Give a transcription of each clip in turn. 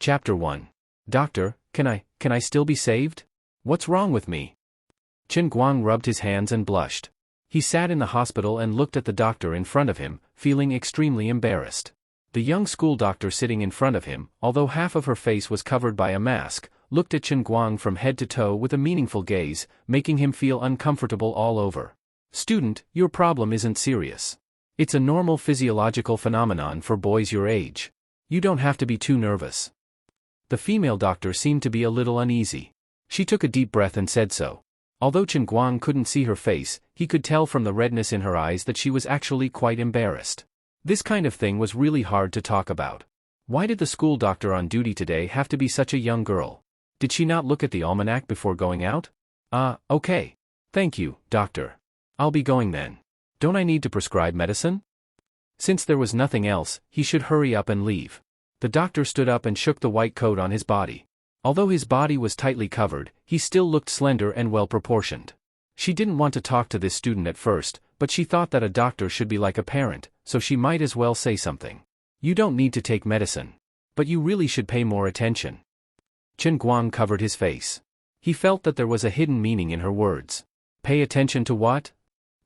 Chapter 1. Doctor, can I still be saved? What's wrong with me? Chen Guang rubbed his hands and blushed. He sat in the hospital and looked at the doctor in front of him, feeling extremely embarrassed. The young school doctor sitting in front of him, although half of her face was covered by a mask, looked at Chen Guang from head to toe with a meaningful gaze, making him feel uncomfortable all over. Student, your problem isn't serious. It's a normal physiological phenomenon for boys your age. You don't have to be too nervous. The female doctor seemed to be a little uneasy. She took a deep breath and said so. Although Chen Guang couldn't see her face, he could tell from the redness in her eyes that she was actually quite embarrassed. This kind of thing was really hard to talk about. Why did the school doctor on duty today have to be such a young girl? Did she not look at the almanac before going out? Okay. Thank you, doctor. I'll be going then. Don't I need to prescribe medicine? Since there was nothing else, he should hurry up and leave. The doctor stood up and shook the white coat on his body. Although his body was tightly covered, he still looked slender and well-proportioned. She didn't want to talk to this student at first, but she thought that a doctor should be like a parent, so she might as well say something. You don't need to take medicine. But you really should pay more attention. Chen Guang covered his face. He felt that there was a hidden meaning in her words. Pay attention to what?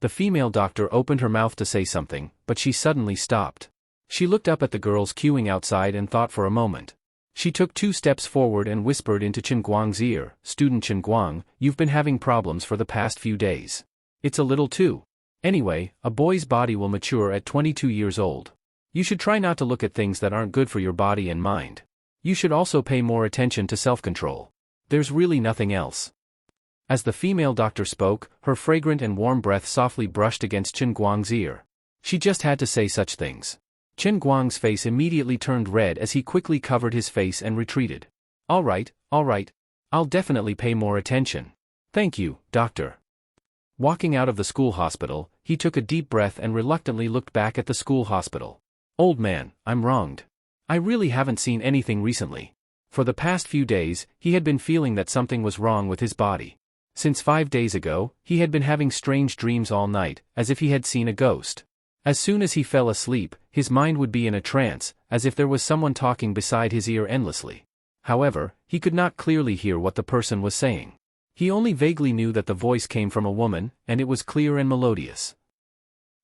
The female doctor opened her mouth to say something, but she suddenly stopped. She looked up at the girls queuing outside and thought for a moment. She took 2 steps forward and whispered into Chen Guang's ear, Student Chen Guang, you've been having problems for the past few days. It's a little too. Anyway, a boy's body will mature at 22 years old. You should try not to look at things that aren't good for your body and mind. You should also pay more attention to self-control. There's really nothing else. As the female doctor spoke, her fragrant and warm breath softly brushed against Chen Guang's ear. She just had to say such things. Chen Guang's face immediately turned red as he quickly covered his face and retreated. All right. I'll definitely pay more attention. Thank you, doctor. Walking out of the school hospital, he took a deep breath and reluctantly looked back at the school hospital. Old man, I'm wronged. I really haven't seen anything recently. For the past few days, he had been feeling that something was wrong with his body. Since 5 days ago, he had been having strange dreams all night, as if he had seen a ghost. As soon as he fell asleep, his mind would be in a trance, as if there was someone talking beside his ear endlessly. However, he could not clearly hear what the person was saying. He only vaguely knew that the voice came from a woman, and it was clear and melodious.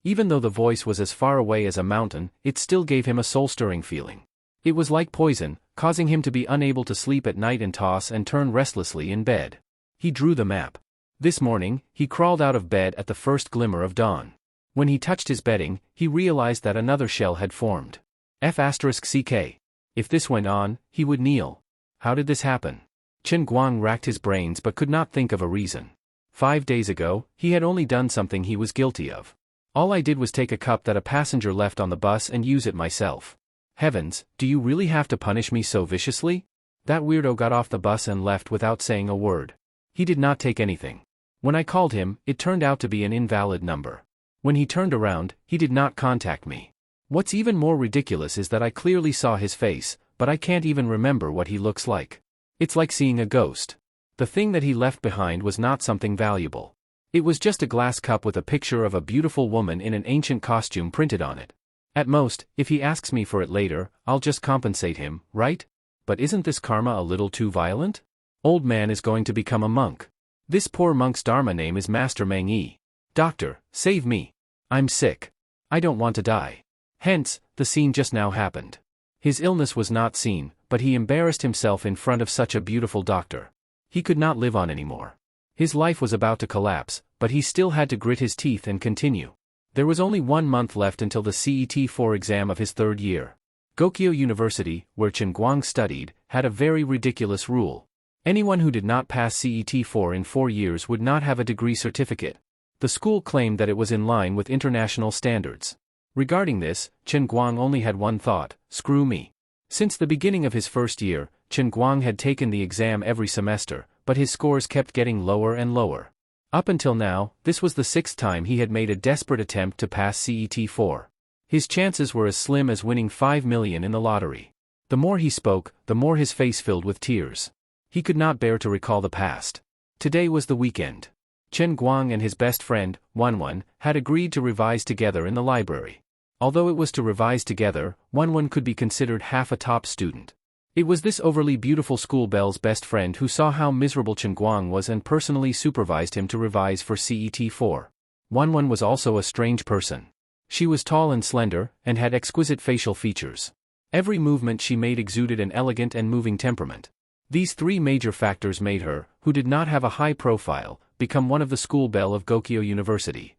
Even though the voice was as far away as a mountain, it still gave him a soul-stirring feeling. It was like poison, causing him to be unable to sleep at night and toss and turn restlessly in bed. He drew the map. This morning, he crawled out of bed at the first glimmer of dawn. When he touched his bedding, he realized that another shell had formed. F***ck. If this went on, he would kneel. How did this happen? Chen Guang racked his brains but could not think of a reason. 5 days ago, he had only done something he was guilty of. All I did was take a cup that a passenger left on the bus and use it myself. Heavens, do you really have to punish me so viciously? That weirdo got off the bus and left without saying a word. He did not take anything. When I called him, it turned out to be an invalid number. When he turned around, he did not contact me. What's even more ridiculous is that I clearly saw his face, but I can't even remember what he looks like. It's like seeing a ghost. The thing that he left behind was not something valuable. It was just a glass cup with a picture of a beautiful woman in an ancient costume printed on it. At most, if he asks me for it later, I'll just compensate him, right? But isn't this karma a little too violent? Old man is going to become a monk. This poor monk's dharma name is Master Meng Yi. Doctor, save me. I'm sick. I don't want to die. Hence, the scene just now happened. His illness was not seen, but he embarrassed himself in front of such a beautiful doctor. He could not live on anymore. His life was about to collapse, but he still had to grit his teeth and continue. There was only 1 month left until the CET-4 exam of his 3rd year. Gokyo University, where Chen Guang studied, had a very ridiculous rule. Anyone who did not pass CET-4 in 4 years would not have a degree certificate. The school claimed that it was in line with international standards. Regarding this, Chen Guang only had one thought: screw me. Since the beginning of his first year, Chen Guang had taken the exam every semester, but his scores kept getting lower and lower. Up until now, this was the 6th time he had made a desperate attempt to pass CET-4. His chances were as slim as winning 5 million in the lottery. The more he spoke, the more his face filled with tears. He could not bear to recall the past. Today was the weekend. Chen Guang and his best friend, Wanwan, had agreed to revise together in the library. Although it was to revise together, Wanwan could be considered half a top student. It was this overly beautiful schoolbelle's best friend who saw how miserable Chen Guang was and personally supervised him to revise for CET4. Wanwan was also a strange person. She was tall and slender, and had exquisite facial features. Every movement she made exuded an elegant and moving temperament. These three major factors made her, who did not have a high profile, become one of the schoolbelle of Gokyo University.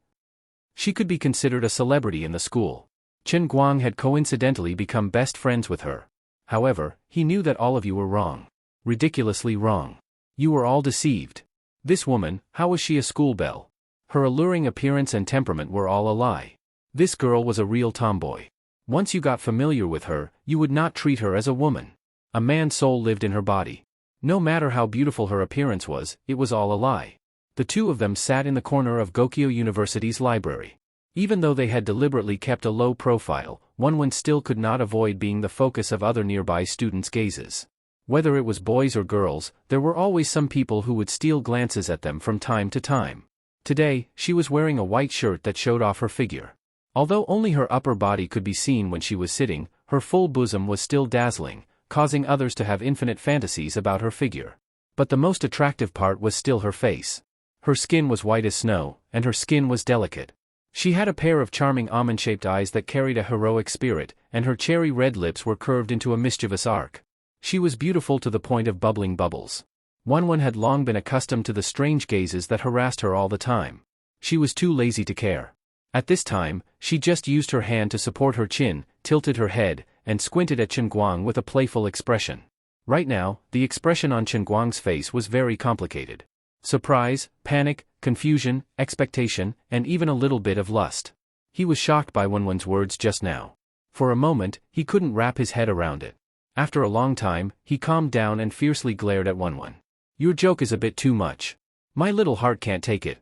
She could be considered a celebrity in the school. Chen Guang had coincidentally become best friends with her. However, he knew that all of you were wrong. Ridiculously wrong. You were all deceived. This woman, how was she a schoolbelle? Her alluring appearance and temperament were all a lie. This girl was a real tomboy. Once you got familiar with her, you would not treat her as a woman. A man's soul lived in her body. No matter how beautiful her appearance was, it was all a lie. The two of them sat in the corner of Gokyo University's library. Even though they had deliberately kept a low profile, Wanwan still could not avoid being the focus of other nearby students' gazes. Whether it was boys or girls, there were always some people who would steal glances at them from time to time. Today, she was wearing a white shirt that showed off her figure. Although only her upper body could be seen when she was sitting, her full bosom was still dazzling, causing others to have infinite fantasies about her figure. But the most attractive part was still her face. Her skin was white as snow, and her skin was delicate. She had a pair of charming almond-shaped eyes that carried a heroic spirit, and her cherry-red lips were curved into a mischievous arc. She was beautiful to the point of bubbling bubbles. Wanwan had long been accustomed to the strange gazes that harassed her all the time. She was too lazy to care. At this time, she just used her hand to support her chin, tilted her head, and squinted at Chen Guang with a playful expression. Right now, the expression on Chen Guang's face was very complicated. Surprise, panic, confusion, expectation, and even a little bit of lust. He was shocked by Wanwan's words just now. For a moment, he couldn't wrap his head around it. After a long time, he calmed down and fiercely glared at Wanwan. Your joke is a bit too much. My little heart can't take it.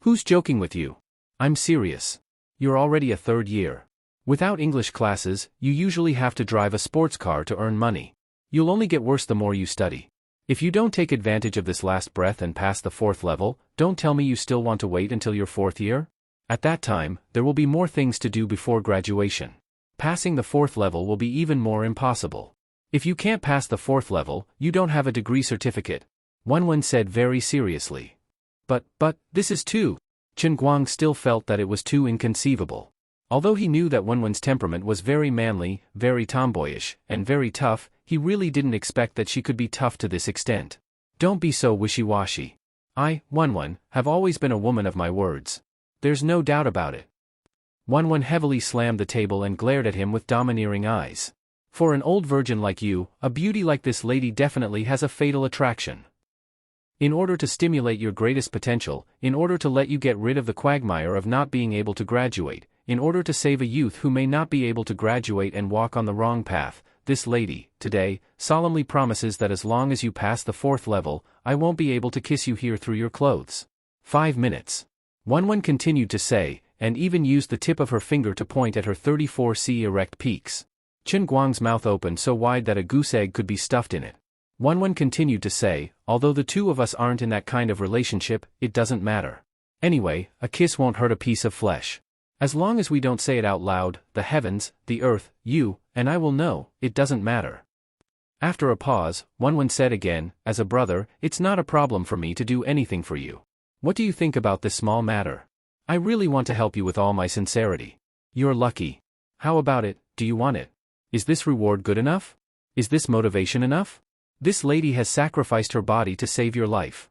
Who's joking with you? I'm serious. You're already a third year. Without English classes, you usually have to drive a sports car to earn money. You'll only get worse the more you study. If you don't take advantage of this last breath and pass the 4th level, don't tell me you still want to wait until your 4th year? At that time, there will be more things to do before graduation. Passing the 4th level will be even more impossible. If you can't pass the 4th level, you don't have a degree certificate. Wanwan said very seriously. But, this is too. Chen Guang still felt that it was too inconceivable. Although he knew that Wanwan's temperament was very manly, very tomboyish, and very tough, he really didn't expect that she could be tough to this extent. Don't be so wishy-washy. I, Wanwan, have always been a woman of my words. There's no doubt about it. Wanwan heavily slammed the table and glared at him with domineering eyes. For an old virgin like you, a beauty like this lady definitely has a fatal attraction. In order to stimulate your greatest potential, in order to let you get rid of the quagmire of not being able to graduate, in order to save a youth who may not be able to graduate and walk on the wrong path, this lady, today, solemnly promises that as long as you pass the 4th level, I won't be able to kiss you here through your clothes. 5 minutes. Wanwan continued to say, and even used the tip of her finger to point at her 34C erect peaks. Chen Guang's mouth opened so wide that a goose egg could be stuffed in it. Wanwan continued to say, although the two of us aren't in that kind of relationship, it doesn't matter. Anyway, a kiss won't hurt a piece of flesh. As long as we don't say it out loud, the heavens, the earth, you, and I will know, it doesn't matter. After a pause, Wanwan said again, as a brother, it's not a problem for me to do anything for you. What do you think about this small matter? I really want to help you with all my sincerity. You're lucky. How about it, do you want it? Is this reward good enough? Is this motivation enough? This lady has sacrificed her body to save your life.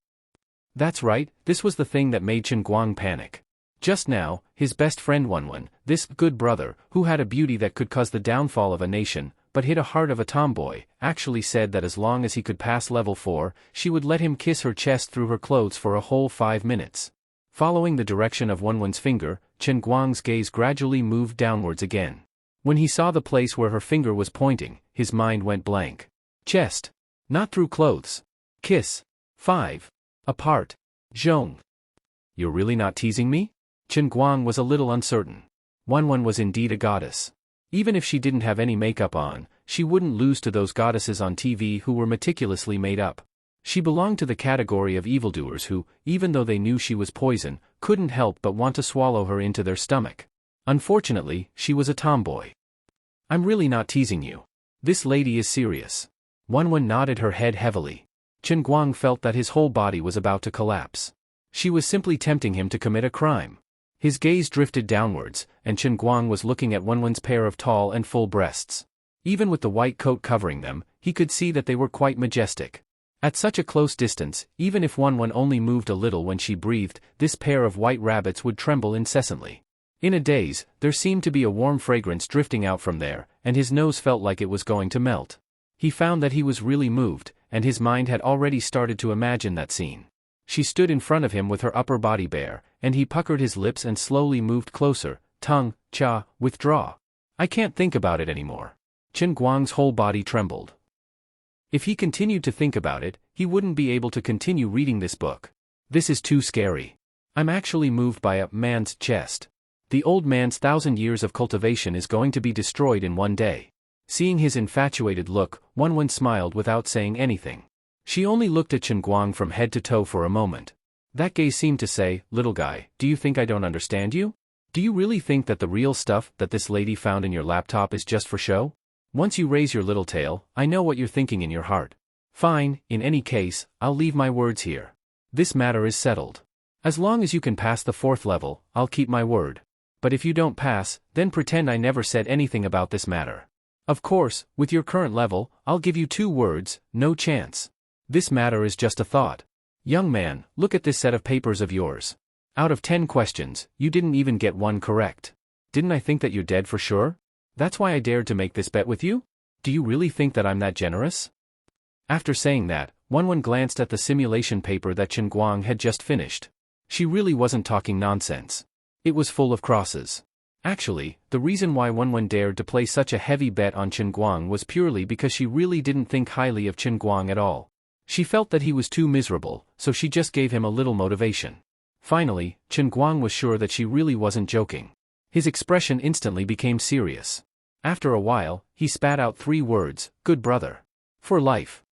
That's right, this was the thing that made Chen Guang panic. Just now, his best friend Wanwan, this good brother, who had a beauty that could cause the downfall of a nation, but hid a heart of a tomboy, actually said that as long as he could pass level 4, she would let him kiss her chest through her clothes for a whole 5 minutes. Following the direction of Wanwan's finger, Chen Guang's gaze gradually moved downwards again. When he saw the place where her finger was pointing, his mind went blank. Chest. Not through clothes. Kiss. 5. Apart. Zhong. You're really not teasing me? Chen Guang was a little uncertain. Wanwan was indeed a goddess. Even if she didn't have any makeup on, she wouldn't lose to those goddesses on TV who were meticulously made up. She belonged to the category of evildoers who, even though they knew she was poison, couldn't help but want to swallow her into their stomach. Unfortunately, she was a tomboy. I'm really not teasing you. This lady is serious. Wenwen nodded her head heavily. Chen Guang felt that his whole body was about to collapse. She was simply tempting him to commit a crime. His gaze drifted downwards, and Chen Guang was looking at Wenwen's pair of tall and full breasts. Even with the white coat covering them, he could see that they were quite majestic. At such a close distance, even if Wenwen only moved a little when she breathed, this pair of white rabbits would tremble incessantly. In a daze, there seemed to be a warm fragrance drifting out from there, and his nose felt like it was going to melt. He found that he was really moved, and his mind had already started to imagine that scene. She stood in front of him with her upper body bare, and he puckered his lips and slowly moved closer. Tongue, cha, withdraw. I can't think about it anymore. Chen Guang's whole body trembled. If he continued to think about it, he wouldn't be able to continue reading this book. This is too scary. I'm actually moved by a man's chest. The old man's 1,000 years of cultivation is going to be destroyed in one day. Seeing his infatuated look, Wenwen smiled without saying anything. She only looked at Chen Guang from head to toe for a moment. That gaze seemed to say, "Little guy, do you think I don't understand you? Do you really think that the real stuff that this lady found in your laptop is just for show? Once you raise your little tail, I know what you're thinking in your heart. Fine, in any case, I'll leave my words here. This matter is settled. As long as you can pass the 4th level, I'll keep my word. But if you don't pass, then pretend I never said anything about this matter. Of course, with your current level, I'll give you 2 words, no chance. This matter is just a thought. Young man, look at this set of papers of yours. Out of 10 questions, you didn't even get 1 correct. Didn't I think that you're dead for sure? That's why I dared to make this bet with you? Do you really think that I'm that generous?" After saying that, Wenwen glanced at the simulation paper that Chen Guang had just finished. She really wasn't talking nonsense. It was full of crosses. Actually, the reason why Wenwen dared to play such a heavy bet on Chen Guang was purely because she really didn't think highly of Chen Guang at all. She felt that he was too miserable, so she just gave him a little motivation. Finally, Chen Guang was sure that she really wasn't joking. His expression instantly became serious. After a while, he spat out 3 words, "Good brother. For life."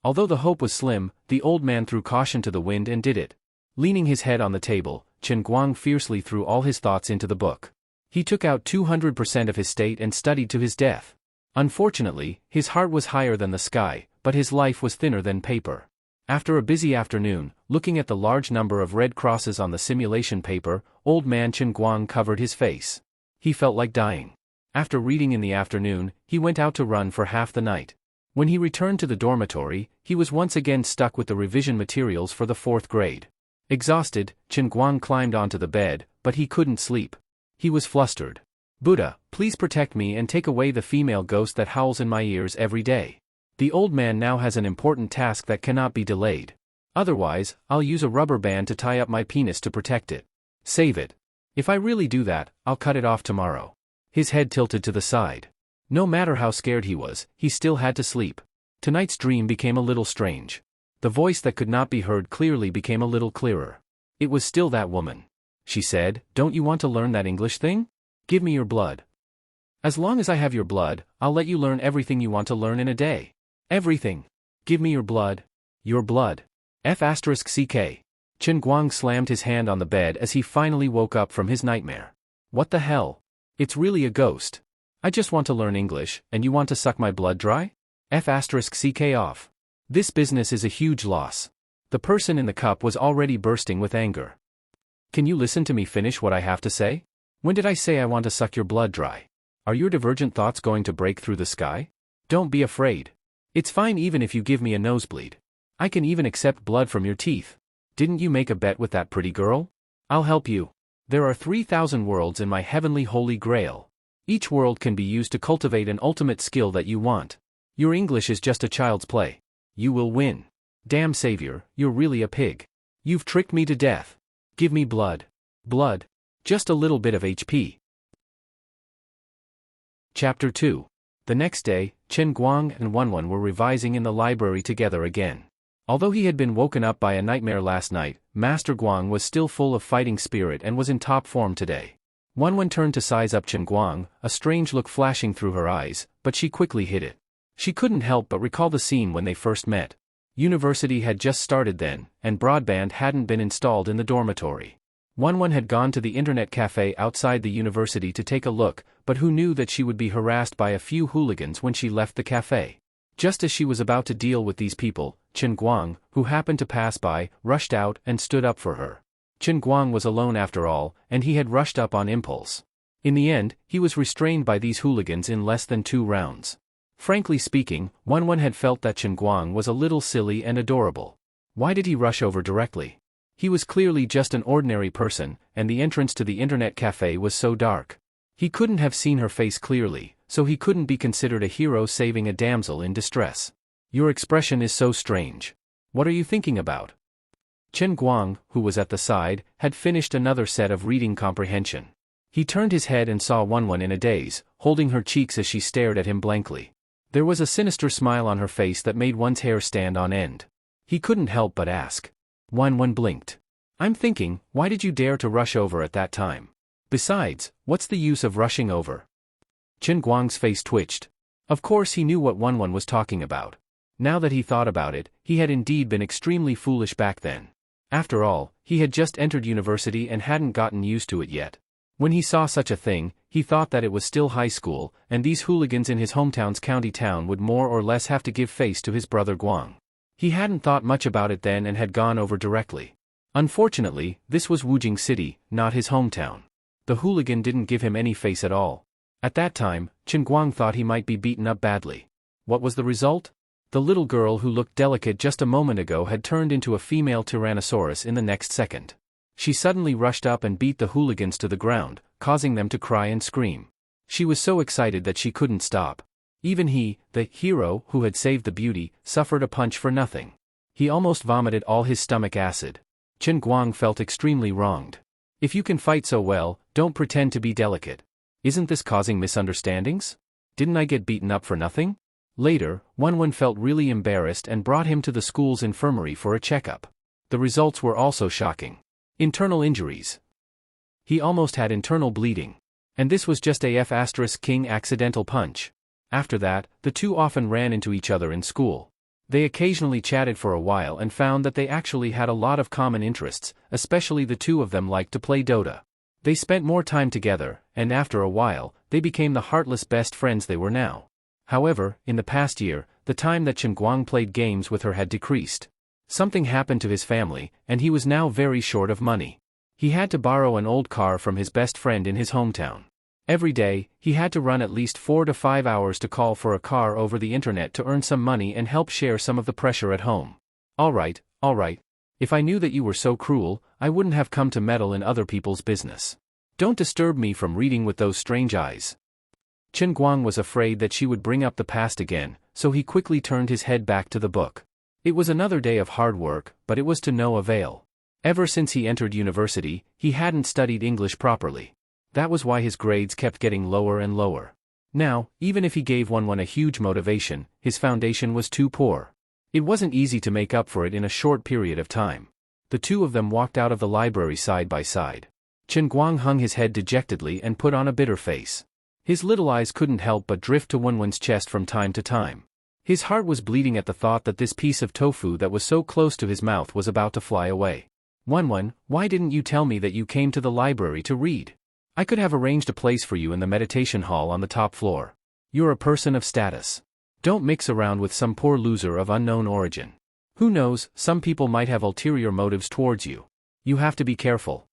Although the hope was slim, the old man threw caution to the wind and did it. Leaning his head on the table, Chen Guang fiercely threw all his thoughts into the book. He took out 200% of his state and studied to his death. Unfortunately, his heart was higher than the sky, but his life was thinner than paper. After a busy afternoon, looking at the large number of red crosses on the simulation paper, old man Chen Guang covered his face. He felt like dying. After reading in the afternoon, he went out to run for half the night. When he returned to the dormitory, he was once again stuck with the revision materials for the 4th grade. Exhausted, Chen Guang climbed onto the bed, but he couldn't sleep. He was flustered. "Buddha, please protect me and take away the female ghost that howls in my ears every day. The old man now has an important task that cannot be delayed. Otherwise, I'll use a rubber band to tie up my penis to protect it. Save it. If I really do that, I'll cut it off tomorrow." His head tilted to the side. No matter how scared he was, he still had to sleep. Tonight's dream became a little strange. The voice that could not be heard clearly became a little clearer. It was still that woman. She said, "Don't you want to learn that English thing? Give me your blood. As long as I have your blood, I'll let you learn everything you want to learn in a day. Everything. Give me your blood. Your blood. F***ck. Chen Guang slammed his hand on the bed as he finally woke up from his nightmare. What the hell? It's really a ghost. I just want to learn English, and you want to suck my blood dry? F***ck off. This business is a huge loss. The person in the cup was already bursting with anger. Can you listen to me finish what I have to say? When did I say I want to suck your blood dry? Are your divergent thoughts going to break through the sky? Don't be afraid. It's fine even if you give me a nosebleed. I can even accept blood from your teeth. Didn't you make a bet with that pretty girl? I'll help you. There are 3,000 worlds in my heavenly holy grail. Each world can be used to cultivate an ultimate skill that you want. Your English is just a child's play. You will win. Damn savior, you're really a pig. You've tricked me to death. Give me blood. Blood. Just a little bit of HP. Chapter 2. The next day, Chen Guang and Wenwen were revising in the library together again. Although he had been woken up by a nightmare last night, Master Guang was still full of fighting spirit and was in top form today. Wenwen turned to size up Chen Guang, a strange look flashing through her eyes, but she quickly hid it. She couldn't help but recall the scene when they first met. University had just started then, and broadband hadn't been installed in the dormitory. Wenwen had gone to the internet cafe outside the university to take a look, but who knew that she would be harassed by a few hooligans when she left the cafe. Just as she was about to deal with these people, Chen Guang, who happened to pass by, rushed out and stood up for her. Chen Guang was alone after all, and he had rushed up on impulse. In the end, he was restrained by these hooligans in less than 2 rounds. Frankly speaking, Wen had felt that Chen Guang was a little silly and adorable. Why did he rush over directly? He was clearly just an ordinary person, and the entrance to the internet cafe was so dark. He couldn't have seen her face clearly, so he couldn't be considered a hero saving a damsel in distress. Your expression is so strange. What are you thinking about? Chen Guang, who was at the side, had finished another set of reading comprehension. He turned his head and saw Wen in a daze, holding her cheeks as she stared at him blankly. There was a sinister smile on her face that made one's hair stand on end. He couldn't help but ask. Wen blinked. I'm thinking, why did you dare to rush over at that time? Besides, what's the use of rushing over? Chen Guang's face twitched. Of course he knew what Wen was talking about. Now that he thought about it, he had indeed been extremely foolish back then. After all, he had just entered university and hadn't gotten used to it yet. When he saw such a thing, he thought that it was still high school, and these hooligans in his hometown's county town would more or less have to give face to his brother Guang. He hadn't thought much about it then and had gone over directly. Unfortunately, this was Wujing City, not his hometown. The hooligan didn't give him any face at all. At that time, Chen Guang thought he might be beaten up badly. What was the result? The little girl who looked delicate just a moment ago had turned into a female Tyrannosaurus in the next second. She suddenly rushed up and beat the hooligans to the ground, causing them to cry and scream. She was so excited that she couldn't stop. Even he, the hero who had saved the beauty, suffered a punch for nothing. He almost vomited all his stomach acid. Chen Guang felt extremely wronged. If you can fight so well, don't pretend to be delicate. Isn't this causing misunderstandings? Didn't I get beaten up for nothing? Later, Wen felt really embarrassed and brought him to the school's infirmary for a checkup. The results were also shocking. Internal injuries. He almost had internal bleeding. And this was just a F***king accidental punch. After that, the two often ran into each other in school. They occasionally chatted for a while and found that they actually had a lot of common interests, especially the two of them liked to play Dota. They spent more time together, and after a while, they became the heartless best friends they were now. However, in the past year, the time that Chen Guang played games with her had decreased. Something happened to his family, and he was now very short of money. He had to borrow an old car from his best friend in his hometown. Every day, he had to run at least 4 to 5 hours to call for a car over the internet to earn some money and help share some of the pressure at home. All right. If I knew that you were so cruel, I wouldn't have come to meddle in other people's business. Don't disturb me from reading with those strange eyes. Chen Guang was afraid that she would bring up the past again, so he quickly turned his head back to the book. It was another day of hard work, but it was to no avail. Ever since he entered university, he hadn't studied English properly. That was why his grades kept getting lower and lower. Now, even if he gave Wen a huge motivation, his foundation was too poor. It wasn't easy to make up for it in a short period of time. The two of them walked out of the library side by side. Chen Guang hung his head dejectedly and put on a bitter face. His little eyes couldn't help but drift to Wen's chest from time to time. His heart was bleeding at the thought that this piece of tofu that was so close to his mouth was about to fly away. Wen, why didn't you tell me that you came to the library to read? I could have arranged a place for you in the meditation hall on the top floor. You're a person of status. Don't mix around with some poor loser of unknown origin. Who knows, some people might have ulterior motives towards you. You have to be careful.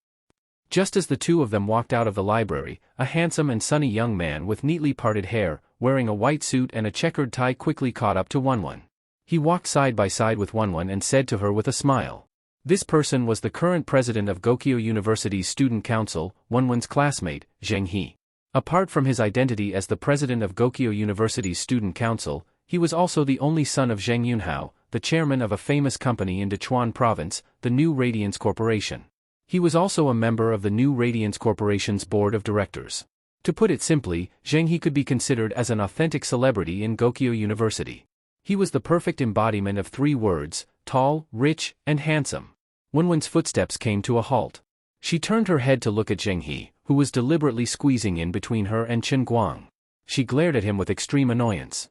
Just as the two of them walked out of the library, a handsome and sunny young man with neatly parted hair, wearing a white suit and a checkered tie quickly caught up to Wen. He walked side by side with Wen and said to her with a smile. This person was the current president of Gokyo University's student council, Wen's classmate, Zheng He. Apart from his identity as the president of Gokyo University's student council, he was also the only son of Zheng Yunhao, the chairman of a famous company in Dechuan province, the New Radiance Corporation. He was also a member of the New Radiance Corporation's board of directors. To put it simply, Zheng He could be considered as an authentic celebrity in Gokyo University. He was the perfect embodiment of 3 words: tall, rich, and handsome. Wen's footsteps came to a halt. She turned her head to look at Zheng He, who was deliberately squeezing in between her and Chen Guang. She glared at him with extreme annoyance.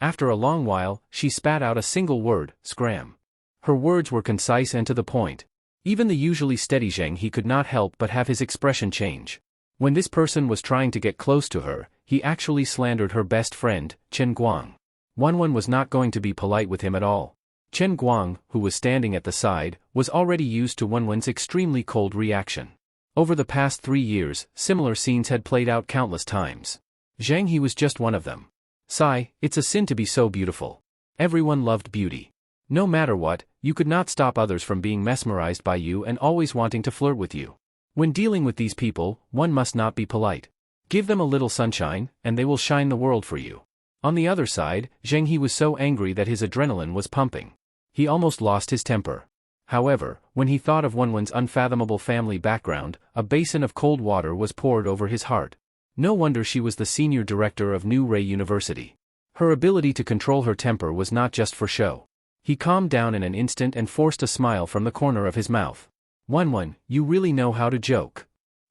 After a long while, she spat out a single word: scram. Her words were concise and to the point. Even the usually steady Zheng He could not help but have his expression change. When this person was trying to get close to her, he actually slandered her best friend, Chen Guang. Wanwan was not going to be polite with him at all. Chen Guang, who was standing at the side, was already used to Wanwan's extremely cold reaction. Over the past 3 years, similar scenes had played out countless times. Zhang He was just one of them. Sigh, it's a sin to be so beautiful. Everyone loved beauty. No matter what, you could not stop others from being mesmerized by you and always wanting to flirt with you. When dealing with these people, one must not be polite. Give them a little sunshine, and they will shine the world for you. On the other side, Zhang He was so angry that his adrenaline was pumping. He almost lost his temper. However, when he thought of Wanwan's unfathomable family background, a basin of cold water was poured over his heart. No wonder she was the senior director of New Ray University. Her ability to control her temper was not just for show. He calmed down in an instant and forced a smile from the corner of his mouth. Wanwan, you really know how to joke.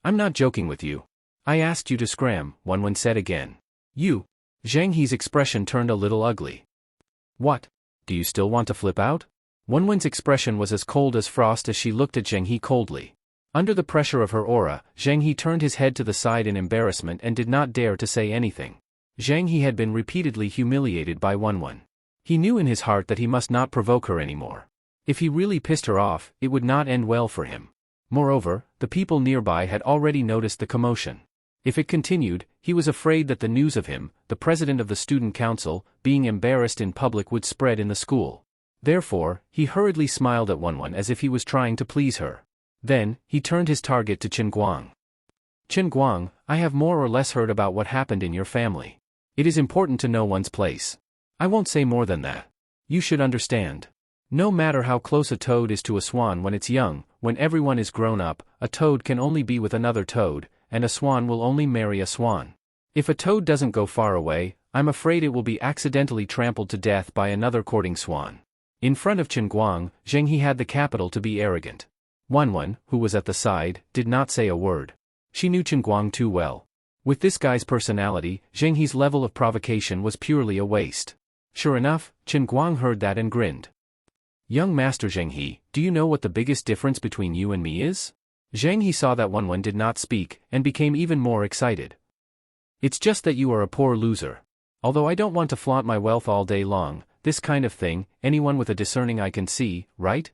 I'm not joking with you. I asked you to scram, Wanwan said again. You. Zhang He's expression turned a little ugly. What? Do you still want to flip out? Wanwan's expression was as cold as frost as she looked at Zhang He coldly. Under the pressure of her aura, Zhang He turned his head to the side in embarrassment and did not dare to say anything. Zhang He had been repeatedly humiliated by Wanwan. He knew in his heart that he must not provoke her anymore. If he really pissed her off, it would not end well for him. Moreover, the people nearby had already noticed the commotion. If it continued, he was afraid that the news of him, the president of the student council, being embarrassed in public would spread in the school. Therefore, he hurriedly smiled at Wanwan as if he was trying to please her. Then, he turned his target to Chen Guang. Chen Guang, I have more or less heard about what happened in your family. It is important to know one's place. I won't say more than that. You should understand. No matter how close a toad is to a swan when it's young, when everyone is grown up, a toad can only be with another toad, and a swan will only marry a swan. If a toad doesn't go far away, I'm afraid it will be accidentally trampled to death by another courting swan. In front of Chen Guang, Zhang He had the capital to be arrogant. Wanwan, who was at the side, did not say a word. She knew Chen Guang too well. With this guy's personality, Zhang He's level of provocation was purely a waste. Sure enough, Chen Guang heard that and grinned. Young Master Zhang He, do you know what the biggest difference between you and me is? Zhang He saw that Wanwan did not speak, and became even more excited. It's just that you are a poor loser. Although I don't want to flaunt my wealth all day long, this kind of thing, anyone with a discerning eye can see, right?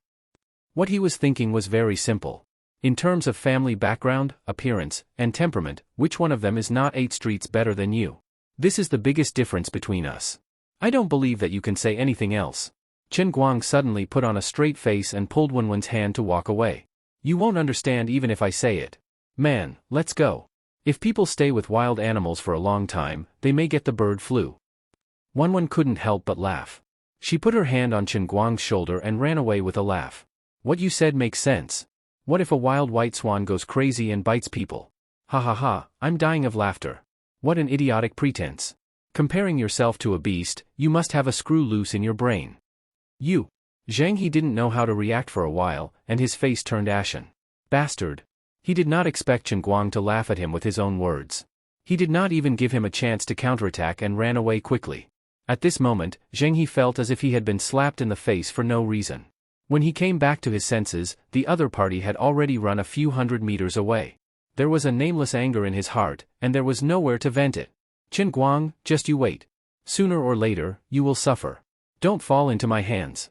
What he was thinking was very simple. In terms of family background, appearance, and temperament, which one of them is not 8 streets better than you? This is the biggest difference between us. I don't believe that you can say anything else. Chen Guang suddenly put on a straight face and pulled Wanwan's hand to walk away. You won't understand even if I say it. Man, let's go. If people stay with wild animals for a long time, they may get the bird flu. Wanwan couldn't help but laugh. She put her hand on Chen Guang's shoulder and ran away with a laugh. What you said makes sense. What if a wild white swan goes crazy and bites people? Ha ha ha, I'm dying of laughter. What an idiotic pretense. Comparing yourself to a beast, you must have a screw loose in your brain. You. Zhang He didn't know how to react for a while, and his face turned ashen. Bastard. He did not expect Chen Guang to laugh at him with his own words. He did not even give him a chance to counterattack and ran away quickly. At this moment, Zhang He felt as if he had been slapped in the face for no reason. When he came back to his senses, the other party had already run a few hundred meters away. There was a nameless anger in his heart, and there was nowhere to vent it. Chen Guang, just you wait. Sooner or later, you will suffer. Don't fall into my hands.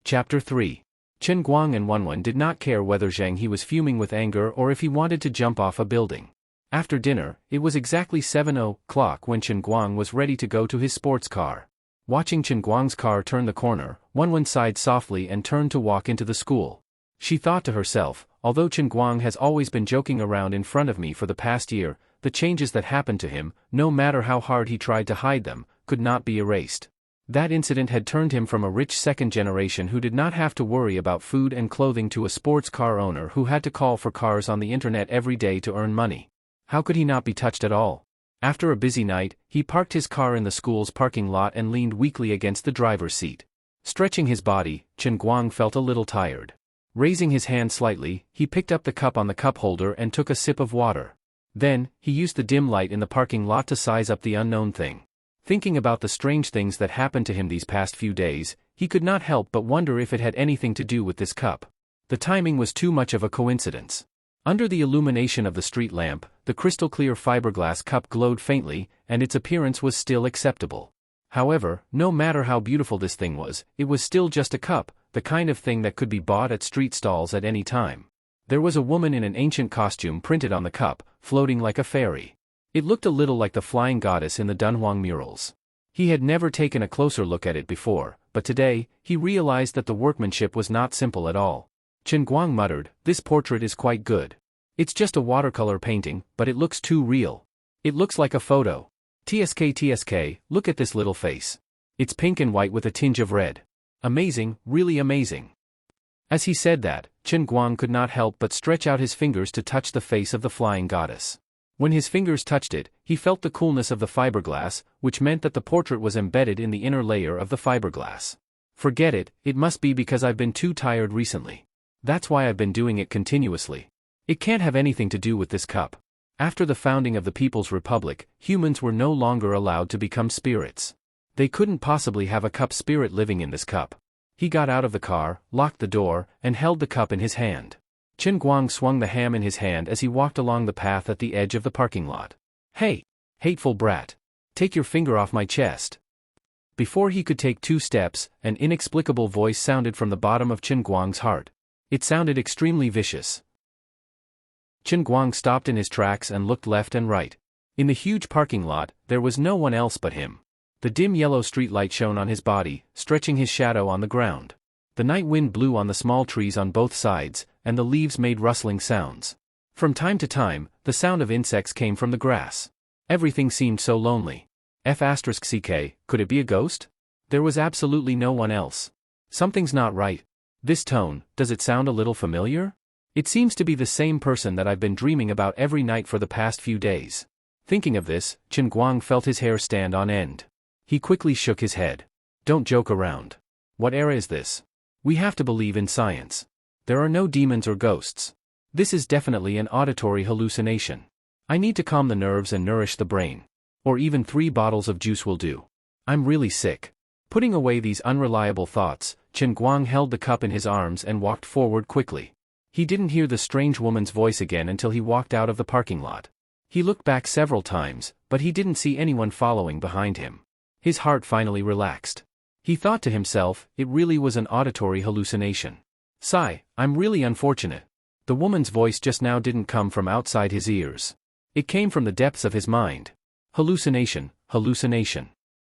Chapter 3. Chen Guang and Wanwan did not care whether Zhang He was fuming with anger or if he wanted to jump off a building. After dinner, it was exactly 7:00 when Chen Guang was ready to go to his sports car. Watching Chen Guang's car turn the corner, Wanwan sighed softly and turned to walk into the school. She thought to herself, although Chen Guang has always been joking around in front of me for the past year, the changes that happened to him, no matter how hard he tried to hide them, could not be erased. That incident had turned him from a rich second generation who did not have to worry about food and clothing to a sports car owner who had to call for cars on the internet every day to earn money. How could he not be touched at all? After a busy night, he parked his car in the school's parking lot and leaned weakly against the driver's seat. Stretching his body, Chen Guang felt a little tired. Raising his hand slightly, he picked up the cup on the cup holder and took a sip of water. Then, he used the dim light in the parking lot to size up the unknown thing. Thinking about the strange things that happened to him these past few days, he could not help but wonder if it had anything to do with this cup. The timing was too much of a coincidence. Under the illumination of the street lamp, the crystal-clear fiberglass cup glowed faintly, and its appearance was still acceptable. However, no matter how beautiful this thing was, it was still just a cup, the kind of thing that could be bought at street stalls at any time. There was a woman in an ancient costume printed on the cup, floating like a fairy. It looked a little like the flying goddess in the Dunhuang murals. He had never taken a closer look at it before, but today, he realized that the workmanship was not simple at all. Chen Guang muttered, "This portrait is quite good. It's just a watercolor painting, but it looks too real. It looks like a photo. TSK, look at this little face. It's pink and white with a tinge of red. Amazing, really amazing." As he said that, Chen Guang could not help but stretch out his fingers to touch the face of the flying goddess. When his fingers touched it, he felt the coolness of the fiberglass, which meant that the portrait was embedded in the inner layer of the fiberglass. Forget it, it must be because I've been too tired recently. That's why I've been doing it continuously. It can't have anything to do with this cup. After the founding of the People's Republic, humans were no longer allowed to become spirits. They couldn't possibly have a cup spirit living in this cup. He got out of the car, locked the door, and held the cup in his hand. Chen Guang swung the ham in his hand as he walked along the path at the edge of the parking lot. "Hey! Hateful brat! Take your finger off my chest!" Before he could take 2 steps, an inexplicable voice sounded from the bottom of Chen Guang's heart. It sounded extremely vicious. Chen Guang stopped in his tracks and looked left and right. In the huge parking lot, there was no one else but him. The dim yellow streetlight shone on his body, stretching his shadow on the ground. The night wind blew on the small trees on both sides, and the leaves made rustling sounds. From time to time, the sound of insects came from the grass. Everything seemed so lonely. F***ck, could it be a ghost? There was absolutely no one else. Something's not right. This tone, does it sound a little familiar? It seems to be the same person that I've been dreaming about every night for the past few days. Thinking of this, Chen Guang felt his hair stand on end. He quickly shook his head. Don't joke around. What era is this? We have to believe in science. There are no demons or ghosts. This is definitely an auditory hallucination. I need to calm the nerves and nourish the brain. Or even 3 bottles of juice will do. I'm really sick. Putting away these unreliable thoughts, Chen Guang held the cup in his arms and walked forward quickly. He didn't hear the strange woman's voice again until he walked out of the parking lot. He looked back several times, but he didn't see anyone following behind him. His heart finally relaxed. He thought to himself, it really was an auditory hallucination. Sigh, I'm really unfortunate. The woman's voice just now didn't come from outside his ears. It came from the depths of his mind. Hallucination.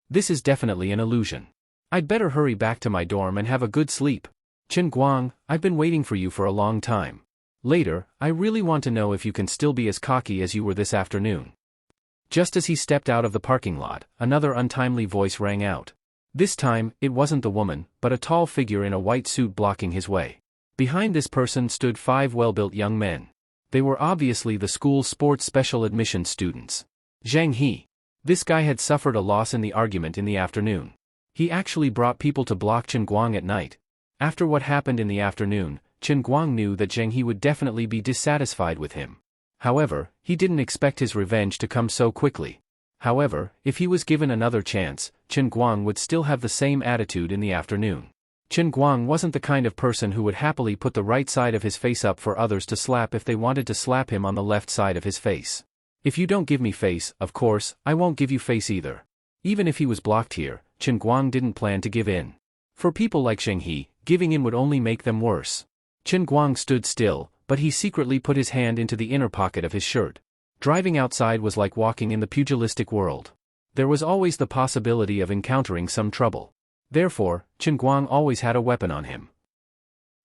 This is definitely an illusion. I'd better hurry back to my dorm and have a good sleep. Chen Guang, I've been waiting for you for a long time. Later, I really want to know if you can still be as cocky as you were this afternoon. Just as he stepped out of the parking lot, another untimely voice rang out. This time, it wasn't the woman, but a tall figure in a white suit blocking his way. Behind this person stood 5 well-built young men. They were obviously the school's sports special admission students. Zhang He. This guy had suffered a loss in the argument in the afternoon. He actually brought people to block Chen Guang at night. After what happened in the afternoon, Chen Guang knew that Zhang He would definitely be dissatisfied with him. However, he didn't expect his revenge to come so quickly. However, if he was given another chance, Chen Guang would still have the same attitude in the afternoon. Chen Guang wasn't the kind of person who would happily put the right side of his face up for others to slap if they wanted to slap him on the left side of his face. If you don't give me face, of course, I won't give you face either. Even if he was blocked here, Chen Guang didn't plan to give in. For people like Zhang He, giving in would only make them worse. Chen Guang stood still, but he secretly put his hand into the inner pocket of his shirt. Driving outside was like walking in the pugilistic world. There was always the possibility of encountering some trouble. Therefore, Chen Guang always had a weapon on him.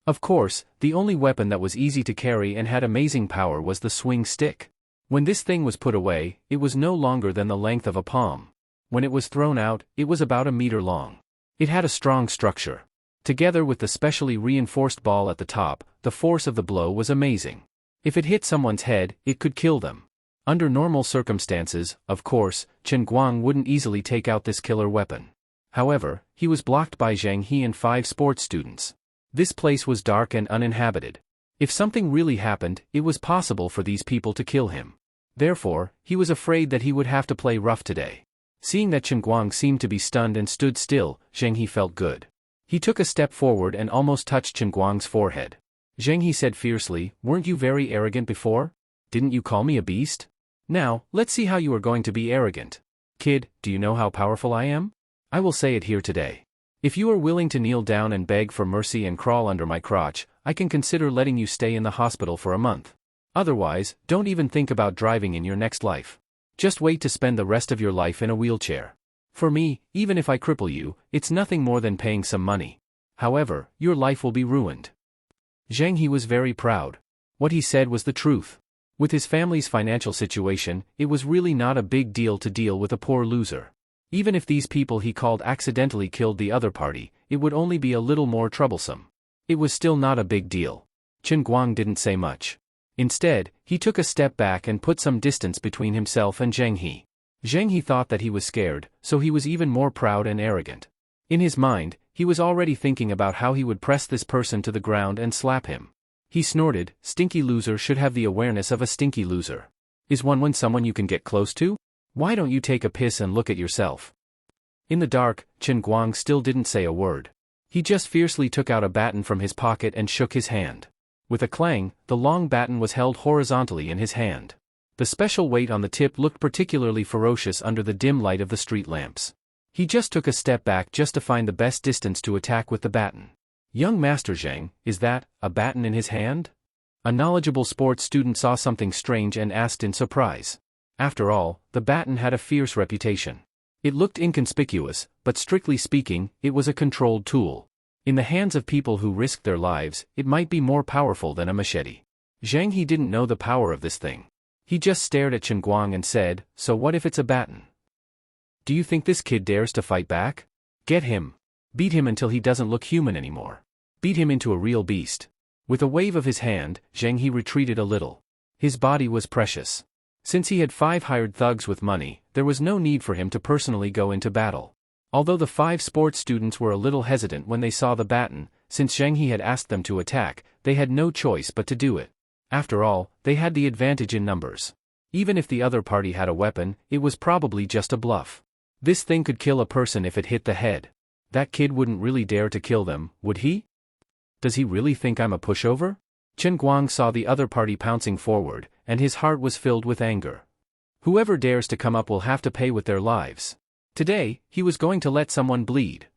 Of course, the only weapon that was easy to carry and had amazing power was the swing stick. When this thing was put away, it was no longer than the length of a palm. When it was thrown out, it was about a meter long. It had a strong structure. Together with the specially reinforced ball at the top, the force of the blow was amazing. If it hit someone's head, it could kill them. Under normal circumstances, of course, Chen Guang wouldn't easily take out this killer weapon. However, he was blocked by Zhang He and 5 sports students. This place was dark and uninhabited. If something really happened, it was possible for these people to kill him. Therefore, he was afraid that he would have to play rough today. Seeing that Chen Guang seemed to be stunned and stood still, Zhang He felt good. He took a step forward and almost touched Chen Guang's forehead. Zheng He said fiercely, weren't you very arrogant before? Didn't you call me a beast? Now, let's see how you are going to be arrogant. Kid, do you know how powerful I am? I will say it here today. If you are willing to kneel down and beg for mercy and crawl under my crotch, I can consider letting you stay in the hospital for a month. Otherwise, don't even think about driving in your next life. Just wait to spend the rest of your life in a wheelchair. For me, even if I cripple you, it's nothing more than paying some money. However, your life will be ruined. Zheng He was very proud. What he said was the truth. With his family's financial situation, it was really not a big deal to deal with a poor loser. Even if these people he called accidentally killed the other party, it would only be a little more troublesome. It was still not a big deal. Chen Guang didn't say much. Instead, he took a step back and put some distance between himself and Zheng He. Zheng He thought that he was scared, so he was even more proud and arrogant. In his mind, he was already thinking about how he would press this person to the ground and slap him. He snorted, stinky loser should have the awareness of a stinky loser. Is one someone you can get close to? Why don't you take a piss and look at yourself? In the dark, Chen Guang still didn't say a word. He just fiercely took out a baton from his pocket and shook his hand. With a clang, the long baton was held horizontally in his hand. The special weight on the tip looked particularly ferocious under the dim light of the street lamps. He just took a step back just to find the best distance to attack with the baton. Young Master Zheng, is that a baton in his hand? A knowledgeable sports student saw something strange and asked in surprise. After all, the baton had a fierce reputation. It looked inconspicuous, but strictly speaking, it was a controlled tool. In the hands of people who risked their lives, it might be more powerful than a machete. Zheng He didn't know the power of this thing. He just stared at Chen Guang and said, so what if it's a baton? Do you think this kid dares to fight back? Get him. Beat him until he doesn't look human anymore. Beat him into a real beast. With a wave of his hand, Zheng He retreated a little. His body was precious. Since he had 5 hired thugs with money, there was no need for him to personally go into battle. Although the 5 sports students were a little hesitant when they saw the baton, since Zheng He had asked them to attack, they had no choice but to do it. After all, they had the advantage in numbers. Even if the other party had a weapon, it was probably just a bluff. This thing could kill a person if it hit the head. That kid wouldn't really dare to kill them, would he? Does he really think I'm a pushover? Chen Guang saw the other party pouncing forward, and his heart was filled with anger. Whoever dares to come up will have to pay with their lives. Today, he was going to let someone bleed.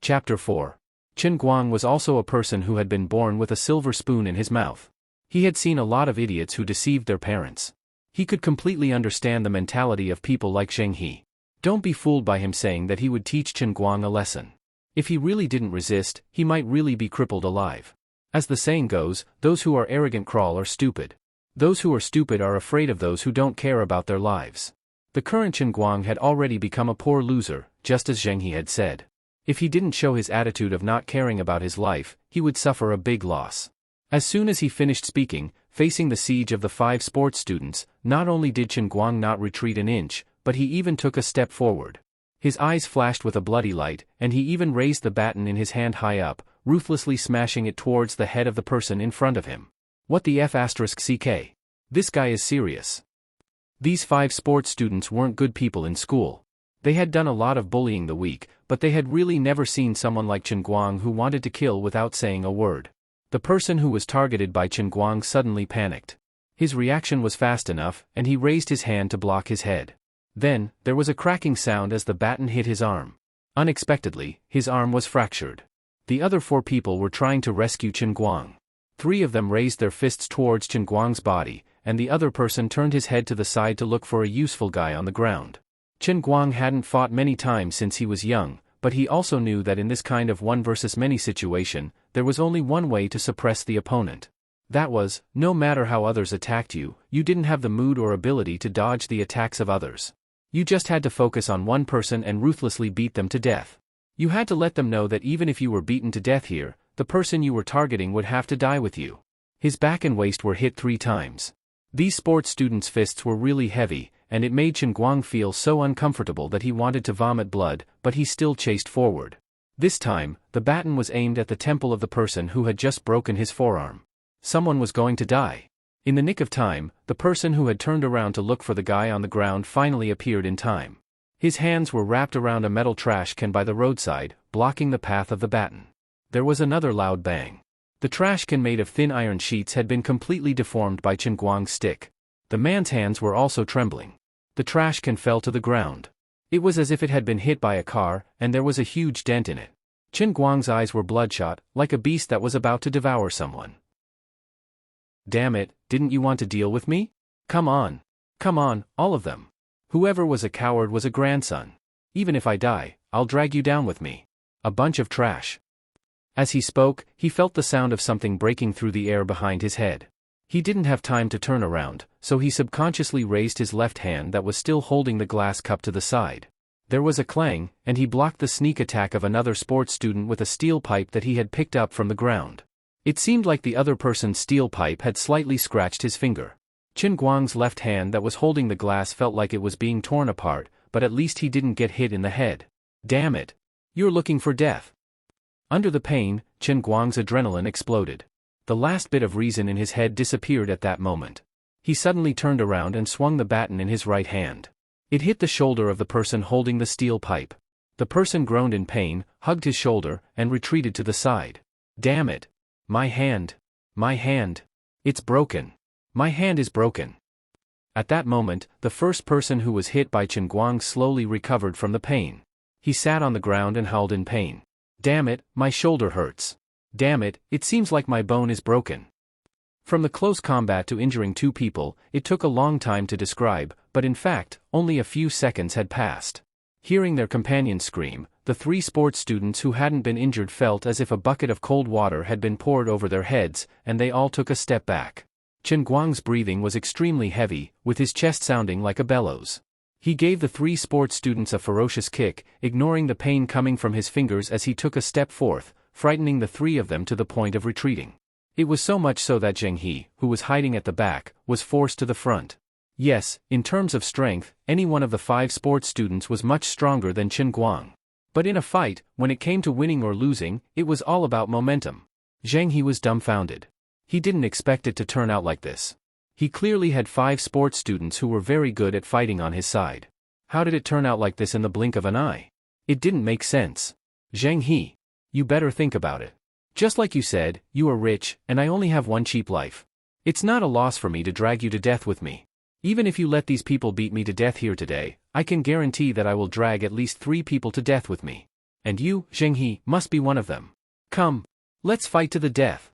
Chapter 4. Chen Guang was also a person who had been born with a silver spoon in his mouth. He had seen a lot of idiots who deceived their parents. He could completely understand the mentality of people like Zheng He. Don't be fooled by him saying that he would teach Chen Guang a lesson. If he really didn't resist, he might really be crippled alive. As the saying goes, those who are arrogant crawl are stupid. Those who are stupid are afraid of those who don't care about their lives. The current Chen Guang had already become a poor loser, just as Zheng He had said. If he didn't show his attitude of not caring about his life, he would suffer a big loss. As soon as he finished speaking, facing the siege of the 5 sports students, not only did Chen Guang not retreat an inch, but he even took a step forward. His eyes flashed with a bloody light, and he even raised the baton in his hand high up, ruthlessly smashing it towards the head of the person in front of him. What the F***ck? This guy is serious. These 5 sports students weren't good people in school. They had done a lot of bullying the week, but they had really never seen someone like Chen Guang who wanted to kill without saying a word. The person who was targeted by Chen Guang suddenly panicked. His reaction was fast enough, and he raised his hand to block his head. Then, there was a cracking sound as the baton hit his arm. Unexpectedly, his arm was fractured. The other 4 people were trying to rescue Chen Guang. 3 of them raised their fists towards Chen Guang's body, and the other person turned his head to the side to look for a useful guy on the ground. Chen Guang hadn't fought many times since he was young, but he also knew that in this kind of one versus many situation, there was only one way to suppress the opponent. That was, no matter how others attacked you, you didn't have the mood or ability to dodge the attacks of others. You just had to focus on one person and ruthlessly beat them to death. You had to let them know that even if you were beaten to death here, the person you were targeting would have to die with you. His back and waist were hit 3 times. These sports students' fists were really heavy, and it made Chen Guang feel so uncomfortable that he wanted to vomit blood, but he still chased forward. This time, the baton was aimed at the temple of the person who had just broken his forearm. Someone was going to die. In the nick of time, the person who had turned around to look for the guy on the ground finally appeared in time. His hands were wrapped around a metal trash can by the roadside, blocking the path of the baton. There was another loud bang. The trash can made of thin iron sheets had been completely deformed by Chen Guang's stick. The man's hands were also trembling. The trash can fell to the ground. It was as if it had been hit by a car, and there was a huge dent in it. Chen Guang's eyes were bloodshot, like a beast that was about to devour someone. Damn it, didn't you want to deal with me? Come on. Come on, all of them. Whoever was a coward was a grandson. Even if I die, I'll drag you down with me. A bunch of trash. As he spoke, he felt the sound of something breaking through the air behind his head. He didn't have time to turn around, so he subconsciously raised his left hand that was still holding the glass cup to the side. There was a clang, and he blocked the sneak attack of another sports student with a steel pipe that he had picked up from the ground. It seemed like the other person's steel pipe had slightly scratched his finger. Chen Guang's left hand that was holding the glass felt like it was being torn apart, but at least he didn't get hit in the head. Damn it. You're looking for death. Under the pain, Chen Guang's adrenaline exploded. The last bit of reason in his head disappeared at that moment. He suddenly turned around and swung the baton in his right hand. It hit the shoulder of the person holding the steel pipe. The person groaned in pain, hugged his shoulder, and retreated to the side. Damn it. My hand. My hand. It's broken. My hand is broken. At that moment, the first person who was hit by Chen Guang slowly recovered from the pain. He sat on the ground and howled in pain. Damn it, my shoulder hurts. Damn it, it seems like my bone is broken. From the close combat to injuring two people, it took a long time to describe, but in fact, only a few seconds had passed. Hearing their companions scream, the three sports students who hadn't been injured felt as if a bucket of cold water had been poured over their heads, and they all took a step back. Chen Guang's breathing was extremely heavy, with his chest sounding like a bellows. He gave the three sports students a ferocious kick, ignoring the pain coming from his fingers as he took a step forth, frightening the three of them to the point of retreating. It was so much so that Zheng He, who was hiding at the back, was forced to the front. Yes, in terms of strength, any one of the five sports students was much stronger than Chen Guang. But in a fight, when it came to winning or losing, it was all about momentum. Zheng He was dumbfounded. He didn't expect it to turn out like this. He clearly had five sports students who were very good at fighting on his side. How did it turn out like this in the blink of an eye? It didn't make sense. Zheng He. You better think about it. Just like you said, you are rich, and I only have one cheap life. It's not a loss for me to drag you to death with me. Even if you let these people beat me to death here today, I can guarantee that I will drag at least 3 people to death with me. And you, Zheng He, must be one of them. Come. Let's fight to the death.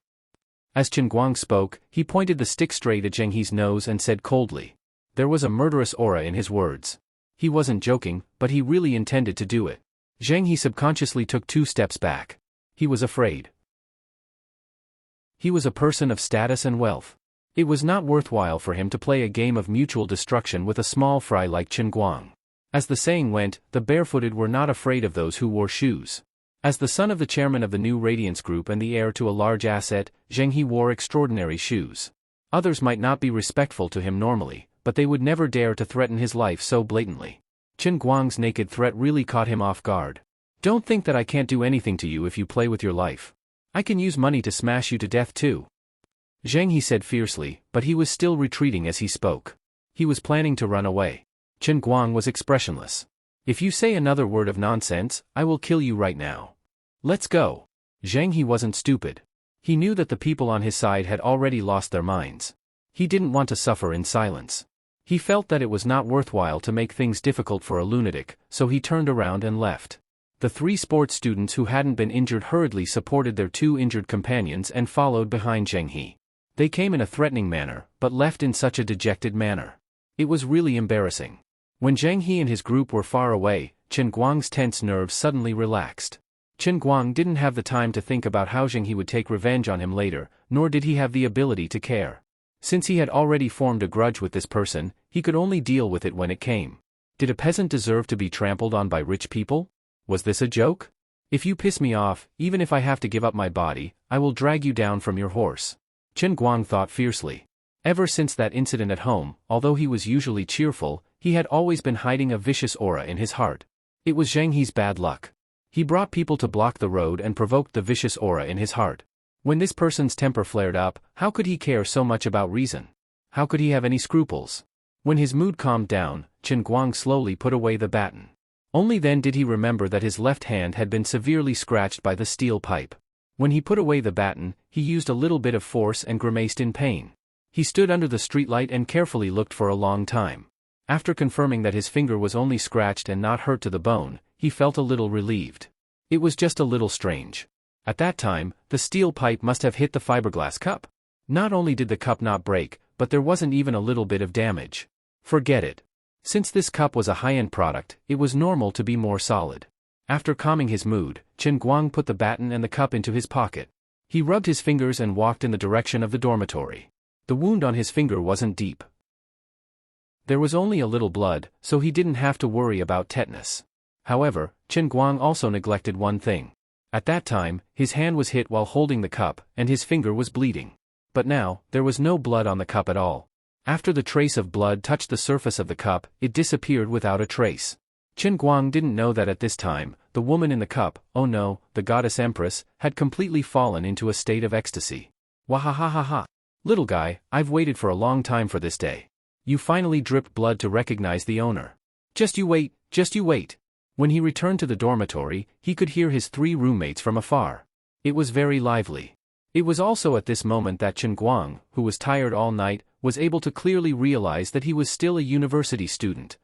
As Chen Guang spoke, he pointed the stick straight at Zheng He's nose and said coldly. There was a murderous aura in his words. He wasn't joking, but he really intended to do it. Zheng He subconsciously took 2 steps back. He was afraid. He was a person of status and wealth. It was not worthwhile for him to play a game of mutual destruction with a small fry like Chen Guang. As the saying went, the barefooted were not afraid of those who wore shoes. As the son of the chairman of the New Radiance Group and the heir to a large asset, Zheng He wore extraordinary shoes. Others might not be respectful to him normally, but they would never dare to threaten his life so blatantly. Chen Guang's naked threat really caught him off guard. Don't think that I can't do anything to you if you play with your life. I can use money to smash you to death too. Zheng He said fiercely, but he was still retreating as he spoke. He was planning to run away. Chen Guang was expressionless. If you say another word of nonsense, I will kill you right now. Let's go. Zheng He wasn't stupid. He knew that the people on his side had already lost their minds. He didn't want to suffer in silence. He felt that it was not worthwhile to make things difficult for a lunatic, so he turned around and left. The 3 sports students who hadn't been injured hurriedly supported their 2 injured companions and followed behind Zheng He. They came in a threatening manner, but left in such a dejected manner. It was really embarrassing. When Zheng He and his group were far away, Chen Guang's tense nerves suddenly relaxed. Chen Guang didn't have the time to think about how Zheng He would take revenge on him later, nor did he have the ability to care. Since he had already formed a grudge with this person, he could only deal with it when it came. Did a peasant deserve to be trampled on by rich people? Was this a joke? If you piss me off, even if I have to give up my body, I will drag you down from your horse. Chen Guang thought fiercely. Ever since that incident at home, although he was usually cheerful, he had always been hiding a vicious aura in his heart. It was Zheng He's bad luck. He brought people to block the road and provoked the vicious aura in his heart. When this person's temper flared up, how could he care so much about reason? How could he have any scruples? When his mood calmed down, Chen Guang slowly put away the baton. Only then did he remember that his left hand had been severely scratched by the steel pipe. When he put away the baton, he used a little bit of force and grimaced in pain. He stood under the streetlight and carefully looked for a long time. After confirming that his finger was only scratched and not hurt to the bone, he felt a little relieved. It was just a little strange. At that time, the steel pipe must have hit the fiberglass cup. Not only did the cup not break, but there wasn't even a little bit of damage. Forget it. Since this cup was a high-end product, it was normal to be more solid. After calming his mood, Chen Guang put the baton and the cup into his pocket. He rubbed his fingers and walked in the direction of the dormitory. The wound on his finger wasn't deep. There was only a little blood, so he didn't have to worry about tetanus. However, Chen Guang also neglected one thing. At that time, his hand was hit while holding the cup, and his finger was bleeding. But now, there was no blood on the cup at all. After the trace of blood touched the surface of the cup, it disappeared without a trace. Chen Guang didn't know that at this time, the woman in the cup, oh no, the goddess empress, had completely fallen into a state of ecstasy. Wahahaha. Little guy, I've waited for a long time for this day. You finally dripped blood to recognize the owner. Just you wait, just you wait. When he returned to the dormitory, he could hear his 3 roommates from afar. It was very lively. It was also at this moment that Chen Guang, who was tired all night, was able to clearly realize that he was still a university student.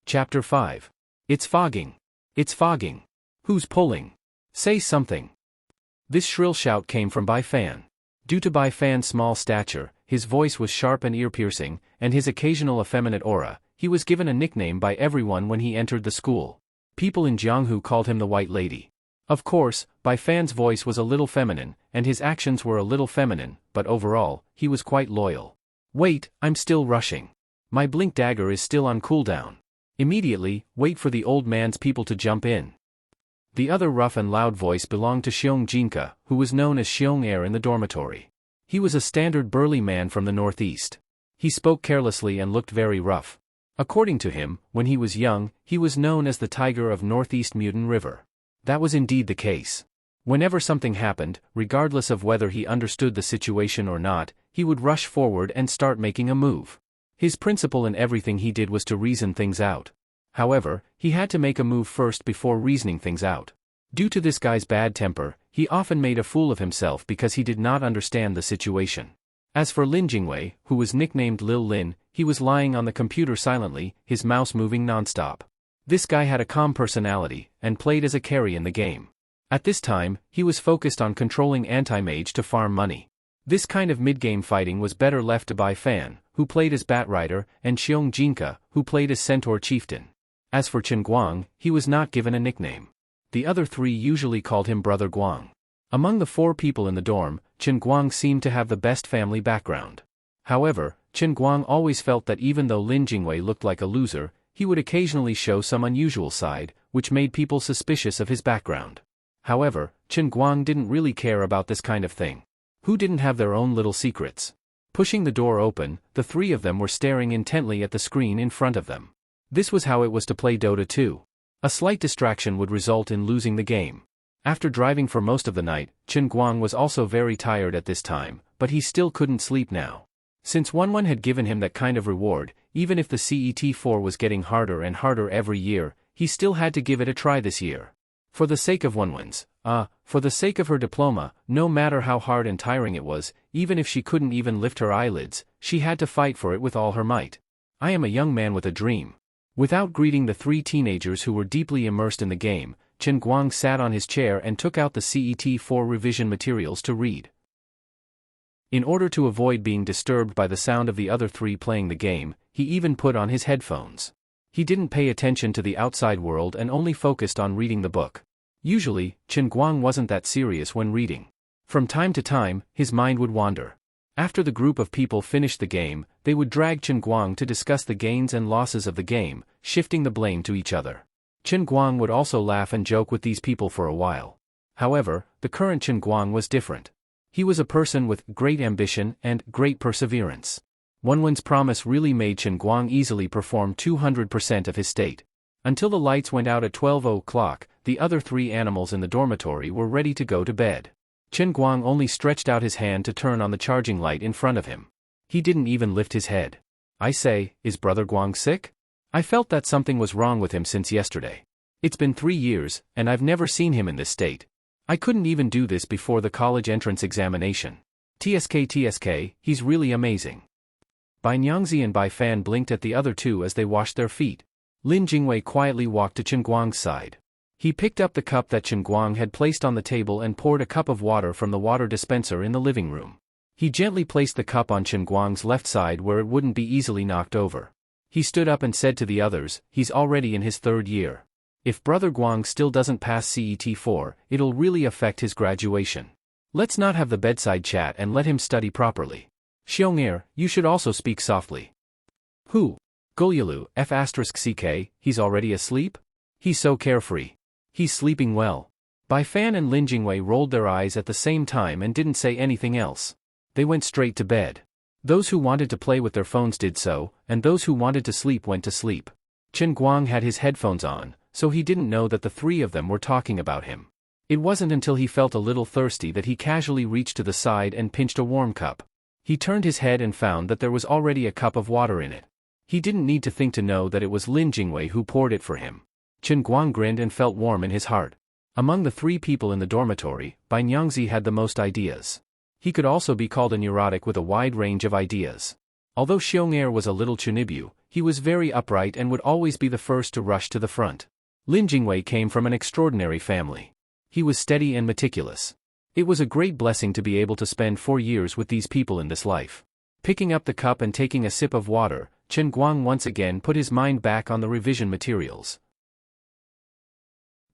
Chapter 5. It's fogging. It's fogging. Who's pulling? Say something. This shrill shout came from Bai Fan. Due to Bai Fan's small stature, his voice was sharp and ear-piercing, and his occasional effeminate aura, he was given a nickname by everyone when he entered the school. People in Jianghu called him the White Lady. Of course, Bai Fan's voice was a little feminine, and his actions were a little feminine, but overall, he was quite loyal. Wait, I'm still rushing. My blink dagger is still on cooldown. Immediately, wait for the old man's people to jump in. The other rough and loud voice belonged to Xiong Jinka, who was known as Xiong Air in the dormitory. He was a standard burly man from the northeast. He spoke carelessly and looked very rough. According to him, when he was young, he was known as the Tiger of Northeast Mutin River. That was indeed the case. Whenever something happened, regardless of whether he understood the situation or not, he would rush forward and start making a move. His principle in everything he did was to reason things out. However, he had to make a move first before reasoning things out. Due to this guy's bad temper, he often made a fool of himself because he did not understand the situation. As for Lin Jingwei, who was nicknamed Lil Lin, he was lying on the computer silently, his mouse moving non-stop. This guy had a calm personality, and played as a carry in the game. At this time, he was focused on controlling anti-mage to farm money. This kind of mid-game fighting was better left to Bai Fan, who played as Batrider, and Xiong Jinka, who played as Centaur Chieftain. As for Chen Guang, he was not given a nickname. The other 3 usually called him Brother Guang. Among the 4 people in the dorm, Chen Guang seemed to have the best family background. However, Chen Guang always felt that even though Lin Jingwei looked like a loser, he would occasionally show some unusual side, which made people suspicious of his background. However, Chen Guang didn't really care about this kind of thing. Who didn't have their own little secrets? Pushing the door open, the 3 of them were staring intently at the screen in front of them. This was how it was to play Dota 2. A slight distraction would result in losing the game. After driving for most of the night, Chen Guang was also very tired at this time, but he still couldn't sleep now. Since Wenwen had given him that kind of reward, even if the CET4 was getting harder and harder every year, he still had to give it a try this year. For the sake of Wenwen's, for the sake of her diploma, no matter how hard and tiring it was, even if she couldn't even lift her eyelids, she had to fight for it with all her might. I am a young man with a dream. Without greeting the 3 teenagers who were deeply immersed in the game, Chen Guang sat on his chair and took out the CET4 revision materials to read. In order to avoid being disturbed by the sound of the other 3 playing the game, he even put on his headphones. He didn't pay attention to the outside world and only focused on reading the book. Usually, Chen Guang wasn't that serious when reading. From time to time, his mind would wander. After the group of people finished the game, they would drag Chen Guang to discuss the gains and losses of the game, shifting the blame to each other. Chen Guang would also laugh and joke with these people for a while. However, the current Chen Guang was different. He was a person with great ambition and great perseverance. Wenwen's promise really made Chen Guang easily perform 200% of his state. Until the lights went out at 12 o'clock, the other 3 animals in the dormitory were ready to go to bed. Chen Guang only stretched out his hand to turn on the charging light in front of him. He didn't even lift his head. I say, is Brother Guang sick? I felt that something was wrong with him since yesterday. It's been 3 years, and I've never seen him in this state. I couldn't even do this before the college entrance examination. TSK, he's really amazing. Bai Nyangzi and Bai Fan blinked at the other two as they washed their feet. Lin Jingwei quietly walked to Chen Guang's side. He picked up the cup that Chen Guang had placed on the table and poured a cup of water from the water dispenser in the living room. He gently placed the cup on Chen Guang's left side where it wouldn't be easily knocked over. He stood up and said to the others, he's already in his 3rd year. If Brother Guang still doesn't pass CET4, it'll really affect his graduation. Let's not have the bedside chat and let him study properly. Xiong'er, you should also speak softly. Who? Golyalu, F*ck, he's already asleep? He's so carefree. He's sleeping well. Bai Fan and Lin Jingwei rolled their eyes at the same time and didn't say anything else. They went straight to bed. Those who wanted to play with their phones did so, and those who wanted to sleep went to sleep. Chen Guang had his headphones on, so he didn't know that the 3 of them were talking about him. It wasn't until he felt a little thirsty that he casually reached to the side and pinched a warm cup. He turned his head and found that there was already a cup of water in it. He didn't need to think to know that it was Lin Jingwei who poured it for him. Chen Guang grinned and felt warm in his heart. Among the 3 people in the dormitory, Bai Nyangzi had the most ideas. He could also be called a neurotic with a wide range of ideas. Although Xiong'er was a little chunibu, he was very upright and would always be the first to rush to the front. Lin Jingwei came from an extraordinary family. He was steady and meticulous. It was a great blessing to be able to spend 4 years with these people in this life. Picking up the cup and taking a sip of water, Chen Guang once again put his mind back on the revision materials.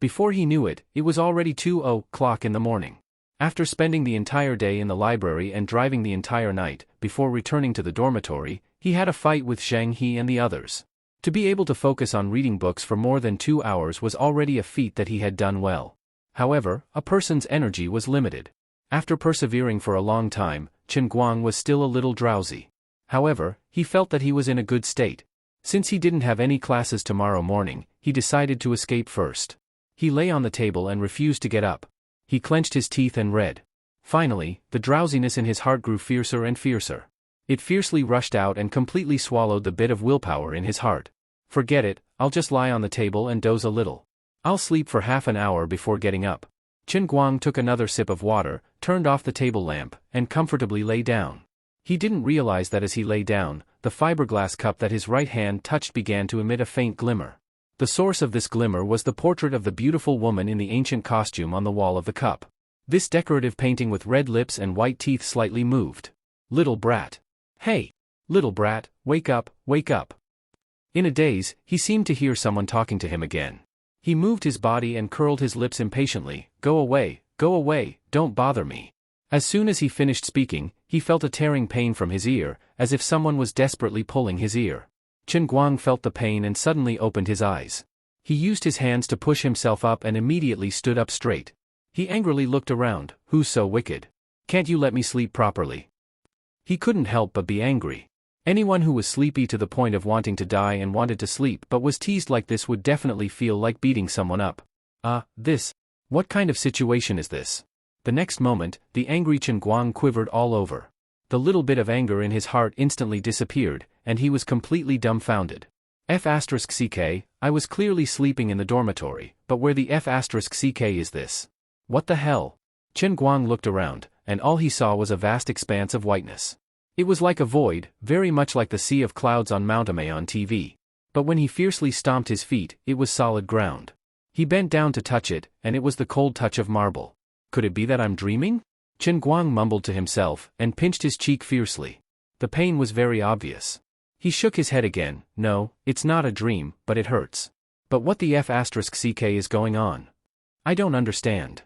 Before he knew it, it was already 2:00 in the morning. After spending the entire day in the library and driving the entire night, before returning to the dormitory, he had a fight with Zhang He and the others. To be able to focus on reading books for more than 2 hours was already a feat that he had done well. However, a person's energy was limited. After persevering for a long time, Chen Guang was still a little drowsy. However, he felt that he was in a good state. Since he didn't have any classes tomorrow morning, he decided to escape first. He lay on the table and refused to get up. He clenched his teeth and read. Finally, the drowsiness in his heart grew fiercer and fiercer. It fiercely rushed out and completely swallowed the bit of willpower in his heart. Forget it, I'll just lie on the table and doze a little. I'll sleep for half an hour before getting up. Chen Guang took another sip of water, turned off the table lamp, and comfortably lay down. He didn't realize that as he lay down, the fiberglass cup that his right hand touched began to emit a faint glimmer. The source of this glimmer was the portrait of the beautiful woman in the ancient costume on the wall of the cup. This decorative painting with red lips and white teeth slightly moved. Little brat. Hey! Little brat, wake up, wake up. In a daze, he seemed to hear someone talking to him again. He moved his body and curled his lips impatiently. Go away, don't bother me. As soon as he finished speaking, he felt a tearing pain from his ear, as if someone was desperately pulling his ear. Chen Guang felt the pain and suddenly opened his eyes. He used his hands to push himself up and immediately stood up straight. He angrily looked around. Who's so wicked? Can't you let me sleep properly? He couldn't help but be angry. Anyone who was sleepy to the point of wanting to die and wanted to sleep but was teased like this would definitely feel like beating someone up. What kind of situation is this? The next moment, the angry Chen Guang quivered all over. The little bit of anger in his heart instantly disappeared, and he was completely dumbfounded. F*ck, I was clearly sleeping in the dormitory, but where the F*ck is this? What the hell? Chen Guang looked around, and all he saw was a vast expanse of whiteness. It was like a void, very much like the sea of clouds on Mount Ame on TV. But when he fiercely stomped his feet, it was solid ground. He bent down to touch it, and it was the cold touch of marble. Could it be that I'm dreaming? Chen Guang mumbled to himself, and pinched his cheek fiercely. The pain was very obvious. He shook his head again. No, it's not a dream, but it hurts. But what the F*ck is going on? I don't understand.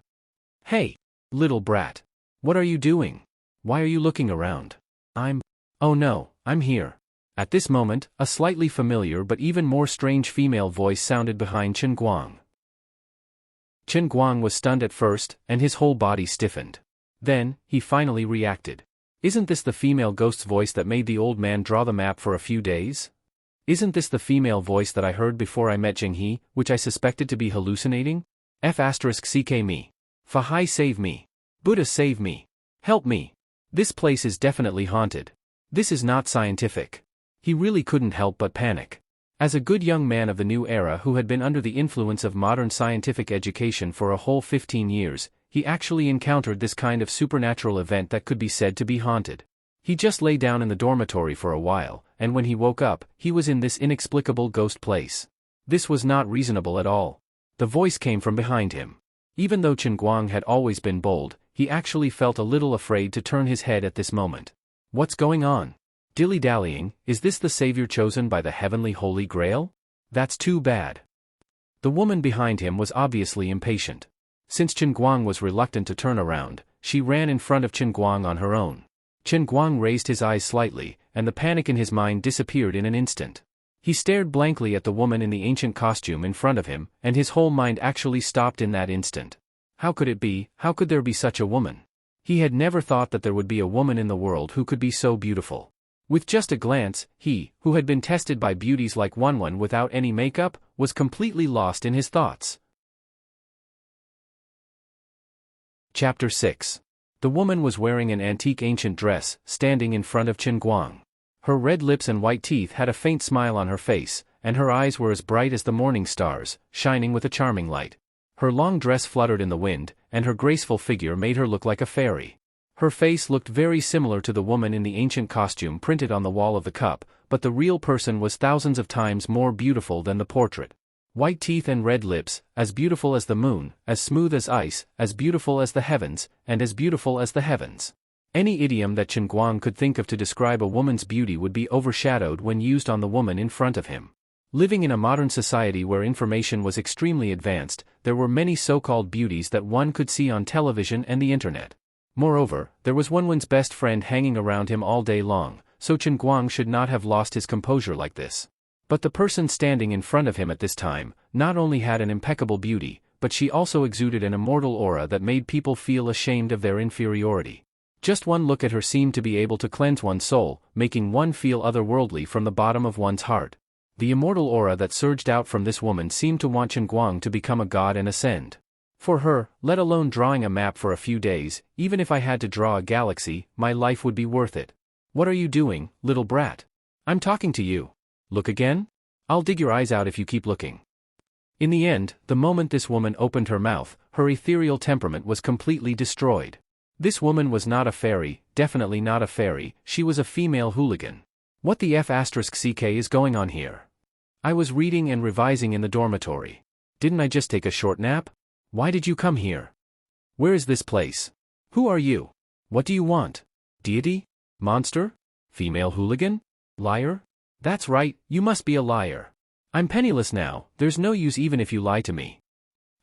Hey! Little brat. What are you doing? Why are you looking around? Oh no, I'm here. At this moment, a slightly familiar but even more strange female voice sounded behind Chen Guang. Chen Guang was stunned at first, and his whole body stiffened. Then, he finally reacted. Isn't this the female ghost's voice that made the old man draw the map for a few days? Isn't this the female voice that I heard before I met Zheng He, which I suspected to be hallucinating? F*ck me. Fahai save me. Buddha save me. Help me. This place is definitely haunted. This is not scientific. He really couldn't help but panic. As a good young man of the new era who had been under the influence of modern scientific education for a whole 15 years, he actually encountered this kind of supernatural event that could be said to be haunted. He just lay down in the dormitory for a while, and when he woke up, he was in this inexplicable ghost place. This was not reasonable at all. The voice came from behind him. Even though Chen Guang had always been bold, he actually felt a little afraid to turn his head at this moment. What's going on? Dilly-dallying, is this the savior chosen by the heavenly Holy Grail? That's too bad. The woman behind him was obviously impatient. Since Chen Guang was reluctant to turn around, she ran in front of Chen Guang on her own. Chen Guang raised his eyes slightly, and the panic in his mind disappeared in an instant. He stared blankly at the woman in the ancient costume in front of him, and his whole mind actually stopped in that instant. How could it be? How could there be such a woman? He had never thought that there would be a woman in the world who could be so beautiful. With just a glance, he, who had been tested by beauties like Wanwan without any makeup, was completely lost in his thoughts. Chapter 6. The woman was wearing an antique ancient dress, standing in front of Chen Guang. Her red lips and white teeth had a faint smile on her face, and her eyes were as bright as the morning stars, shining with a charming light. Her long dress fluttered in the wind, and her graceful figure made her look like a fairy. Her face looked very similar to the woman in the ancient costume printed on the wall of the cup, but the real person was thousands of times more beautiful than the portrait. White teeth and red lips, as beautiful as the moon, as smooth as ice, as beautiful as the heavens, and as beautiful as the heavens. Any idiom that Chen Guang could think of to describe a woman's beauty would be overshadowed when used on the woman in front of him. Living in a modern society where information was extremely advanced, there were many so-called beauties that one could see on television and the internet. Moreover, there was Wanwan's best friend hanging around him all day long, so Chen Guang should not have lost his composure like this. But the person standing in front of him at this time not only had an impeccable beauty, but she also exuded an immortal aura that made people feel ashamed of their inferiority. Just one look at her seemed to be able to cleanse one's soul, making one feel otherworldly from the bottom of one's heart. The immortal aura that surged out from this woman seemed to want Chen Guang to become a god and ascend. For her, let alone drawing a map for a few days, even if I had to draw a galaxy, my life would be worth it. What are you doing, little brat? I'm talking to you. Look again? I'll dig your eyes out if you keep looking. In the end, the moment this woman opened her mouth, her ethereal temperament was completely destroyed. This woman was not a fairy, definitely not a fairy, she was a female hooligan. What the F***ck is going on here? I was reading and revising in the dormitory. Didn't I just take a short nap? Why did you come here? Where is this place? Who are you? What do you want? Deity? Monster? Female hooligan? Liar? That's right, you must be a liar. I'm penniless now, there's no use even if you lie to me.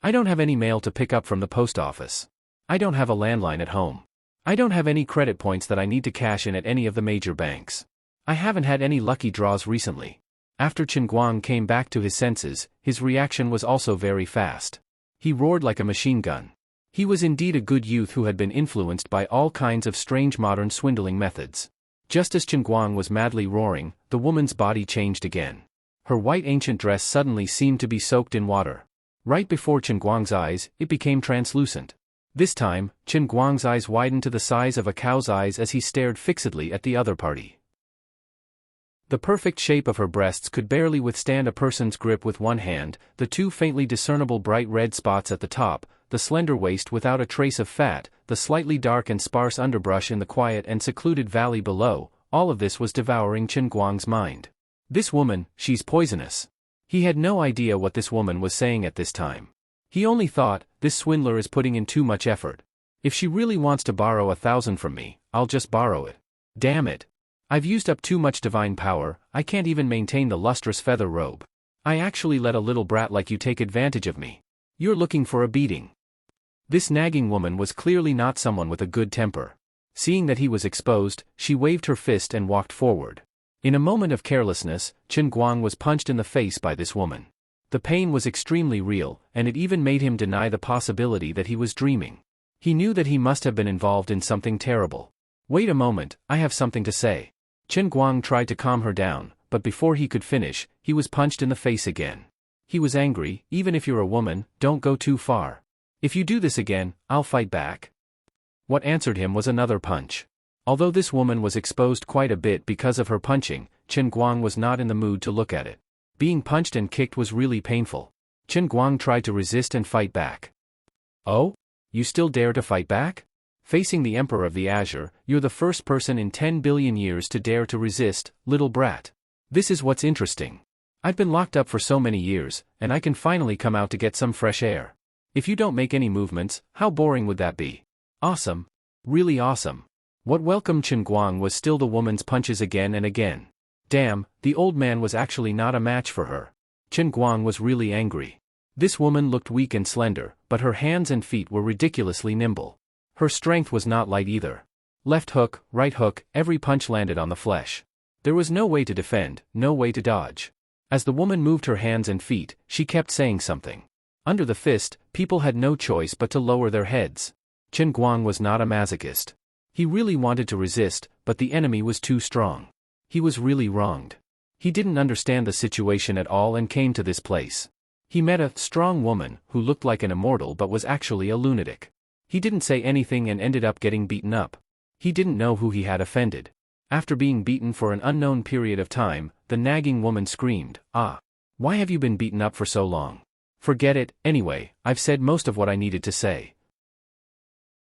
I don't have any mail to pick up from the post office. I don't have a landline at home. I don't have any credit points that I need to cash in at any of the major banks. I haven't had any lucky draws recently. After Chen Guang came back to his senses, his reaction was also very fast. He roared like a machine gun. He was indeed a good youth who had been influenced by all kinds of strange modern swindling methods. Just as Chen Guang was madly roaring, the woman's body changed again. Her white ancient dress suddenly seemed to be soaked in water. Right before Chen Guang's eyes, it became translucent. This time, Chen Guang's eyes widened to the size of a cow's eyes as he stared fixedly at the other party. The perfect shape of her breasts could barely withstand a person's grip with one hand, the two faintly discernible bright red spots at the top, the slender waist without a trace of fat, the slightly dark and sparse underbrush in the quiet and secluded valley below, all of this was devouring Chen Guang's mind. This woman, she's poisonous. He had no idea what this woman was saying at this time. He only thought, this swindler is putting in too much effort. If she really wants to borrow 1,000 from me, I'll just borrow it. Damn it. I've used up too much divine power, I can't even maintain the lustrous feather robe. I actually let a little brat like you take advantage of me. You're looking for a beating. This nagging woman was clearly not someone with a good temper. Seeing that he was exposed, she waved her fist and walked forward. In a moment of carelessness, Chen Guang was punched in the face by this woman. The pain was extremely real, and it even made him deny the possibility that he was dreaming. He knew that he must have been involved in something terrible. Wait a moment, I have something to say. Chen Guang tried to calm her down, but before he could finish, he was punched in the face again. He was angry, even if you're a woman, don't go too far. If you do this again, I'll fight back. What answered him was another punch. Although this woman was exposed quite a bit because of her punching, Chen Guang was not in the mood to look at it. Being punched and kicked was really painful. Chen Guang tried to resist and fight back. Oh? You still dare to fight back? Facing the Emperor of the Azure, you're the first person in 10 billion years to dare to resist, little brat. This is what's interesting. I've been locked up for so many years, and I can finally come out to get some fresh air. If you don't make any movements, how boring would that be? Awesome. Really awesome. What welcomed Chen Guang was still the woman's punches again and again. Damn, the old man was actually not a match for her. Chen Guang was really angry. This woman looked weak and slender, but her hands and feet were ridiculously nimble. Her strength was not light either. Left hook, right hook, every punch landed on the flesh. There was no way to defend, no way to dodge. As the woman moved her hands and feet, she kept saying something. Under the fist, people had no choice but to lower their heads. Chen Guang was not a masochist. He really wanted to resist, but the enemy was too strong. He was really wronged. He didn't understand the situation at all and came to this place. He met a strong woman who looked like an immortal but was actually a lunatic. He didn't say anything and ended up getting beaten up. He didn't know who he had offended. After being beaten for an unknown period of time, the nagging woman screamed, "Ah! Why have you been beaten up for so long? Forget it, anyway, I've said most of what I needed to say.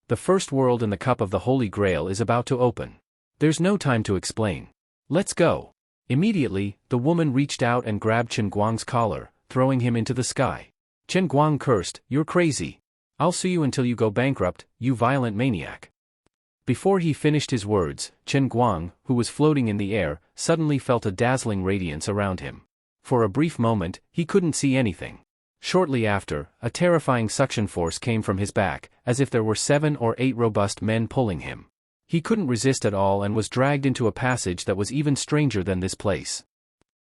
The first world in the cup of the Holy Grail is about to open. There's no time to explain. Let's go." Immediately, the woman reached out and grabbed Chen Guang's collar, throwing him into the sky. Chen Guang cursed, "You're crazy. I'll sue you until you go bankrupt, you violent maniac." Before he finished his words, Chen Guang, who was floating in the air, suddenly felt a dazzling radiance around him. For a brief moment, he couldn't see anything. Shortly after, a terrifying suction force came from his back, as if there were 7 or 8 robust men pulling him. He couldn't resist at all and was dragged into a passage that was even stranger than this place.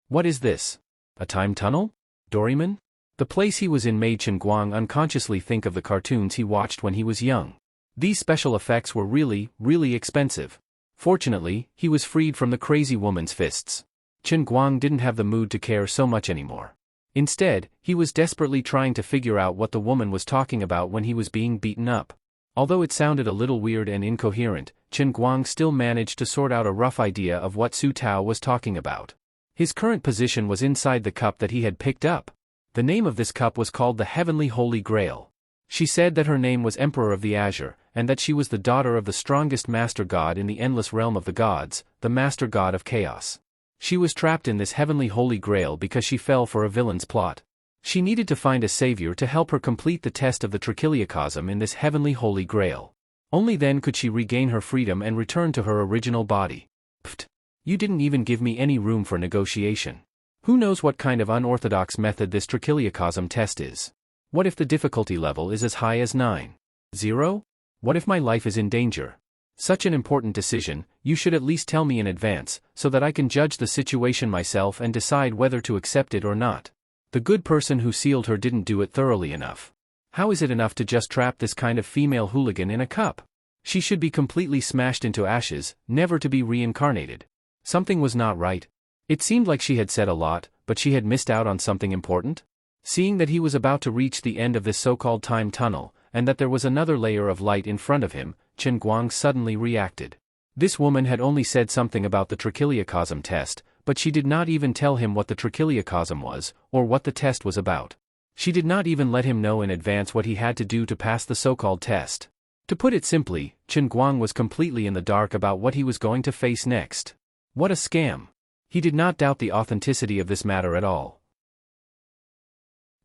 What is this? A time tunnel? Doraemon? The place he was in made Chen Guang unconsciously think of the cartoons he watched when he was young. These special effects were really, really expensive. Fortunately, he was freed from the crazy woman's fists. Chen Guang didn't have the mood to care so much anymore. Instead, he was desperately trying to figure out what the woman was talking about when he was being beaten up. Although it sounded a little weird and incoherent, Chen Guang still managed to sort out a rough idea of what Su Tao was talking about. His current position was inside the cup that he had picked up. The name of this cup was called the Heavenly Holy Grail. She said that her name was Emperor of the Azure, and that she was the daughter of the strongest Master God in the endless realm of the gods, the Master God of Chaos. She was trapped in this Heavenly Holy Grail because she fell for a villain's plot. She needed to find a savior to help her complete the test of the trichiliocosm in this Heavenly Holy Grail. Only then could she regain her freedom and return to her original body. Pfft! You didn't even give me any room for negotiation. Who knows what kind of unorthodox method this trichiliocosm test is? What if the difficulty level is as high as 9? What if my life is in danger? Such an important decision, you should at least tell me in advance, so that I can judge the situation myself and decide whether to accept it or not. The good person who sealed her didn't do it thoroughly enough. How is it enough to just trap this kind of female hooligan in a cup? She should be completely smashed into ashes, never to be reincarnated. Something was not right. It seemed like she had said a lot, but she had missed out on something important. Seeing that he was about to reach the end of this so-called time tunnel, and that there was another layer of light in front of him, Chen Guang suddenly reacted. This woman had only said something about the trichiliocosm test, but she did not even tell him what the trichiliocosm was, or what the test was about. She did not even let him know in advance what he had to do to pass the so-called test. To put it simply, Chen Guang was completely in the dark about what he was going to face next. What a scam! He did not doubt the authenticity of this matter at all.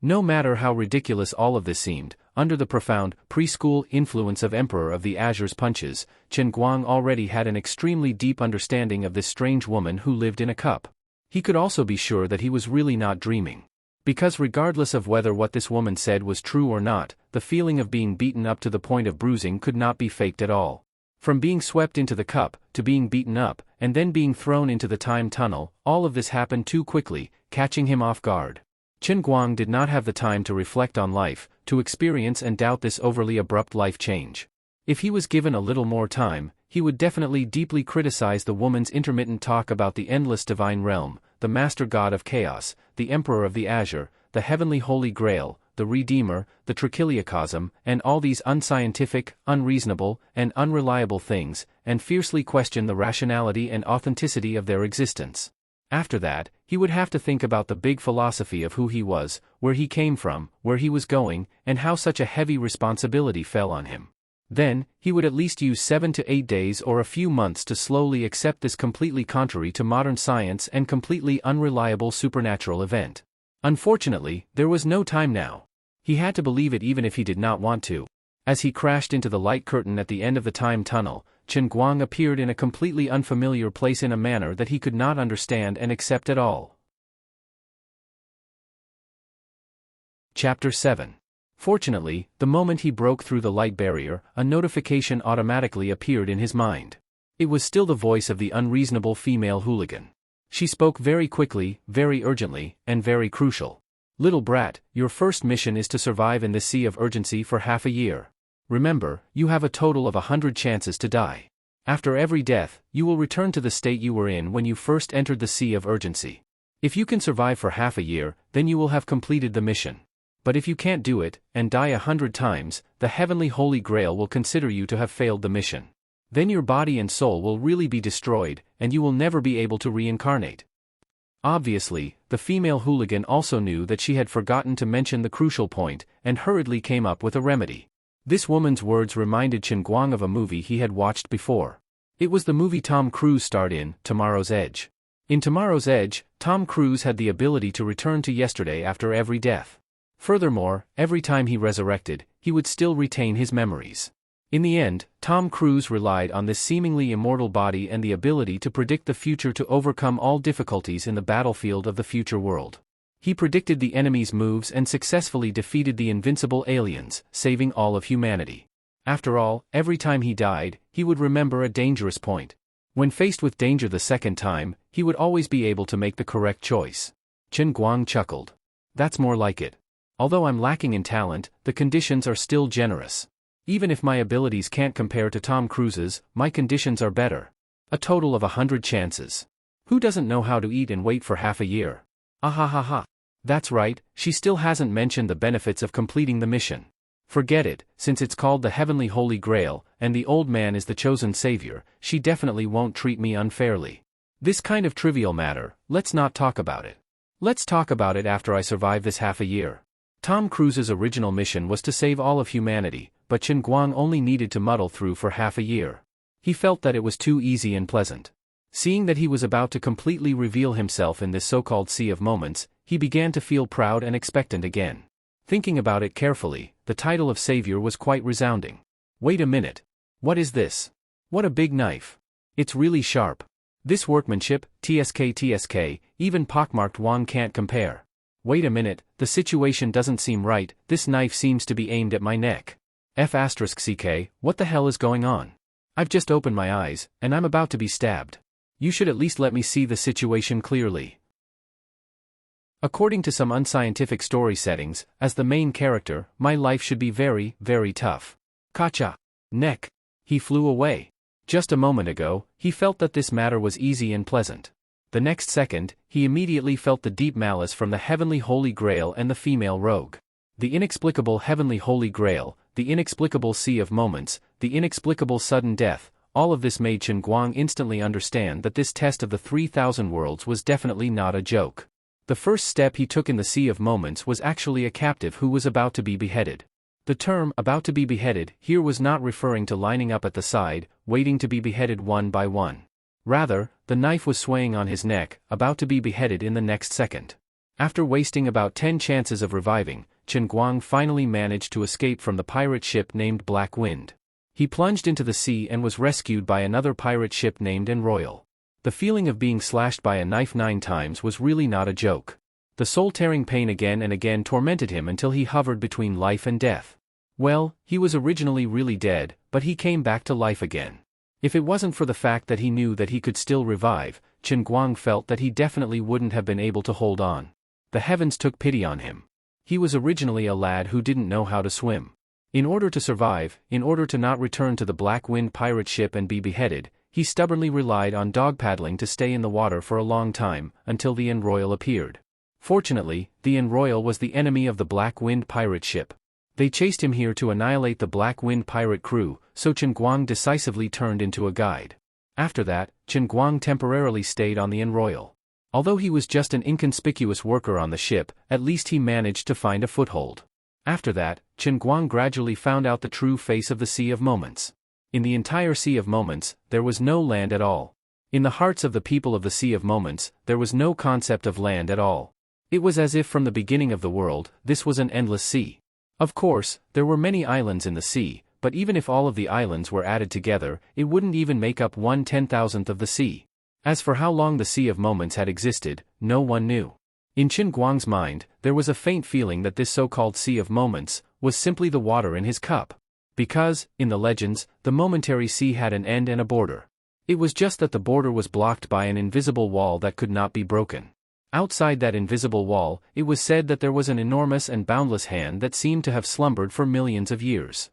No matter how ridiculous all of this seemed, under the profound, preschool influence of Emperor of the Azure's punches, Chen Guang already had an extremely deep understanding of this strange woman who lived in a cup. He could also be sure that he was really not dreaming. Because regardless of whether what this woman said was true or not, the feeling of being beaten up to the point of bruising could not be faked at all. From being swept into the cup, to being beaten up, and then being thrown into the time tunnel, all of this happened too quickly, catching him off guard. Chen Guang did not have the time to reflect on life, to experience and doubt this overly abrupt life change. If he was given a little more time, he would definitely deeply criticize the woman's intermittent talk about the endless divine realm, the Master God of Chaos, the Emperor of the Azure, the Heavenly Holy Grail, the Redeemer, the trichiliocosm, and all these unscientific, unreasonable, and unreliable things, and fiercely question the rationality and authenticity of their existence. After that, he would have to think about the big philosophy of who he was, where he came from, where he was going, and how such a heavy responsibility fell on him. Then, he would at least use 7 to 8 days or a few months to slowly accept this completely contrary to modern science and completely unreliable supernatural event. Unfortunately, there was no time now. He had to believe it even if he did not want to. As he crashed into the light curtain at the end of the time tunnel, Chen Guang appeared in a completely unfamiliar place in a manner that he could not understand and accept at all. Chapter 7. Fortunately, the moment he broke through the light barrier, a notification automatically appeared in his mind. It was still the voice of the unreasonable female hooligan. She spoke very quickly, very urgently, and very crucial. Little brat, your first mission is to survive in this sea of urgency for half a year. Remember, you have a total of 100 chances to die. After every death, you will return to the state you were in when you first entered the sea of urgency. If you can survive for half a year, then you will have completed the mission. But if you can't do it, and die 100 times, the Heavenly Holy Grail will consider you to have failed the mission. Then your body and soul will really be destroyed, and you will never be able to reincarnate. Obviously, the female hooligan also knew that she had forgotten to mention the crucial point, and hurriedly came up with a remedy. This woman's words reminded Chen Guang of a movie he had watched before. It was the movie Tom Cruise starred in, Tomorrow's Edge. In Tomorrow's Edge, Tom Cruise had the ability to return to yesterday after every death. Furthermore, every time he resurrected, he would still retain his memories. In the end, Tom Cruise relied on this seemingly immortal body and the ability to predict the future to overcome all difficulties in the battlefield of the future world. He predicted the enemy's moves and successfully defeated the invincible aliens, saving all of humanity. After all, every time he died, he would remember a dangerous point. When faced with danger the second time, he would always be able to make the correct choice. Chen Guang chuckled. That's more like it. Although I'm lacking in talent, the conditions are still generous. Even if my abilities can't compare to Tom Cruise's, my conditions are better. A total of 100 chances. Who doesn't know how to eat and wait for half a year? Ahahaha. That's right, she still hasn't mentioned the benefits of completing the mission. Forget it, since it's called the Heavenly Holy Grail, and the old man is the chosen savior, she definitely won't treat me unfairly. This kind of trivial matter, let's not talk about it. Let's talk about it after I survive this half a year. Tom Cruise's original mission was to save all of humanity, but Chen Guang only needed to muddle through for half a year. He felt that it was too easy and pleasant. Seeing that he was about to completely reveal himself in this so-called sea of moments, he began to feel proud and expectant again. Thinking about it carefully, the title of savior was quite resounding. Wait a minute. What is this? What a big knife. It's really sharp. This workmanship, TSK, even pockmarked Wang can't compare. Wait a minute, the situation doesn't seem right, this knife seems to be aimed at my neck. F***ck, what the hell is going on? I've just opened my eyes, and I'm about to be stabbed. You should at least let me see the situation clearly. According to some unscientific story settings, as the main character, my life should be very, very tough. Kacha. Neck. He flew away. Just a moment ago, he felt that this matter was easy and pleasant. The next second, he immediately felt the deep malice from the Heavenly Holy Grail and the female rogue. The inexplicable Heavenly Holy Grail, the inexplicable sea of moments, the inexplicable sudden death, all of this made Chen Guang instantly understand that this test of the 3,000 worlds was definitely not a joke. The first step he took in the sea of moments was actually a captive who was about to be beheaded. The term, about to be beheaded, here was not referring to lining up at the side, waiting to be beheaded one by one. Rather, the knife was swaying on his neck, about to be beheaded in the next second. After wasting about 10 chances of reviving, Chen Guang finally managed to escape from the pirate ship named Black Wind. He plunged into the sea and was rescued by another pirate ship named Enrich. The feeling of being slashed by a knife 9 times was really not a joke. The soul-tearing pain again and again tormented him until he hovered between life and death. Well, he was originally really dead, but he came back to life again. If it wasn't for the fact that he knew that he could still revive, Chen Guang felt that he definitely wouldn't have been able to hold on. The heavens took pity on him. He was originally a lad who didn't know how to swim. In order to survive, in order to not return to the Black Wind pirate ship and be beheaded, he stubbornly relied on dog paddling to stay in the water for a long time, until the Enrich appeared. Fortunately, the Enrich was the enemy of the Black Wind pirate ship. They chased him here to annihilate the Black Wind pirate crew, so Chen Guang decisively turned into a guide. After that, Chen Guang temporarily stayed on the Enrich. Although he was just an inconspicuous worker on the ship, at least he managed to find a foothold. After that, Chen Guang gradually found out the true face of the Sea of Moments. In the entire Sea of Moments, there was no land at all. In the hearts of the people of the Sea of Moments, there was no concept of land at all. It was as if from the beginning of the world, this was an endless sea. Of course, there were many islands in the sea, but even if all of the islands were added together, it wouldn't even make up 1/10,000th of the sea. As for how long the Sea of Moments had existed, no one knew. In Chen Guang's mind, there was a faint feeling that this so-called Sea of Moments was simply the water in his cup. Because, in the legends, the momentary sea had an end and a border. It was just that the border was blocked by an invisible wall that could not be broken. Outside that invisible wall, it was said that there was an enormous and boundless hand that seemed to have slumbered for millions of years.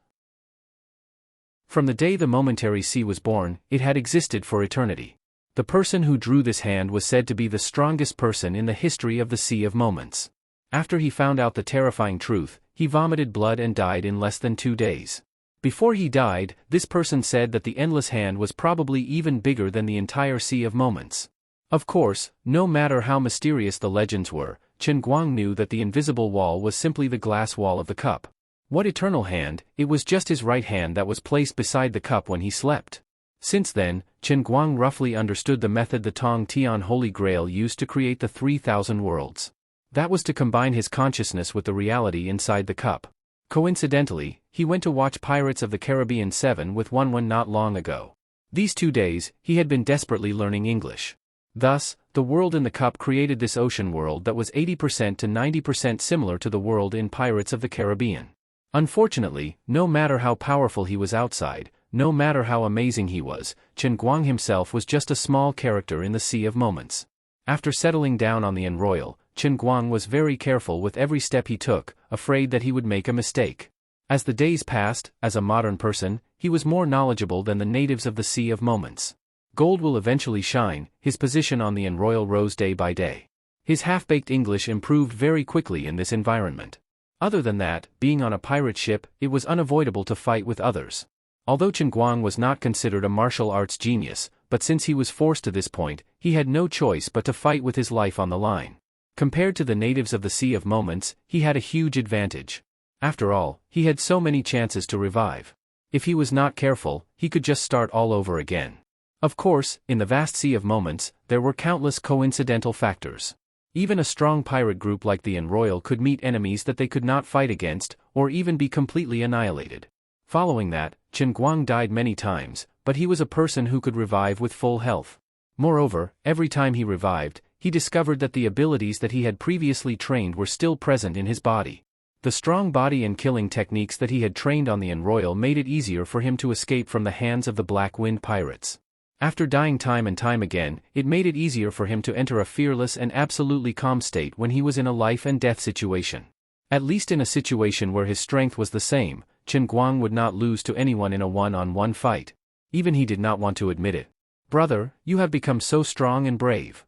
From the day the momentary sea was born, it had existed for eternity. The person who drew this hand was said to be the strongest person in the history of the Sea of Moments. After he found out the terrifying truth, he vomited blood and died in less than 2 days. Before he died, this person said that the endless hand was probably even bigger than the entire Sea of Moments. Of course, no matter how mysterious the legends were, Chen Guang knew that the invisible wall was simply the glass wall of the cup. What eternal hand? It was just his right hand that was placed beside the cup when he slept. Since then, Chen Guang roughly understood the method the Tong Tian Holy Grail used to create the 3,000 worlds. That was to combine his consciousness with the reality inside the cup. Coincidentally, he went to watch Pirates of the Caribbean 7 with one not long ago. These 2 days, he had been desperately learning English. Thus, the world in the cup created this ocean world that was 80% to 90% similar to the world in Pirates of the Caribbean. Unfortunately, no matter how powerful he was outside, no matter how amazing he was, Chen Guang himself was just a small character in the Sea of Moments. After settling down on the Enroyal, Chen Guang was very careful with every step he took, afraid that he would make a mistake. As the days passed, as a modern person, he was more knowledgeable than the natives of the Sea of Moments. Gold will eventually shine, his position on the Enroyal rose day by day. His half-baked English improved very quickly in this environment. Other than that, being on a pirate ship, it was unavoidable to fight with others. Although Chen Guang was not considered a martial arts genius, but since he was forced to this point, he had no choice but to fight with his life on the line. Compared to the natives of the Sea of Moments, he had a huge advantage. After all, he had so many chances to revive. If he was not careful, he could just start all over again. Of course, in the vast Sea of Moments, there were countless coincidental factors. Even a strong pirate group like the Enroyal could meet enemies that they could not fight against, or even be completely annihilated. Following that, Chen Guang died many times, but he was a person who could revive with full health. Moreover, every time he revived, he discovered that the abilities that he had previously trained were still present in his body. The strong body and killing techniques that he had trained on the Enroyal made it easier for him to escape from the hands of the Black Wind pirates. After dying time and time again, it made it easier for him to enter a fearless and absolutely calm state when he was in a life-and-death situation. At least in a situation where his strength was the same, Chen Guang would not lose to anyone in a one-on-one fight. Even he did not want to admit it. "Brother, you have become so strong and brave."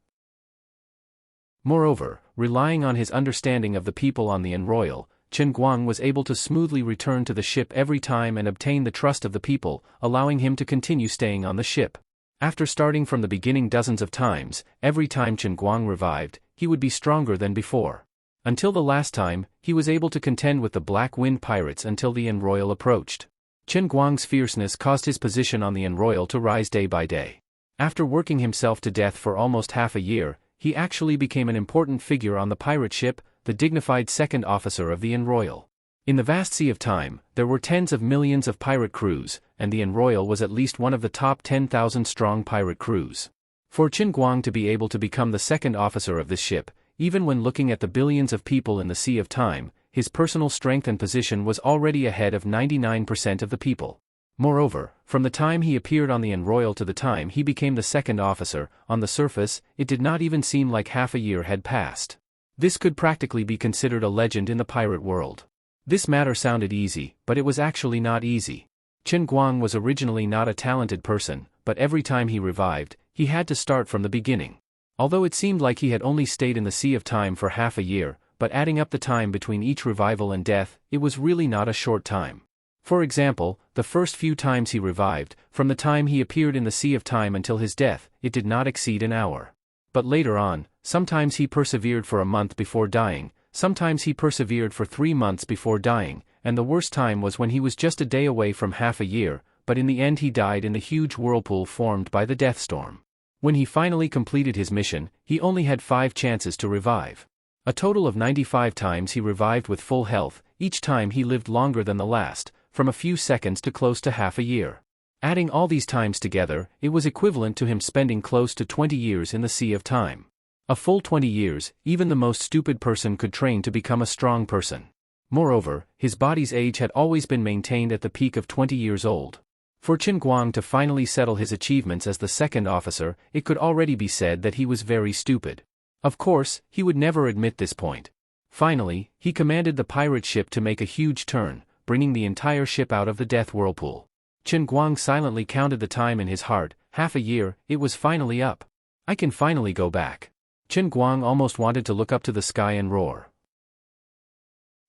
Moreover, relying on his understanding of the people on the Enroyal, Chen Guang was able to smoothly return to the ship every time and obtain the trust of the people, allowing him to continue staying on the ship. After starting from the beginning dozens of times, every time Chen Guang revived, he would be stronger than before. Until the last time, he was able to contend with the Black Wind pirates until the Enroyal approached. Chen Guang's fierceness caused his position on the Enroyal to rise day by day. After working himself to death for almost half a year, he actually became an important figure on the pirate ship, the dignified second officer of the Enroyal. In the vast sea of time, there were tens of millions of pirate crews, and the Enroyal was at least one of the top 10,000 strong pirate crews. For Chen Guang to be able to become the second officer of this ship, even when looking at the billions of people in the Sea of Time, his personal strength and position was already ahead of 99% of the people. Moreover, from the time he appeared on the Enroyal to the time he became the second officer, on the surface, it did not even seem like half a year had passed. This could practically be considered a legend in the pirate world. This matter sounded easy, but it was actually not easy. Chen Guang was originally not a talented person, but every time he revived, he had to start from the beginning. Although it seemed like he had only stayed in the Sea of Time for half a year, but adding up the time between each revival and death, it was really not a short time. For example, the first few times he revived, from the time he appeared in the Sea of Time until his death, it did not exceed an hour. but later on, sometimes he persevered for a month before dying, sometimes he persevered for 3 months before dying, and the worst time was when he was just a day away from half a year, but in the end he died in the huge whirlpool formed by the death storm. When he finally completed his mission, he only had 5 chances to revive. A total of 95 times he revived with full health, each time he lived longer than the last, from a few seconds to close to half a year. Adding all these times together, it was equivalent to him spending close to 20 years in the Sea of Time. A full 20 years, even the most stupid person could train to become a strong person. Moreover, his body's age had always been maintained at the peak of 20 years old. For Qin Guang to finally settle his achievements as the second officer, it could already be said that he was very stupid. Of course, he would never admit this point. Finally, he commanded the pirate ship to make a huge turn, bringing the entire ship out of the death whirlpool. Qin Guang silently counted the time in his heart. Half a year, it was finally up. I can finally go back. Qin Guang almost wanted to look up to the sky and roar.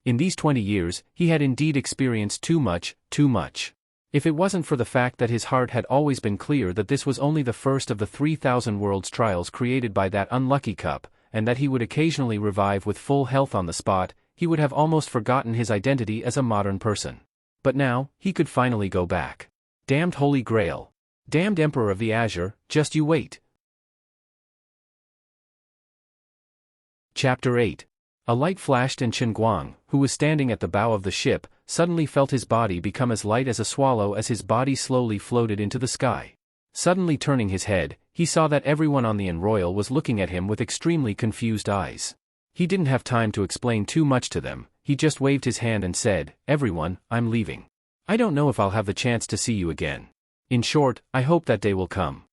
In these 20 years, he had indeed experienced too much. If it wasn't for the fact that his heart had always been clear that this was only the first of the 3,000 worlds trials created by that unlucky cup, and that he would occasionally revive with full health on the spot, he would have almost forgotten his identity as a modern person. But now, he could finally go back. Damned Holy Grail. Damned Emperor of the Azure, just you wait. Chapter 8. A light flashed and Qin Guang, who was standing at the bow of the ship, suddenly felt his body become as light as a swallow as his body slowly floated into the sky. Suddenly turning his head, he saw that everyone on the Enroyal was looking at him with extremely confused eyes. He didn't have time to explain too much to them, he just waved his hand and said, "Everyone, I'm leaving. I don't know if I'll have the chance to see you again. In short, I hope that day will come."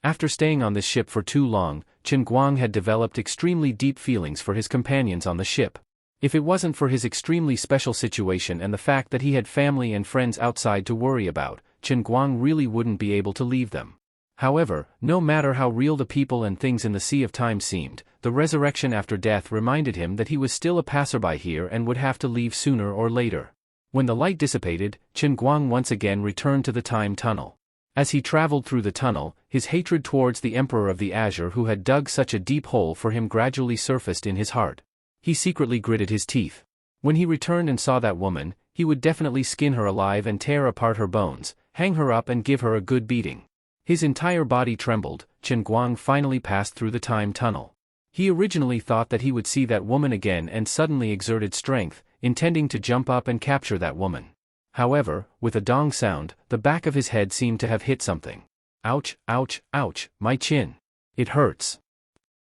After staying on this ship for too long, Qin Guang had developed extremely deep feelings for his companions on the ship. If it wasn't for his extremely special situation and the fact that he had family and friends outside to worry about, Qin Guang really wouldn't be able to leave them. However, no matter how real the people and things in the Sea of Time seemed, the resurrection after death reminded him that he was still a passerby here and would have to leave sooner or later. When the light dissipated, Qin Guang once again returned to the time tunnel. As he traveled through the tunnel, his hatred towards the Emperor of the Azure who had dug such a deep hole for him gradually surfaced in his heart. He secretly gritted his teeth. When he returned and saw that woman, he would definitely skin her alive and tear apart her bones, hang her up and give her a good beating. His entire body trembled. Qin Guang finally passed through the time tunnel. He originally thought that he would see that woman again and suddenly exerted strength, intending to jump up and capture that woman. However, with a dong sound, the back of his head seemed to have hit something. Ouch, ouch, ouch, my chin. It hurts.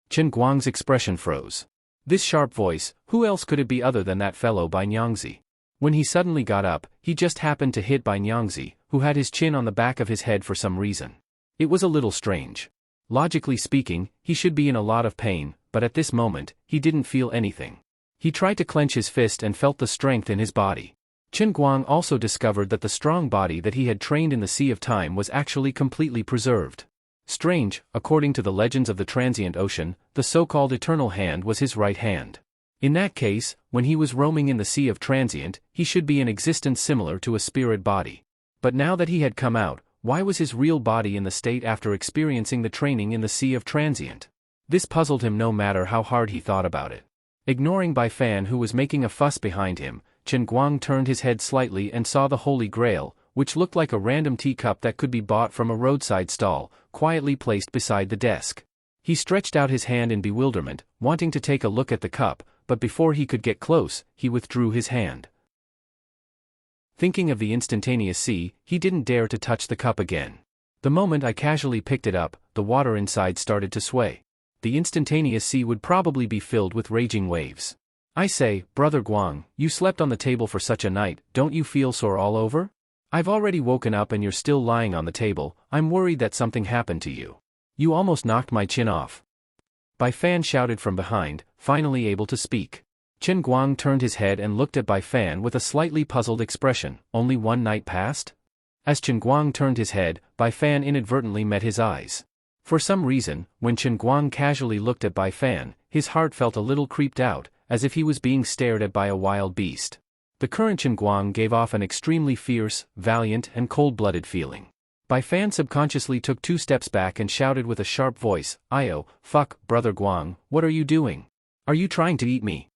Qin Guang's expression froze. This sharp voice, who else could it be other than that fellow Bai Nyangzi? When he suddenly got up, he just happened to hit Bai Nyangzi, who had his chin on the back of his head for some reason. It was a little strange. Logically speaking, he should be in a lot of pain, but at this moment, he didn't feel anything. He tried to clench his fist and felt the strength in his body. Qin Guang also discovered that the strong body that he had trained in the Sea of Time was actually completely preserved. Strange, according to the legends of the transient ocean, the so-called eternal hand was his right hand. In that case, when he was roaming in the Sea of Transient, he should be in existence similar to a spirit body. But now that he had come out, why was his real body in the state after experiencing the training in the Sea of Transient? This puzzled him no matter how hard he thought about it. Ignoring Bai Fan who was making a fuss behind him, Qin Guang turned his head slightly and saw the Holy Grail, which looked like a random teacup that could be bought from a roadside stall, quietly placed beside the desk. He stretched out his hand in bewilderment, wanting to take a look at the cup, but before he could get close, he withdrew his hand. Thinking of the instantaneous sea, he didn't dare to touch the cup again. The moment I casually picked it up, the water inside started to sway. The instantaneous sea would probably be filled with raging waves. I say, Brother Guang, you slept on the table for such a night, don't you feel sore all over? I've already woken up and you're still lying on the table, I'm worried that something happened to you. You almost knocked my chin off. Bai Fan shouted from behind, finally able to speak. Qin Guang turned his head and looked at Bai Fan with a slightly puzzled expression. Only one night passed? As Qin Guang turned his head, Bai Fan inadvertently met his eyes. For some reason, when Qin Guang casually looked at Bai Fan, his heart felt a little creeped out, as if he was being stared at by a wild beast. The current Qin Guang gave off an extremely fierce, valiant and cold-blooded feeling. Bai Fan subconsciously took 2 steps back and shouted with a sharp voice, "Io, fuck, Brother Guang, what are you doing? Are you trying to eat me?"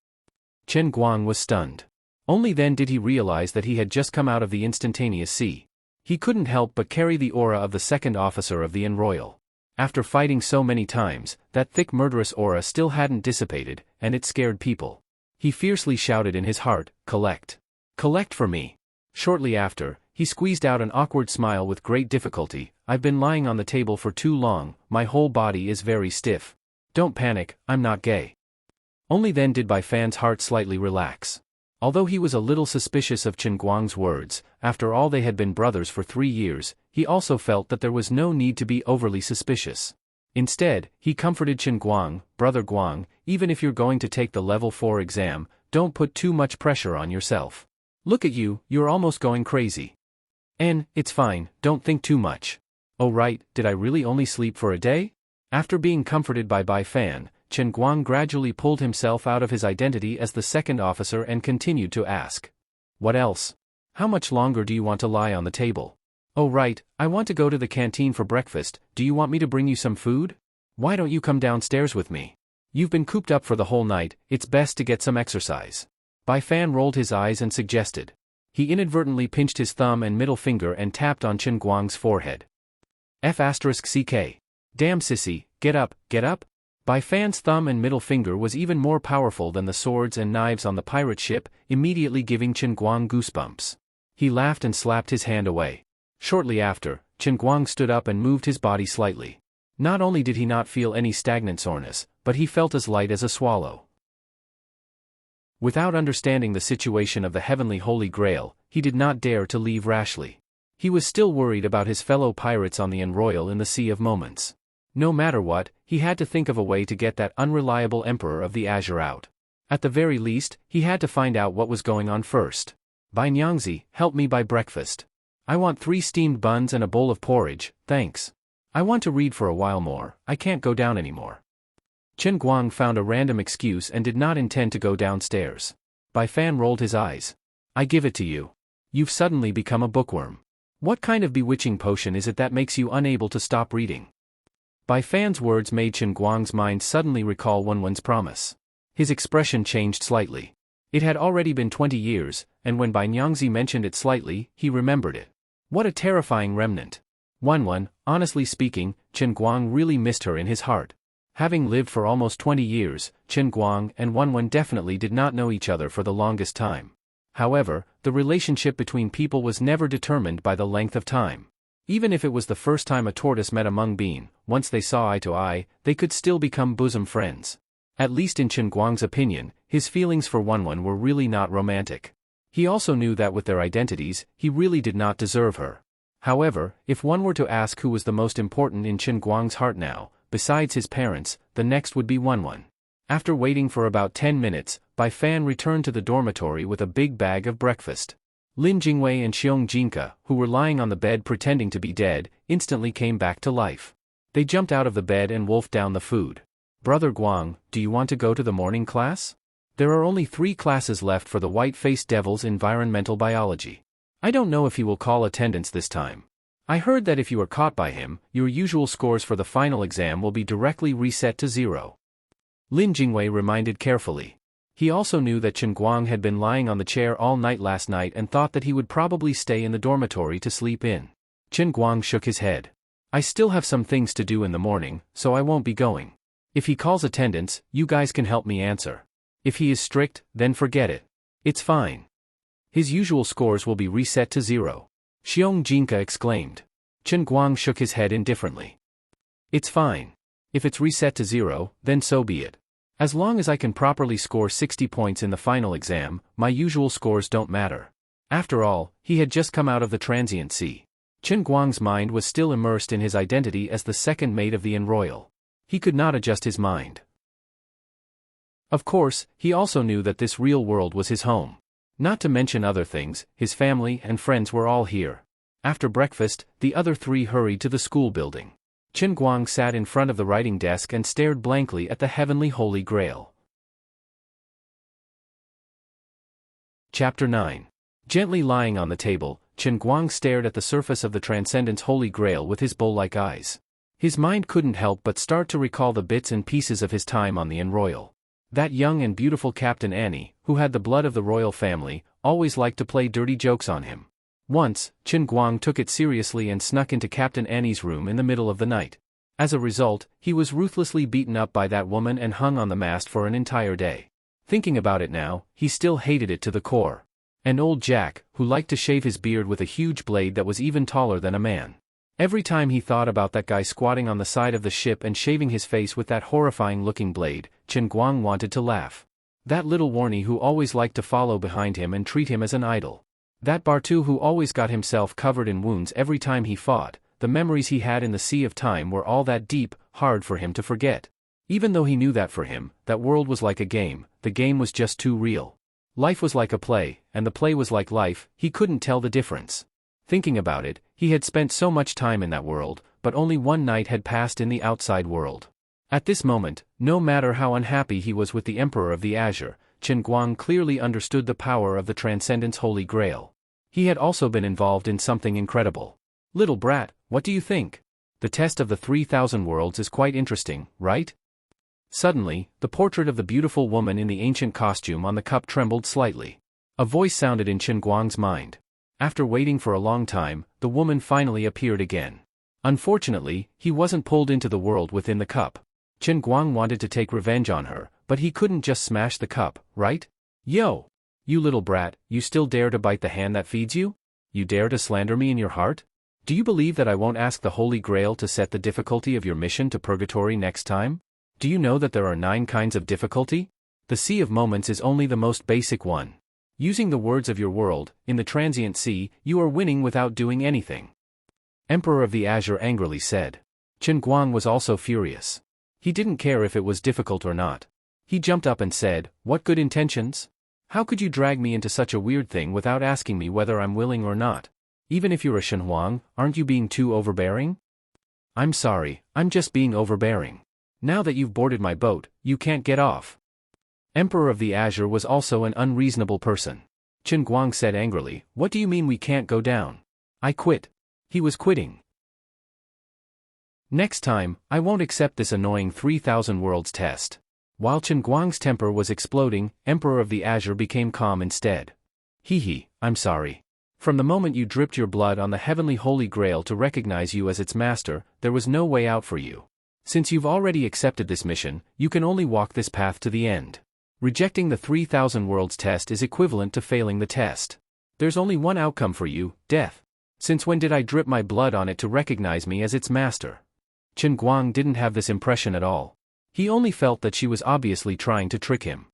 Chen Guang was stunned. Only then did he realize that he had just come out of the instantaneous sea. He couldn't help but carry the aura of the second officer of the Enroyal. After fighting so many times, that thick murderous aura still hadn't dissipated, and it scared people. He fiercely shouted in his heart, "Collect! Collect for me!" Shortly after, he squeezed out an awkward smile with great difficulty. "I've been lying on the table for too long, my whole body is very stiff. Don't panic, I'm not gay." Only then did Bai Fan's heart slightly relax. Although he was a little suspicious of Chen Guang's words, after all they had been brothers for 3 years, he also felt that there was no need to be overly suspicious. Instead, he comforted Chen Guang, "Brother Guang, even if you're going to take the level 4 exam, don't put too much pressure on yourself. Look at you, you're almost going crazy. It's fine, don't think too much. Oh right, did I really only sleep for a day?" After being comforted by Bai Fan, Chen Guang gradually pulled himself out of his identity as the second officer and continued to ask. "What else? How much longer do you want to lie on the table? Oh right, I want to go to the canteen for breakfast, do you want me to bring you some food? Why don't you come downstairs with me? You've been cooped up for the whole night, it's best to get some exercise." Bai Fan rolled his eyes and suggested. He inadvertently pinched his thumb and middle finger and tapped on Chen Guang's forehead. F***CK. "Damn sissy, get up, get up." Bai Fan's thumb and middle finger was even more powerful than the swords and knives on the pirate ship, immediately giving Chen Guang goosebumps. He laughed and slapped his hand away. Shortly after, Chen Guang stood up and moved his body slightly. Not only did he not feel any stagnant soreness, but he felt as light as a swallow. Without understanding the situation of the heavenly Holy Grail, he did not dare to leave rashly. He was still worried about his fellow pirates on the Enroyal in the Sea of Moments. No matter what, he had to think of a way to get that unreliable Emperor of the Azure out. At the very least, he had to find out what was going on first. "Bai Nyangzi, help me buy breakfast. I want 3 steamed buns and a bowl of porridge, thanks. I want to read for a while more, I can't go down anymore." Chen Guang found a random excuse and did not intend to go downstairs. Bai Fan rolled his eyes. "I give it to you. You've suddenly become a bookworm. What kind of bewitching potion is it that makes you unable to stop reading?" Bai Fan's words made Chen Guang's mind suddenly recall Wenwen's promise. His expression changed slightly. It had already been 20 years, and when Bai Nyangzi mentioned it slightly, he remembered it. What a terrifying remnant. Wenwen, honestly speaking, Chen Guang really missed her in his heart. Having lived for almost 20 years, Chen Guang and Wenwen definitely did not know each other for the longest time. However, the relationship between people was never determined by the length of time. Even if it was the first time a tortoise met a mung bean, once they saw eye to eye, they could still become bosom friends. At least in Chen Guang's opinion, his feelings for Wenwen were really not romantic. He also knew that with their identities, he really did not deserve her. However, if one were to ask who was the most important in Chen Guang's heart now, besides his parents, the next would be Wenwen. After waiting for about 10 minutes, Bai Fan returned to the dormitory with a big bag of breakfast. Lin Jingwei and Xiong Jinka, who were lying on the bed pretending to be dead, instantly came back to life. They jumped out of the bed and wolfed down the food. "Brother Guang, do you want to go to the morning class? There are only 3 classes left for the White-Faced Devil's environmental biology. I don't know if he will call attendance this time. I heard that if you are caught by him, your usual scores for the final exam will be directly reset to 0. Lin Jingwei reminded carefully. He also knew that Chen Guang had been lying on the chair all night last night and thought that he would probably stay in the dormitory to sleep in. Chen Guang shook his head. "I still have some things to do in the morning, so I won't be going. If he calls attendance, you guys can help me answer. If he is strict, then forget it. It's fine. His usual scores will be reset to 0. Xiong Jinka exclaimed. Chen Guang shook his head indifferently. "It's fine. If it's reset to 0, then so be it. As long as I can properly score 60 points in the final exam, my usual scores don't matter." After all, he had just come out of the transient sea. Chen Guang's mind was still immersed in his identity as the second mate of the Enroyal. He could not adjust his mind. Of course, he also knew that this real world was his home. Not to mention other things, his family and friends were all here. After breakfast, the other 3 hurried to the school building. Chen Guang sat in front of the writing desk and stared blankly at the heavenly Holy Grail. Chapter 9. Gently lying on the table, Chen Guang stared at the surface of the Transcendence Holy Grail with his bull-like eyes. His mind couldn't help but start to recall the bits and pieces of his time on the Enroyal. That young and beautiful Captain Annie, who had the blood of the royal family, always liked to play dirty jokes on him. Once, Chen Guang took it seriously and snuck into Captain Annie's room in the middle of the night. As a result, he was ruthlessly beaten up by that woman and hung on the mast for an entire day. Thinking about it now, he still hated it to the core. And old Jack, who liked to shave his beard with a huge blade that was even taller than a man. Every time he thought about that guy squatting on the side of the ship and shaving his face with that horrifying-looking blade, Chen Guang wanted to laugh. That little warnie who always liked to follow behind him and treat him as an idol. That Bartu who always got himself covered in wounds every time he fought. The memories he had in the Sea of Time were all that deep, hard for him to forget. Even though he knew that for him, that world was like a game, the game was just too real. Life was like a play, and the play was like life, he couldn't tell the difference. Thinking about it, he had spent so much time in that world, but only one night had passed in the outside world. At this moment, no matter how unhappy he was with the Emperor of the Azure, Chen Guang clearly understood the power of the Transcendence Holy Grail. He had also been involved in something incredible. Little brat, what do you think? The test of the 3,000 worlds is quite interesting, right? Suddenly, the portrait of the beautiful woman in the ancient costume on the cup trembled slightly. A voice sounded in Chen Guang's mind. After waiting for a long time, the woman finally appeared again. Unfortunately, he wasn't pulled into the world within the cup. Chen Guang wanted to take revenge on her, but he couldn't just smash the cup, right? Yo! You little brat, you still dare to bite the hand that feeds you? You dare to slander me in your heart? Do you believe that I won't ask the Holy Grail to set the difficulty of your mission to purgatory next time? Do you know that there are 9 kinds of difficulty? The Sea of Moments is only the most basic one. Using the words of your world, in the transient sea, you are winning without doing anything. Emperor of the Azure angrily said. Chen Guang was also furious. He didn't care if it was difficult or not. He jumped up and said, "What good intentions? How could you drag me into such a weird thing without asking me whether I'm willing or not? Even if you're a Shenhuang, aren't you being too overbearing?" "I'm sorry, I'm just being overbearing. Now that you've boarded my boat, you can't get off." Emperor of the Azure was also an unreasonable person. Chen Guang said angrily, "What do you mean we can't go down? I quit." He was quitting. "Next time, I won't accept this annoying 3,000 worlds test." While Chen Guang's temper was exploding, Emperor of the Azure became calm instead. "Hee, I'm sorry. From the moment you dripped your blood on the heavenly Holy Grail to recognize you as its master, there was no way out for you. Since you've already accepted this mission, you can only walk this path to the end. Rejecting the 3,000 worlds test is equivalent to failing the test. There's only one outcome for you, death. Since when did I drip my blood on it to recognize me as its master?" Chen Guang didn't have this impression at all. He only felt that she was obviously trying to trick him.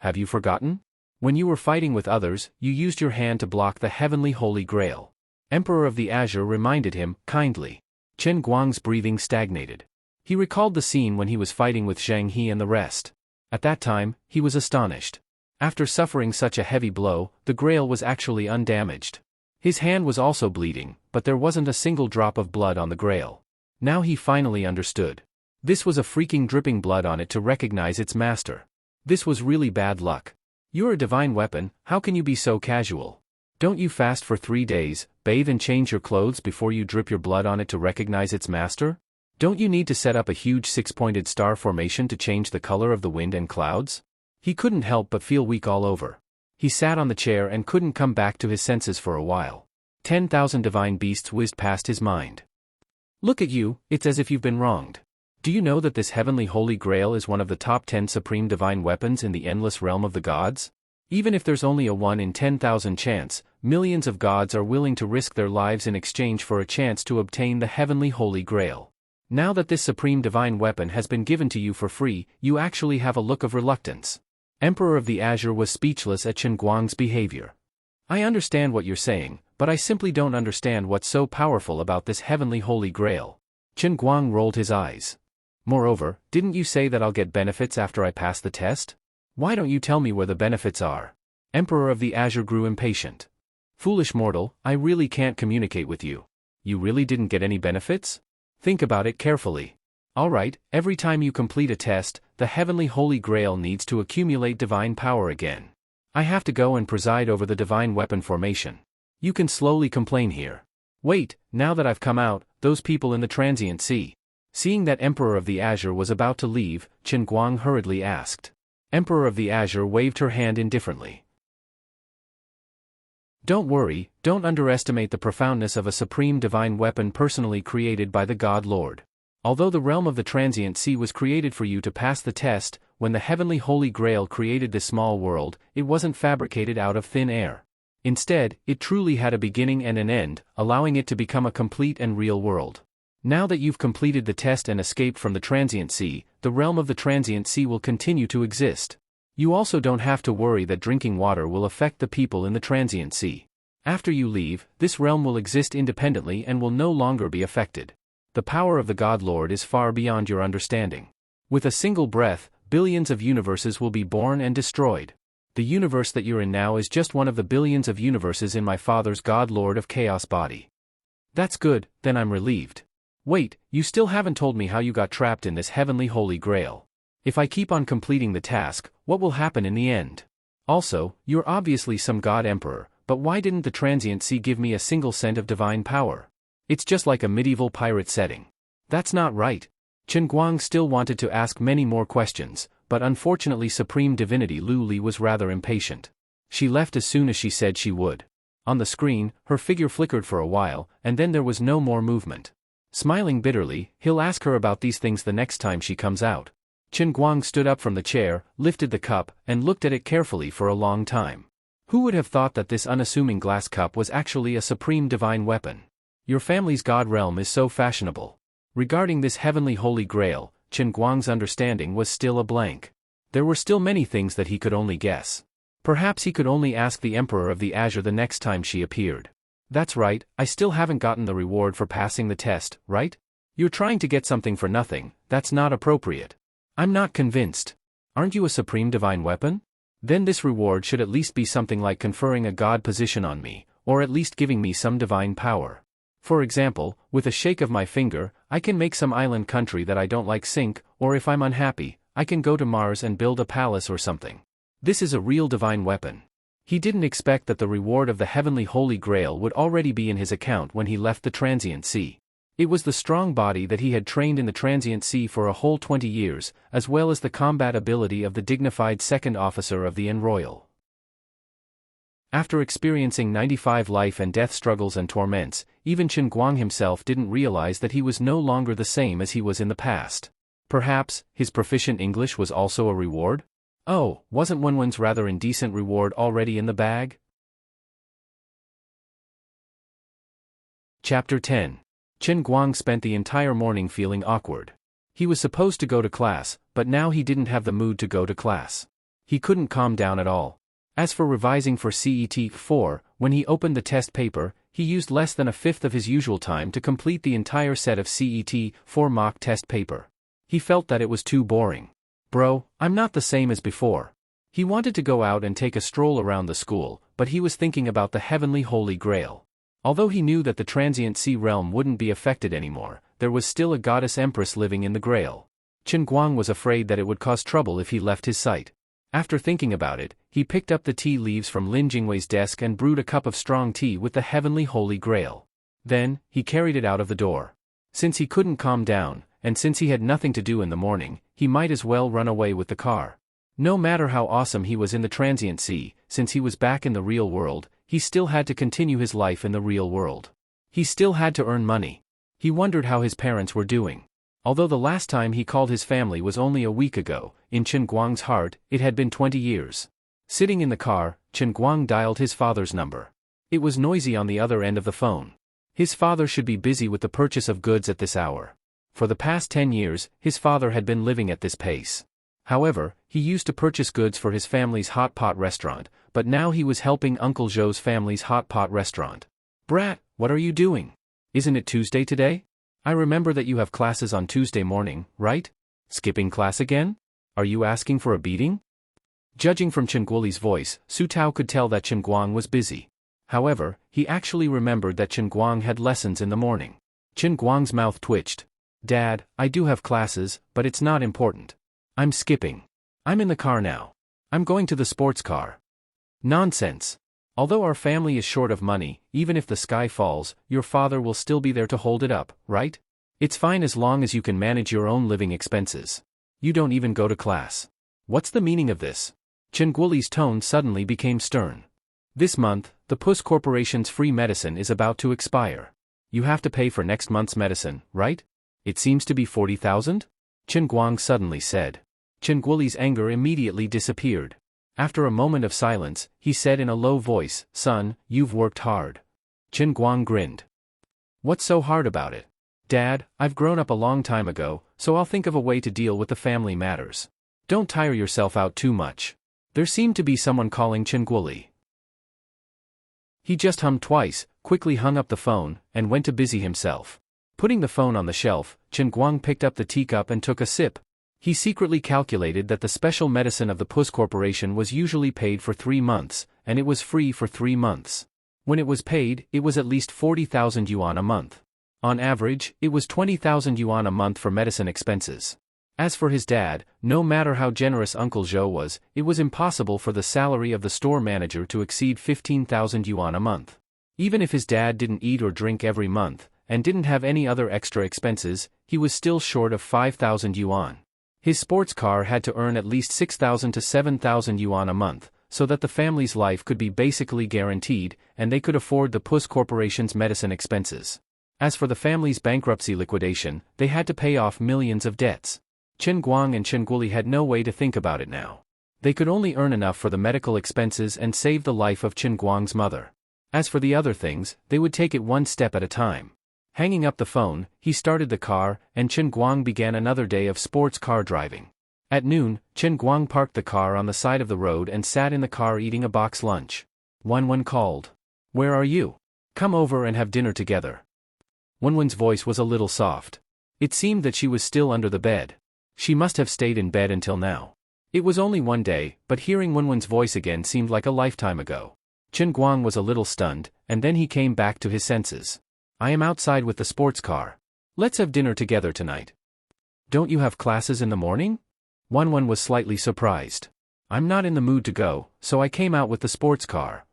"Have you forgotten? When you were fighting with others, you used your hand to block the heavenly Holy Grail." Emperor of the Azure reminded him, kindly. Chen Guang's breathing stagnated. He recalled the scene when he was fighting with Zhang He and the rest. At that time, he was astonished. After suffering such a heavy blow, the Grail was actually undamaged. His hand was also bleeding, but there wasn't a single drop of blood on the Grail. Now he finally understood. This was a freaking dripping blood on it to recognize its master. This was really bad luck. You're a divine weapon, how can you be so casual? Don't you fast for 3 days, bathe and change your clothes before you drip your blood on it to recognize its master? Don't you need to set up a huge 6-pointed star formation to change the color of the wind and clouds? He couldn't help but feel weak all over. He sat on the chair and couldn't come back to his senses for a while. 10,000 divine beasts whizzed past his mind. Look at you, it's as if you've been wronged. Do you know that this heavenly Holy Grail is one of the top 10 supreme divine weapons in the endless realm of the gods? Even if there's only a 1 in 10,000 chance, millions of gods are willing to risk their lives in exchange for a chance to obtain the heavenly Holy Grail. Now that this supreme divine weapon has been given to you for free, you actually have a look of reluctance. Emperor of the Azure was speechless at Chen Guang's behavior. I understand what you're saying, but I simply don't understand what's so powerful about this heavenly Holy Grail. Chen Guang rolled his eyes. Moreover, didn't you say that I'll get benefits after I pass the test? Why don't you tell me where the benefits are? Emperor of the Azure grew impatient. Foolish mortal, I really can't communicate with you. You really didn't get any benefits? Think about it carefully. Alright, every time you complete a test, the heavenly Holy Grail needs to accumulate divine power again. I have to go and preside over the divine weapon formation. You can slowly complain here. Wait, now that I've come out, those people in the transient sea. Seeing that Emperor of the Azure was about to leave, Qin Guang hurriedly asked. Emperor of the Azure waved her hand indifferently. Don't worry, don't underestimate the profoundness of a supreme divine weapon personally created by the God Lord. Although the realm of the transient sea was created for you to pass the test, when the heavenly Holy Grail created this small world, it wasn't fabricated out of thin air. Instead, it truly had a beginning and an end, allowing it to become a complete and real world. Now that you've completed the test and escaped from the transient sea, the realm of the transient sea will continue to exist. You also don't have to worry that drinking water will affect the people in the transient sea. After you leave, this realm will exist independently and will no longer be affected. The power of the God Lord is far beyond your understanding. With a single breath, billions of universes will be born and destroyed. The universe that you're in now is just one of the billions of universes in my Father's God Lord of Chaos body. That's good, then I'm relieved. Wait, you still haven't told me how you got trapped in this heavenly Holy Grail. If I keep on completing the task, what will happen in the end? Also, you're obviously some God Emperor, but why didn't the transient sea give me a single cent of divine power? It's just like a medieval pirate setting. That's not right. Qin Guang still wanted to ask many more questions, but unfortunately Supreme Divinity Lu Li was rather impatient. She left as soon as she said she would. On the screen, her figure flickered for a while, and then there was no more movement. Smiling bitterly, he'll ask her about these things the next time she comes out. Qin Guang stood up from the chair, lifted the cup, and looked at it carefully for a long time. Who would have thought that this unassuming glass cup was actually a supreme divine weapon? Your family's god realm is so fashionable. Regarding this heavenly Holy Grail, Qin Guang's understanding was still a blank. There were still many things that he could only guess. Perhaps he could only ask the Emperor of the Azure the next time she appeared. That's right, I still haven't gotten the reward for passing the test, right? You're trying to get something for nothing, that's not appropriate. I'm not convinced. Aren't you a supreme divine weapon? Then this reward should at least be something like conferring a god position on me, or at least giving me some divine power. For example, with a shake of my finger, I can make some island country that I don't like sink, or if I'm unhappy, I can go to Mars and build a palace or something. This is a real divine weapon. He didn't expect that the reward of the heavenly Holy Grail would already be in his account when he left the transient sea. It was the strong body that he had trained in the transient sea for a whole 20 years, as well as the combat ability of the dignified second officer of the Enroyal. After experiencing 95 life and death struggles and torments, even Qin Guang himself didn't realize that he was no longer the same as he was in the past. Perhaps, his proficient English was also a reward? Oh, wasn't Wenwen's rather indecent reward already in the bag? Chapter 10. Qin Guang spent the entire morning feeling awkward. He was supposed to go to class, but now he didn't have the mood to go to class. He couldn't calm down at all. As for revising for CET-4, when he opened the test paper, he used less than a fifth of his usual time to complete the entire set of CET-4 mock test paper. He felt that it was too boring. Bro, I'm not the same as before. He wanted to go out and take a stroll around the school, but he was thinking about the heavenly Holy Grail. Although he knew that the transient sea realm wouldn't be affected anymore, there was still a goddess empress living in the Grail. Qin Guang was afraid that it would cause trouble if he left his sight. After thinking about it, he picked up the tea leaves from Lin Jingwei's desk and brewed a cup of strong tea with the heavenly Holy Grail. Then, he carried it out of the door. Since he couldn't calm down, and since he had nothing to do in the morning, he might as well run away with the car. No matter how awesome he was in the transient sea, since he was back in the real world, he still had to continue his life in the real world. He still had to earn money. He wondered how his parents were doing. Although the last time he called his family was only a week ago, in Qin Guang's heart, it had been 20 years. Sitting in the car, Qin Guang dialed his father's number. It was noisy on the other end of the phone. His father should be busy with the purchase of goods at this hour. For the past 10 years, his father had been living at this pace. However, he used to purchase goods for his family's hot pot restaurant, but now he was helping Uncle Zhou's family's hot pot restaurant. Brat, what are you doing? Isn't it Tuesday today? I remember that you have classes on Tuesday morning, right? Skipping class again? Are you asking for a beating? Judging from Chen Guoli's voice, Su Tao could tell that Qin Guang was busy. However, he actually remembered that Qin Guang had lessons in the morning. Qin Guang's mouth twitched. Dad, I do have classes, but it's not important. I'm skipping. I'm in the car now. I'm going to the sports car. Nonsense. Although our family is short of money, even if the sky falls, your father will still be there to hold it up, right? It's fine as long as you can manage your own living expenses. You don't even go to class. What's the meaning of this? Chenguoli's tone suddenly became stern. This month, the Puss Corporation's free medicine is about to expire. You have to pay for next month's medicine, right? It seems to be 40,000? Chen Guang suddenly said. Chenguoli's anger immediately disappeared. After a moment of silence, he said in a low voice, "Son, you've worked hard." Chen Guang grinned. "What's so hard about it? Dad, I've grown up a long time ago, so I'll think of a way to deal with the family matters. Don't tire yourself out too much." There seemed to be someone calling Chenguoli. He just hummed twice, quickly hung up the phone, and went to busy himself. Putting the phone on the shelf, Chen Guang picked up the teacup and took a sip. He secretly calculated that the special medicine of the Puss Corporation was usually paid for 3 months, and it was free for 3 months. When it was paid, it was at least 40,000 yuan a month. On average, it was 20,000 yuan a month for medicine expenses. As for his dad, no matter how generous Uncle Zhou was, it was impossible for the salary of the store manager to exceed 15,000 yuan a month. Even if his dad didn't eat or drink every month, and didn't have any other extra expenses, he was still short of 5,000 yuan. His sports car had to earn at least 6,000 to 7,000 yuan a month, so that the family's life could be basically guaranteed, and they could afford the Puss Corporation's medicine expenses. As for the family's bankruptcy liquidation, they had to pay off millions of debts. Chen Guang and Chenguoli had no way to think about it now. They could only earn enough for the medical expenses and save the life of Chen Guang's mother. As for the other things, they would take it one step at a time. Hanging up the phone, he started the car, and Chen Guang began another day of sports car driving. At noon, Chen Guang parked the car on the side of the road and sat in the car eating a box lunch. Wenwen called. "Where are you? Come over and have dinner together." Wenwen's voice was a little soft. It seemed that she was still under the bed. She must have stayed in bed until now. It was only one day, but hearing Wenwen's voice again seemed like a lifetime ago. Chen Guang was a little stunned, and then he came back to his senses. "I am outside with the sports car. Let's have dinner together tonight." "Don't you have classes in the morning?" Wenwen was slightly surprised. "I'm not in the mood to go, so I came out with the sports car."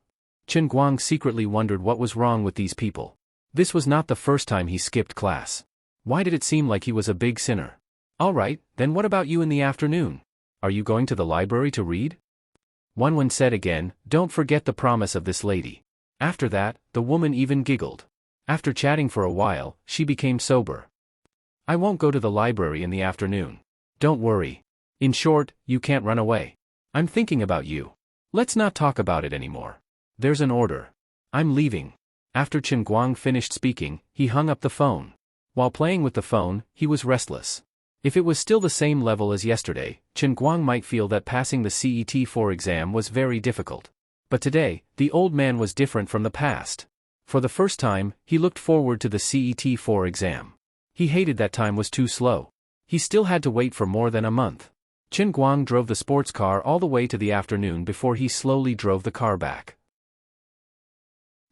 Chen Guang secretly wondered what was wrong with these people. This was not the first time he skipped class. Why did it seem like he was a big sinner? "All right, then what about you in the afternoon? Are you going to the library to read?" Wenwen said again, "Don't forget the promise of this lady." After that, the woman even giggled. After chatting for a while, she became sober. "I won't go to the library in the afternoon. Don't worry. In short, you can't run away. I'm thinking about you. Let's not talk about it anymore. There's an order. I'm leaving." After Chen Guang finished speaking, he hung up the phone. While playing with the phone, he was restless. If it was still the same level as yesterday, Chen Guang might feel that passing the CET4 exam was very difficult. But today, the old man was different from the past. For the first time, he looked forward to the CET4 exam. He hated that time was too slow. He still had to wait for more than a month. Chen Guang drove the sports car all the way to the afternoon before he slowly drove the car back.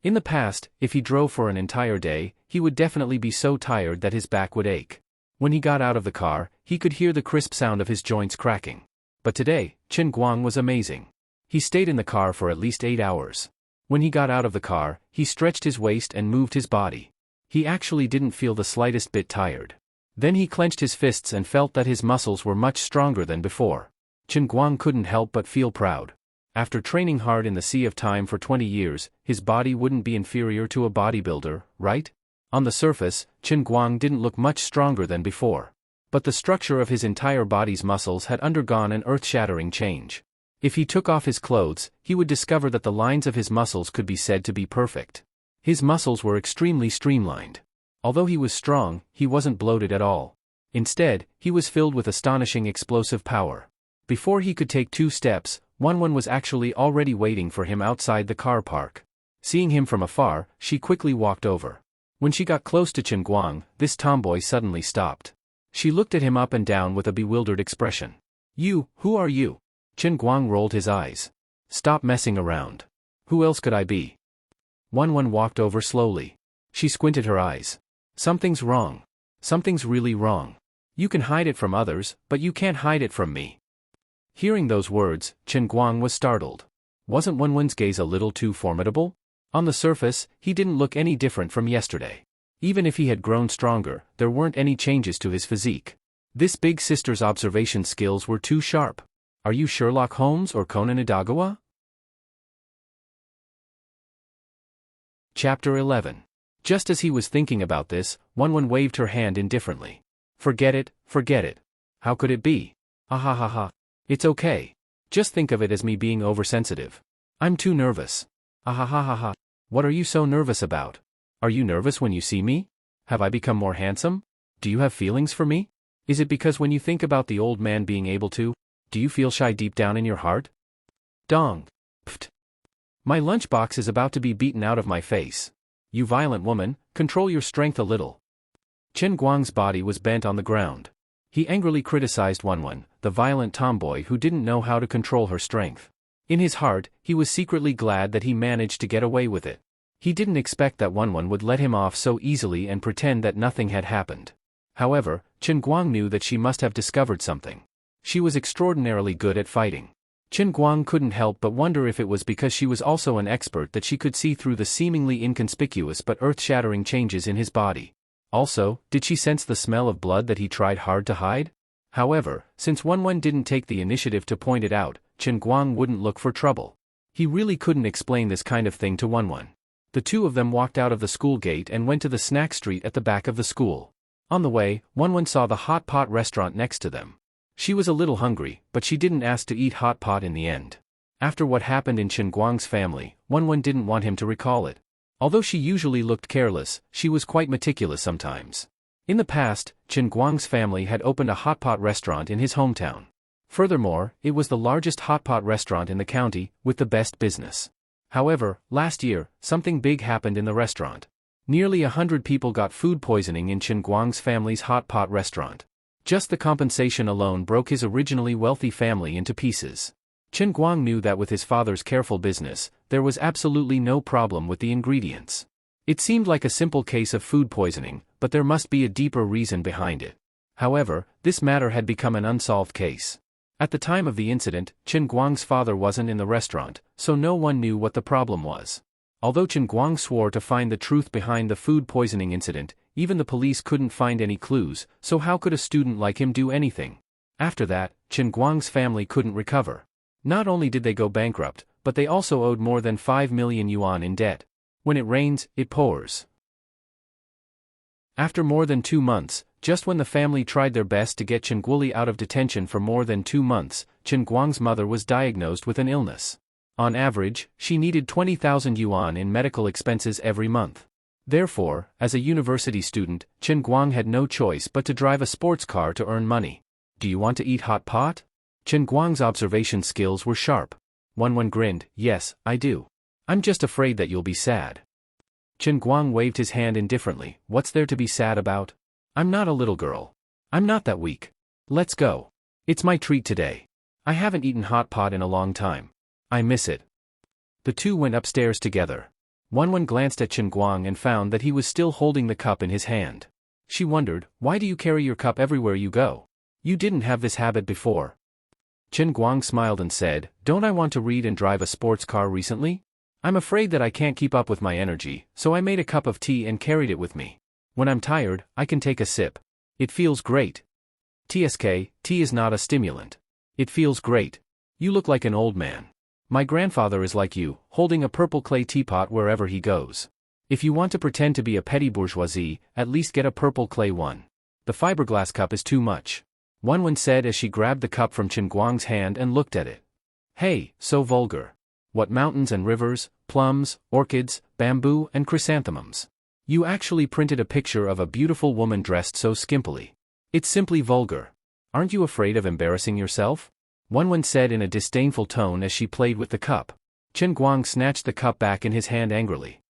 In the past, if he drove for an entire day, he would definitely be so tired that his back would ache. When he got out of the car, he could hear the crisp sound of his joints cracking. But today, Chen Guang was amazing. He stayed in the car for at least 8 hours. When he got out of the car, he stretched his waist and moved his body. He actually didn't feel the slightest bit tired. Then he clenched his fists and felt that his muscles were much stronger than before. Chen Guang couldn't help but feel proud. After training hard in the Sea of Time for 20 years, his body wouldn't be inferior to a bodybuilder, right? On the surface, Chen Guang didn't look much stronger than before. But the structure of his entire body's muscles had undergone an earth-shattering change. If he took off his clothes, he would discover that the lines of his muscles could be said to be perfect. His muscles were extremely streamlined. Although he was strong, he wasn't bloated at all. Instead, he was filled with astonishing explosive power. Before he could take 2 steps, Wenwen was actually already waiting for him outside the car park. Seeing him from afar, she quickly walked over. When she got close to Chen Guang, this tomboy suddenly stopped. She looked at him up and down with a bewildered expression. Who are you?" Chen Guang rolled his eyes. "Stop messing around. Who else could I be?" Wenwen walked over slowly. She squinted her eyes. "Something's wrong. Something's really wrong. You can hide it from others, but you can't hide it from me." Hearing those words, Chen Guang was startled. Wasn't Wenwen's gaze a little too formidable? On the surface, he didn't look any different from yesterday. Even if he had grown stronger, there weren't any changes to his physique. This big sister's observation skills were too sharp. Are you Sherlock Holmes or Conan Edogawa? Chapter 11. Just as he was thinking about this, Wenwen waved her hand indifferently. Forget it, forget it. How could it be? Ah ha ha ha. It's okay. Just think of it as me being oversensitive. I'm too nervous. Ah ha ha ha ha. What are you so nervous about? Are you nervous when you see me? Have I become more handsome? Do you have feelings for me? Is it because when you think about the old man being able to, do you feel shy deep down in your heart? Dong. Pft. My lunchbox is about to be beaten out of my face. You violent woman, control your strength a little. Chen Guang's body was bent on the ground. He angrily criticized Wenwen, the violent tomboy who didn't know how to control her strength. In his heart, he was secretly glad that he managed to get away with it. He didn't expect that Wenwen would let him off so easily and pretend that nothing had happened. However, Chen Guang knew that she must have discovered something. She was extraordinarily good at fighting. Chen Guang couldn't help but wonder if it was because she was also an expert that she could see through the seemingly inconspicuous but earth-shattering changes in his body. Also, did she sense the smell of blood that he tried hard to hide? However, since Wenwen didn't take the initiative to point it out, Chen Guang wouldn't look for trouble. He really couldn't explain this kind of thing to Wenwen. The two of them walked out of the school gate and went to the snack street at the back of the school. On the way, Wenwen saw the hot pot restaurant next to them. She was a little hungry, but she didn't ask to eat hot pot in the end. After what happened in Chen Guang's family, Wenwen didn't want him to recall it. Although she usually looked careless, she was quite meticulous sometimes. In the past, Chen Guang's family had opened a hot pot restaurant in his hometown. Furthermore, it was the largest hot pot restaurant in the county, with the best business. However, last year, something big happened in the restaurant. Nearly 100 people got food poisoning in Chen Guang's family's hot pot restaurant. Just the compensation alone broke his originally wealthy family into pieces. Chen Guang knew that with his father's careful business, there was absolutely no problem with the ingredients. It seemed like a simple case of food poisoning, but there must be a deeper reason behind it. However, this matter had become an unsolved case. At the time of the incident, Chen Guang's father wasn't in the restaurant, so no one knew what the problem was. Although Chen Guang swore to find the truth behind the food poisoning incident, even the police couldn't find any clues, so how could a student like him do anything? After that, Chen Guang's family couldn't recover. Not only did they go bankrupt, but they also owed more than 5 million yuan in debt. When it rains, it pours. After more than 2 months, just when the family tried their best to get Chen Guoli out of detention for more than 2 months, Chen Guang's mother was diagnosed with an illness. On average, she needed 20,000 yuan in medical expenses every month. Therefore, as a university student, Chen Guang had no choice but to drive a sports car to earn money. Do you want to eat hot pot? Chen Guang's observation skills were sharp. Wenwen grinned, yes, I do. I'm just afraid that you'll be sad. Chen Guang waved his hand indifferently, what's there to be sad about? I'm not a little girl. I'm not that weak. Let's go. It's my treat today. I haven't eaten hot pot in a long time. I miss it. The two went upstairs together. Wenwen glanced at Chen Guang and found that he was still holding the cup in his hand. She wondered, why do you carry your cup everywhere you go? You didn't have this habit before. Chen Guang smiled and said, don't I want to read and drive a sports car recently? I'm afraid that I can't keep up with my energy, so I made a cup of tea and carried it with me. When I'm tired, I can take a sip. It feels great. TSK, tea is not a stimulant. It feels great. You look like an old man. My grandfather is like you, holding a purple clay teapot wherever he goes. If you want to pretend to be a petty bourgeoisie, at least get a purple clay one. The fiberglass cup is too much. Wenwen said as she grabbed the cup from Chen Guang's hand and looked at it. Hey, so vulgar. What mountains and rivers, plums, orchids, bamboo and chrysanthemums. You actually printed a picture of a beautiful woman dressed so skimpily. It's simply vulgar. Aren't you afraid of embarrassing yourself? Wenwen said in a disdainful tone as she played with the cup. Chen Guang snatched the cup back in his hand angrily.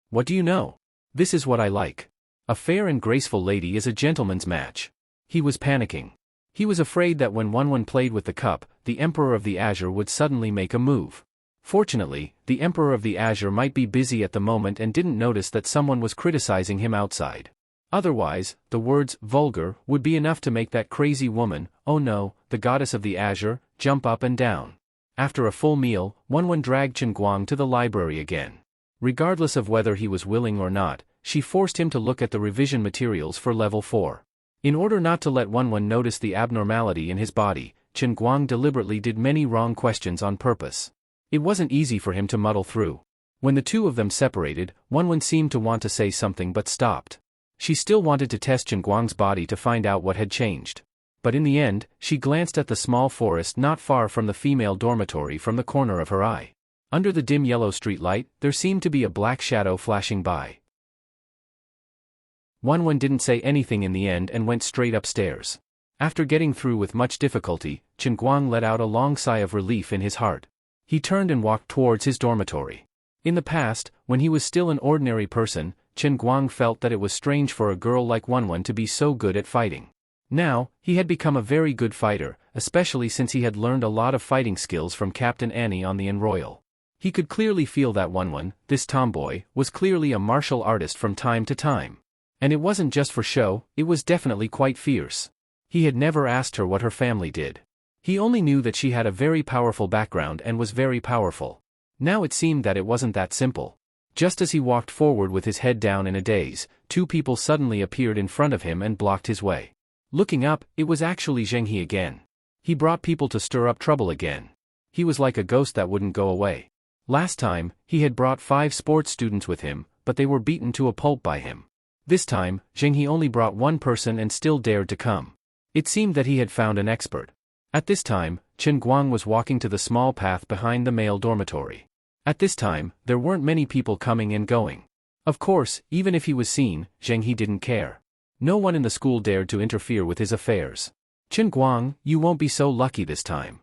What do you know? This is what I like. A fair and graceful lady is a gentleman's match. He was panicking. He was afraid that when Wenwen played with the cup, the Emperor of the Azure would suddenly make a move. Fortunately, the Emperor of the Azure might be busy at the moment and didn't notice that someone was criticizing him outside. Otherwise, the words vulgar would be enough to make that crazy woman, oh no, the goddess of the Azure, jump up and down. After a full meal, Wenwen dragged Chen Guang to the library again. Regardless of whether he was willing or not, she forced him to look at the revision materials for level 4. In order not to let Wenwen notice the abnormality in his body, Chen Guang deliberately did many wrong questions on purpose. It wasn't easy for him to muddle through. When the two of them separated, Wenwen seemed to want to say something but stopped. She still wanted to test Chen Guang's body to find out what had changed. But in the end, she glanced at the small forest not far from the female dormitory from the corner of her eye. Under the dim yellow street light, there seemed to be a black shadow flashing by. Wenwen didn't say anything in the end and went straight upstairs. After getting through with much difficulty, Chen Guang let out a long sigh of relief in his heart. He turned and walked towards his dormitory. In the past, when he was still an ordinary person, Chen Guang felt that it was strange for a girl like Wenwen to be so good at fighting. Now, he had become a very good fighter, especially since he had learned a lot of fighting skills from Captain Annie on the Enroyal. He could clearly feel that Wenwen, this tomboy, was clearly a martial artist from time to time. And it wasn't just for show, it was definitely quite fierce. He had never asked her what her family did. He only knew that she had a very powerful background and was very powerful. Now it seemed that it wasn't that simple. Just as he walked forward with his head down in a daze, two people suddenly appeared in front of him and blocked his way. Looking up, it was actually Zheng He again. He brought people to stir up trouble again. He was like a ghost that wouldn't go away. Last time, he had brought 5 sports students with him, but they were beaten to a pulp by him. This time, Zheng He only brought one person and still dared to come. It seemed that he had found an expert. At this time, Chen Guang was walking to the small path behind the male dormitory. At this time, there weren't many people coming and going. Of course, even if he was seen, Zheng He didn't care. No one in the school dared to interfere with his affairs. Chen Guang, you won't be so lucky this time.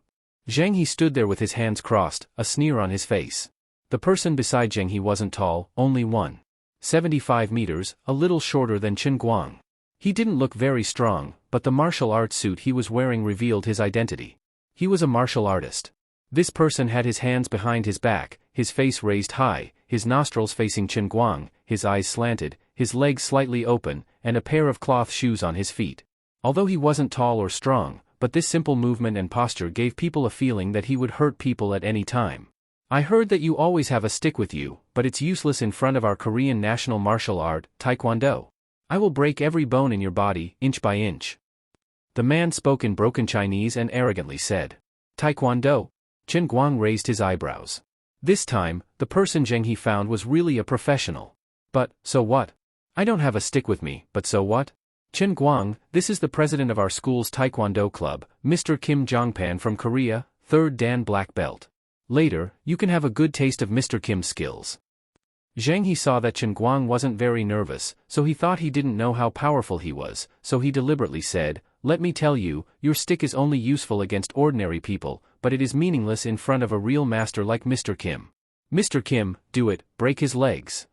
Zheng He stood there with his hands crossed, a sneer on his face. The person beside Zheng He wasn't tall, only 1.75 meters, a little shorter than Chen Guang. He didn't look very strong, but the martial arts suit he was wearing revealed his identity. He was a martial artist. This person had his hands behind his back, his face raised high, his nostrils facing Chen Guang, his eyes slanted, his legs slightly open, and a pair of cloth shoes on his feet. Although he wasn't tall or strong, but this simple movement and posture gave people a feeling that he would hurt people at any time. I heard that you always have a stick with you, but it's useless in front of our Korean national martial art, Taekwondo. I will break every bone in your body, inch by inch. The man spoke in broken Chinese and arrogantly said. Taekwondo? Chen Guang raised his eyebrows. This time, the person Zheng He found was really a professional. But, so what? I don't have a stick with me, but so what? Chen Guang, this is the president of our school's Taekwondo club, Mr. Kim Jongpan from Korea, 3rd Dan Black Belt. Later, you can have a good taste of Mr. Kim's skills. Zheng He saw that Chen Guang wasn't very nervous, so he thought he didn't know how powerful he was, so he deliberately said, let me tell you, your stick is only useful against ordinary people, but it is meaningless in front of a real master like Mr. Kim. Mr. Kim, do it, break his legs.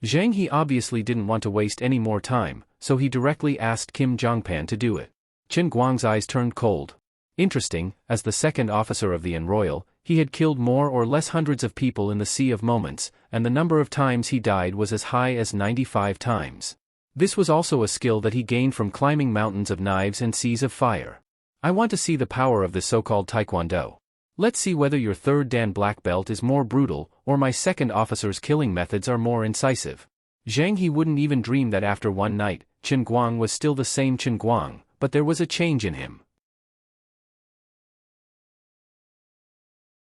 Zheng He obviously didn't want to waste any more time, so he directly asked Kim Jongpan to do it. Chen Guang's eyes turned cold. Interesting, as the second officer of the Enroyal, he had killed more or less hundreds of people in the Sea of Moments, and the number of times he died was as high as 95 times. This was also a skill that he gained from climbing mountains of knives and seas of fire. I want to see the power of this so-called Taekwondo. Let's see whether your 3rd Dan Black Belt is more brutal, or my second officer's killing methods are more incisive. Zheng He wouldn't even dream that after one night, Chen Guang was still the same Chen Guang, but there was a change in him.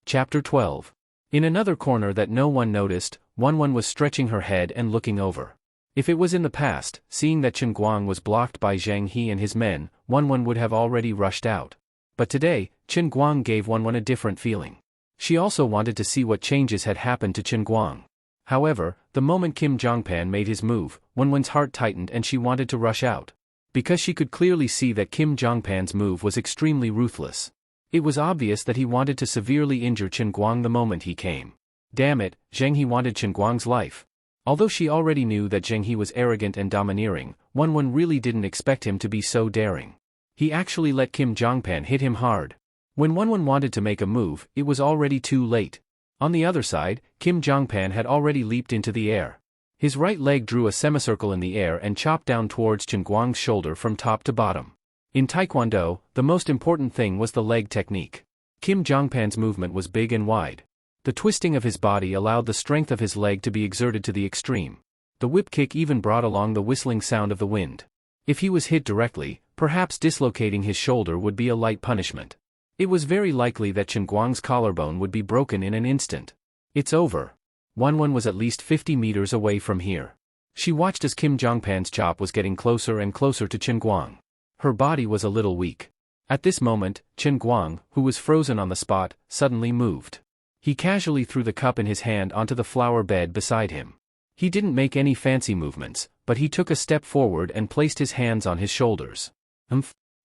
Chapter 12. In another corner that no one noticed, Wenwen was stretching her head and looking over. If it was in the past, seeing that Chen Guang was blocked by Zheng He and his men, Wenwen would have already rushed out. But today, Chen Guang gave Wenwen a different feeling. She also wanted to see what changes had happened to Chen Guang. However, the moment Kim Jongpan made his move, Wenwen's heart tightened and she wanted to rush out. Because she could clearly see that Kim Jongpan's move was extremely ruthless. It was obvious that he wanted to severely injure Chen Guang the moment he came. Damn it, Zheng He wanted Chen Guang's life. Although she already knew that Zheng He was arrogant and domineering, Wenwen really didn't expect him to be so daring. He actually let Kim Jongpan hit him hard. When Wenwen wanted to make a move, it was already too late. On the other side, Kim Jongpan had already leaped into the air. His right leg drew a semicircle in the air and chopped down towards Chen Guang's shoulder from top to bottom. In Taekwondo, the most important thing was the leg technique. Kim Jongpan's movement was big and wide. The twisting of his body allowed the strength of his leg to be exerted to the extreme. The whip kick even brought along the whistling sound of the wind. If he was hit directly, perhaps dislocating his shoulder would be a light punishment. It was very likely that Chen Guang's collarbone would be broken in an instant. It's over. Wanwan was at least 50 meters away from here. She watched as Kim Jongpan's chop was getting closer and closer to Chen Guang. Her body was a little weak. At this moment, Chen Guang, who was frozen on the spot, suddenly moved. He casually threw the cup in his hand onto the flower bed beside him. He didn't make any fancy movements, but he took a step forward and placed his hands on his shoulders.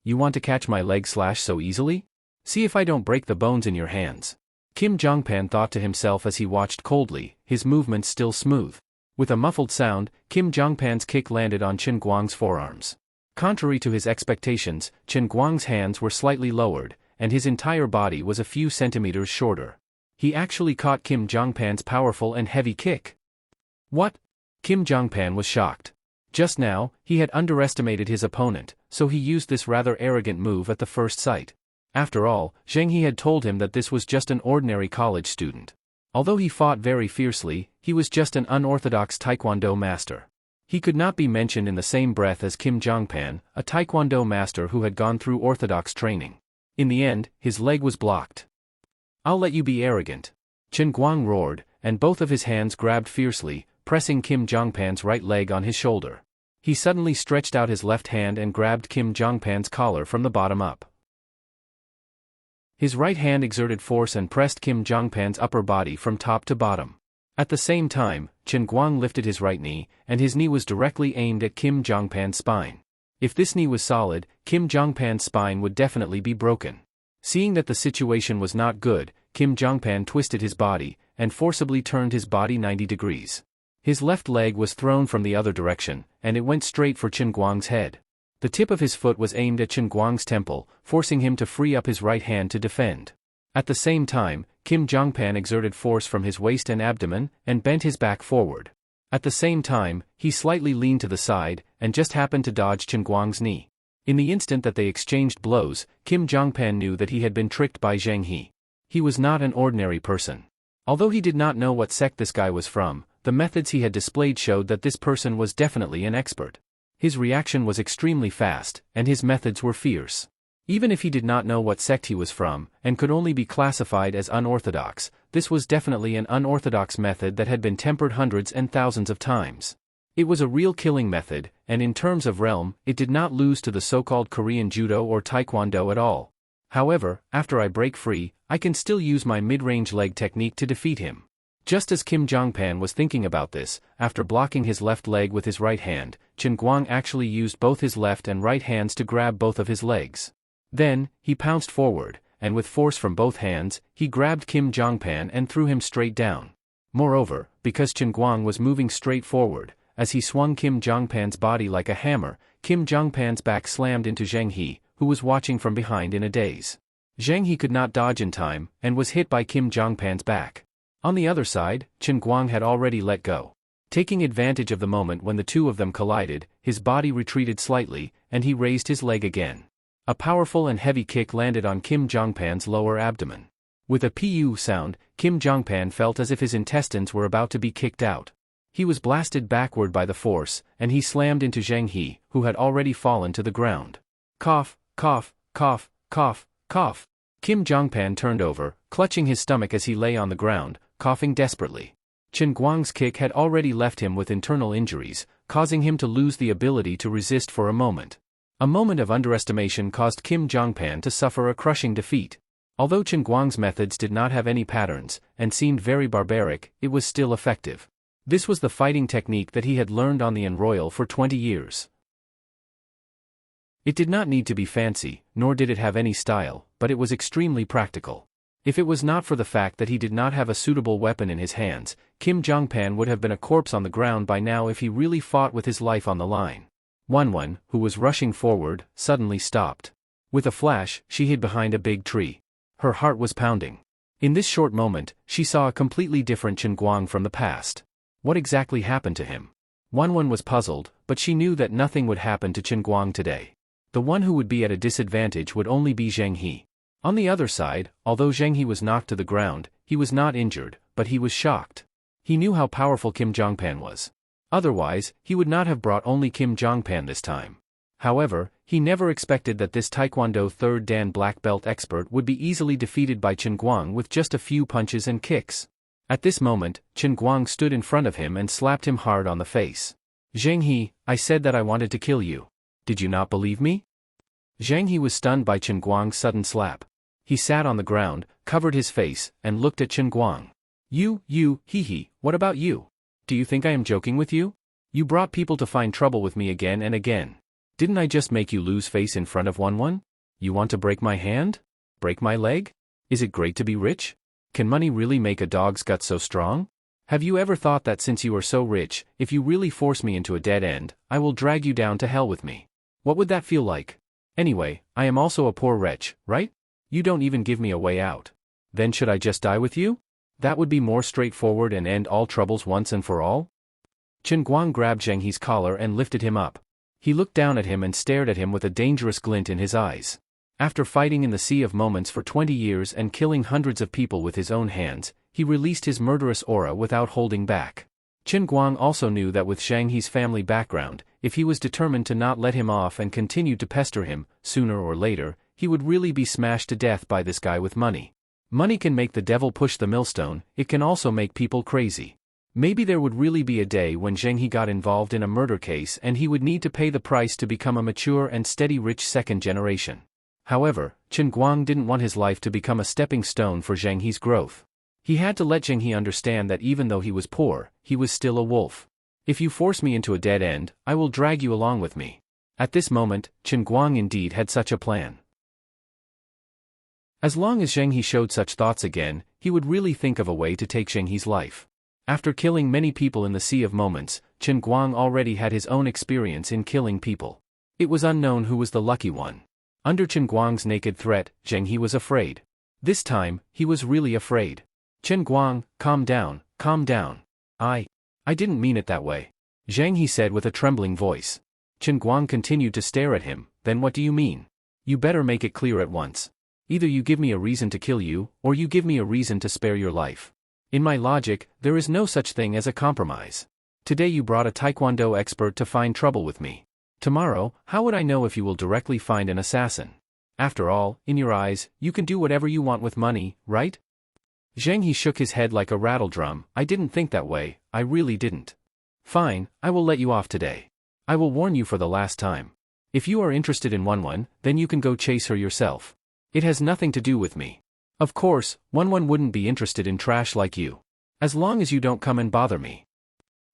You want to catch my leg so easily? See if I don't break the bones in your hands. Kim Jongpan thought to himself as he watched coldly, his movements still smooth. With a muffled sound, Kim Jongpan's kick landed on Chen Guang's forearms. Contrary to his expectations, Chen Guang's hands were slightly lowered, and his entire body was a few centimeters shorter. He actually caught Kim Jongpan's powerful and heavy kick. What? Kim Jongpan was shocked. Just now, he had underestimated his opponent, so he used this rather arrogant move at the first sight. After all, Zheng He had told him that this was just an ordinary college student. Although he fought very fiercely, he was just an unorthodox taekwondo master. He could not be mentioned in the same breath as Kim Jongpan, a taekwondo master who had gone through orthodox training. In the end, his leg was blocked. I'll let you be arrogant. Chen Guang roared, and both of his hands grabbed fiercely, pressing Kim Jongpan's right leg on his shoulder. He suddenly stretched out his left hand and grabbed Kim Jongpan's collar from the bottom up. His right hand exerted force and pressed Kim Jongpan's upper body from top to bottom. At the same time, Chen Guang lifted his right knee, and his knee was directly aimed at Kim Jongpan's spine. If this knee was solid, Kim Jongpan's spine would definitely be broken. Seeing that the situation was not good, Kim Jongpan twisted his body, and forcibly turned his body 90 degrees. His left leg was thrown from the other direction, and it went straight for Chen Guang's head. The tip of his foot was aimed at Chen Guang's temple, forcing him to free up his right hand to defend. At the same time, Kim Jongpan exerted force from his waist and abdomen, and bent his back forward. At the same time, he slightly leaned to the side, and just happened to dodge Chen Guang's knee. In the instant that they exchanged blows, Kim Jongpan knew that he had been tricked by Zheng He. He was not an ordinary person. Although he did not know what sect this guy was from, the methods he had displayed showed that this person was definitely an expert. His reaction was extremely fast, and his methods were fierce. Even if he did not know what sect he was from, and could only be classified as unorthodox, this was definitely an unorthodox method that had been tempered hundreds and thousands of times. It was a real killing method, and in terms of realm, it did not lose to the so-called Korean Judo or Taekwondo at all. However, after I break free, I can still use my mid-range leg technique to defeat him. Just as Kim Jongpan was thinking about this, after blocking his left leg with his right hand, Chen Guang actually used both his left and right hands to grab both of his legs. Then, he pounced forward, and with force from both hands, he grabbed Kim Jongpan and threw him straight down. Moreover, because Chen Guang was moving straight forward, as he swung Kim Jongpan's body like a hammer, Kim Jongpan's back slammed into Zheng He, who was watching from behind in a daze. Zheng He could not dodge in time, and was hit by Kim Jongpan's back. On the other side, Chen Guang had already let go. Taking advantage of the moment when the two of them collided, his body retreated slightly, and he raised his leg again. A powerful and heavy kick landed on Kim Jongpan's lower abdomen. With a pu sound, Kim Jongpan felt as if his intestines were about to be kicked out. He was blasted backward by the force, and he slammed into Zheng He, who had already fallen to the ground. Cough, cough, cough, cough, cough. Kim Jongpan turned over, clutching his stomach as he lay on the ground, coughing desperately. Chen Guang's kick had already left him with internal injuries, causing him to lose the ability to resist for a moment. A moment of underestimation caused Kim Jongpan to suffer a crushing defeat. Although Chen Guang's methods did not have any patterns, and seemed very barbaric, it was still effective. This was the fighting technique that he had learned on the Enroyal for 20 years. It did not need to be fancy, nor did it have any style, but it was extremely practical. If it was not for the fact that he did not have a suitable weapon in his hands, Kim Jongpan would have been a corpse on the ground by now if he really fought with his life on the line. Wanwan, who was rushing forward, suddenly stopped. With a flash, she hid behind a big tree. Her heart was pounding. In this short moment, she saw a completely different Chen Guang from the past. What exactly happened to him? Wanwan was puzzled, but she knew that nothing would happen to Chen Guang today. The one who would be at a disadvantage would only be Zheng He. On the other side, although Zheng He was knocked to the ground, he was not injured, but he was shocked. He knew how powerful Kim Jongpan was. Otherwise, he would not have brought only Kim Jongpan this time. However, he never expected that this Taekwondo 3rd Dan black belt expert would be easily defeated by Chen Guang with just a few punches and kicks. At this moment, Chen Guang stood in front of him and slapped him hard on the face. Zheng He, I said that I wanted to kill you. Did you not believe me? Zheng He was stunned by Chen Guang's sudden slap. He sat on the ground, covered his face, and looked at Chen Guang. He, what about you? Do you think I am joking with you? You brought people to find trouble with me again and again. Didn't I just make you lose face in front of One? You want to break my hand? Break my leg? Is it great to be rich? Can money really make a dog's gut so strong? Have you ever thought that since you are so rich, if you really force me into a dead end, I will drag you down to hell with me? What would that feel like? Anyway, I am also a poor wretch, right? You don't even give me a way out. Then should I just die with you? That would be more straightforward and end all troubles once and for all? Chen Guang grabbed Zheng He's collar and lifted him up. He looked down at him and stared at him with a dangerous glint in his eyes. After fighting in the Sea of Moments for 20 years and killing hundreds of people with his own hands, he released his murderous aura without holding back. Chen Guang also knew that with Zheng He's family background, if he was determined to not let him off and continued to pester him, sooner or later, he would really be smashed to death by this guy with money. Money can make the devil push the millstone, it can also make people crazy. Maybe there would really be a day when Zheng He got involved in a murder case and he would need to pay the price to become a mature and steady rich second generation. However, Chen Guang didn't want his life to become a stepping stone for Zheng He's growth. He had to let Zheng He understand that even though he was poor, he was still a wolf. If you force me into a dead end, I will drag you along with me. At this moment, Chen Guang indeed had such a plan. As long as Zheng He showed such thoughts again, he would really think of a way to take Zheng He's life. After killing many people in the Sea of Moments, Chen Guang already had his own experience in killing people. It was unknown who was the lucky one. Under Chen Guang's naked threat, Zheng He was afraid. This time, he was really afraid. Chen Guang, calm down, calm down. I didn't mean it that way. Zheng He said with a trembling voice. Chen Guang continued to stare at him. Then what do you mean? You better make it clear at once. Either you give me a reason to kill you, or you give me a reason to spare your life. In my logic, there is no such thing as a compromise. Today you brought a Taekwondo expert to find trouble with me. Tomorrow, how would I know if you will directly find an assassin? After all, in your eyes, you can do whatever you want with money, right? Zheng He shook his head like a rattledrum. I didn't think that way, I really didn't. Fine, I will let you off today. I will warn you for the last time. If you are interested in One, then you can go chase her yourself. It has nothing to do with me. Of course, One wouldn't be interested in trash like you. As long as you don't come and bother me.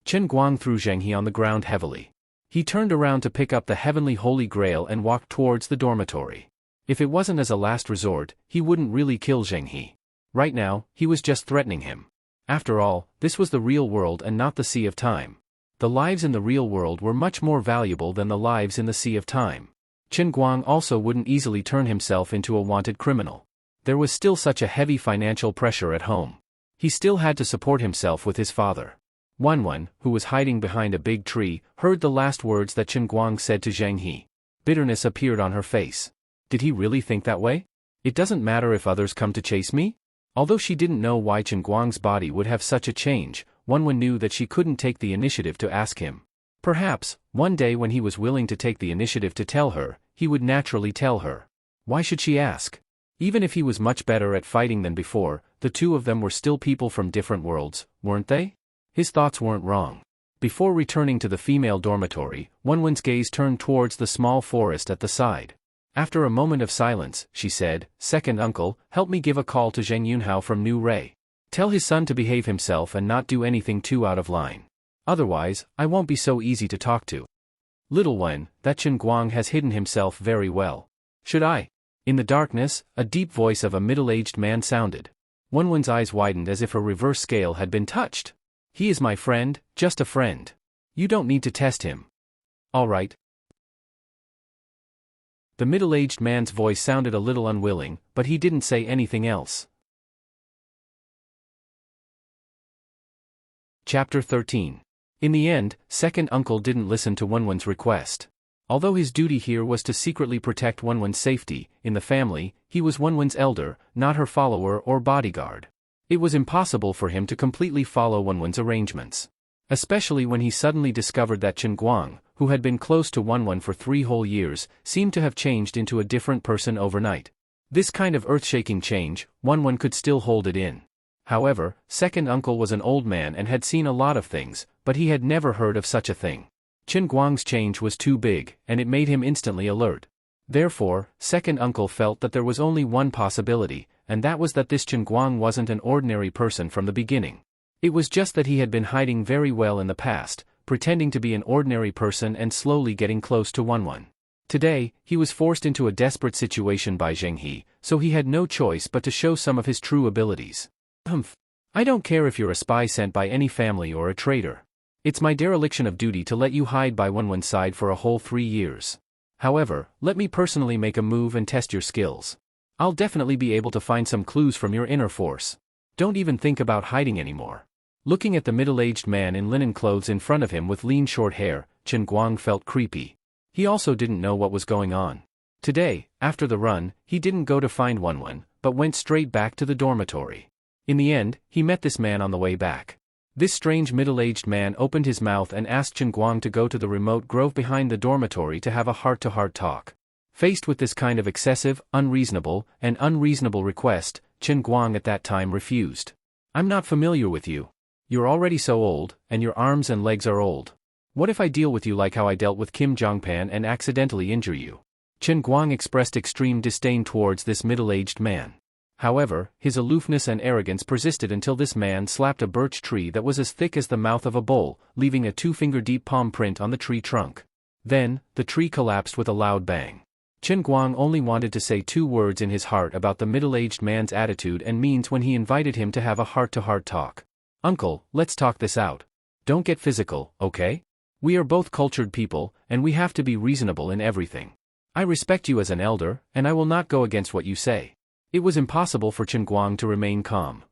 Chen Guang threw Zheng He on the ground heavily. He turned around to pick up the heavenly holy grail and walked towards the dormitory. If it wasn't as a last resort, he wouldn't really kill Zheng He. Right now, he was just threatening him. After all, this was the real world and not the Sea of Time. The lives in the real world were much more valuable than the lives in the Sea of Time. Chen Guang also wouldn't easily turn himself into a wanted criminal. There was still such a heavy financial pressure at home. He still had to support himself with his father. One, who was hiding behind a big tree, heard the last words that Chen Guang said to Zheng He. Bitterness appeared on her face. Did he really think that way? It doesn't matter if others come to chase me? Although she didn't know why Chen Guang's body would have such a change, One knew that she couldn't take the initiative to ask him. Perhaps, one day when he was willing to take the initiative to tell her, he would naturally tell her. Why should she ask? Even if he was much better at fighting than before, the two of them were still people from different worlds, weren't they? His thoughts weren't wrong. Before returning to the female dormitory, One's gaze turned towards the small forest at the side. After a moment of silence, she said, Second uncle, help me give a call to Zheng Yunhao from New Ray. Tell his son to behave himself and not do anything too out of line. Otherwise, I won't be so easy to talk to. Little one, that Chen Guang has hidden himself very well. Should I? In the darkness, a deep voice of a middle-aged man sounded. One's eyes widened as if a reverse scale had been touched. He is my friend, just a friend. You don't need to test him. All right. The middle-aged man's voice sounded a little unwilling, but he didn't say anything else. Chapter 13. In the end, second uncle didn't listen to One's request. Although his duty here was to secretly protect Wenwen's safety, in the family, he was Wenwen's elder, not her follower or bodyguard. It was impossible for him to completely follow Wenwen's arrangements. Especially when he suddenly discovered that Chen Guang, who had been close to Wenwen for 3 whole years, seemed to have changed into a different person overnight. This kind of earth-shaking change, Wenwen could still hold it in. However, second uncle was an old man and had seen a lot of things, but he had never heard of such a thing. Chen Guang's change was too big, and it made him instantly alert. Therefore, second uncle felt that there was only one possibility, and that was that this Chen Guang wasn't an ordinary person from the beginning. It was just that he had been hiding very well in the past, pretending to be an ordinary person and slowly getting close to Wenwen. Today, he was forced into a desperate situation by Zheng He, so he had no choice but to show some of his true abilities. I don't care if you're a spy sent by any family or a traitor. It's my dereliction of duty to let you hide by Wenwen's side for a whole 3 years. However, let me personally make a move and test your skills. I'll definitely be able to find some clues from your inner force. Don't even think about hiding anymore. Looking at the middle-aged man in linen clothes in front of him with lean short hair, Chen Guang felt creepy. He also didn't know what was going on. Today, after the run, he didn't go to find Wenwen, but went straight back to the dormitory. In the end, he met this man on the way back. This strange middle-aged man opened his mouth and asked Chen Guang to go to the remote grove behind the dormitory to have a heart-to-heart talk. Faced with this kind of excessive, unreasonable request, Chen Guang at that time refused. I'm not familiar with you. You're already so old, and your arms and legs are old. What if I deal with you like how I dealt with Kim Jongpan and accidentally injure you? Chen Guang expressed extreme disdain towards this middle-aged man. However, his aloofness and arrogance persisted until this man slapped a birch tree that was as thick as the mouth of a bowl, leaving a 2-finger-deep palm print on the tree trunk. Then, the tree collapsed with a loud bang. Chen Guang only wanted to say 2 words in his heart about the middle-aged man's attitude and means when he invited him to have a heart-to-heart talk. Uncle, let's talk this out. Don't get physical, okay? We are both cultured people, and we have to be reasonable in everything. I respect you as an elder, and I will not go against what you say. It was impossible for Chen Guang to remain calm.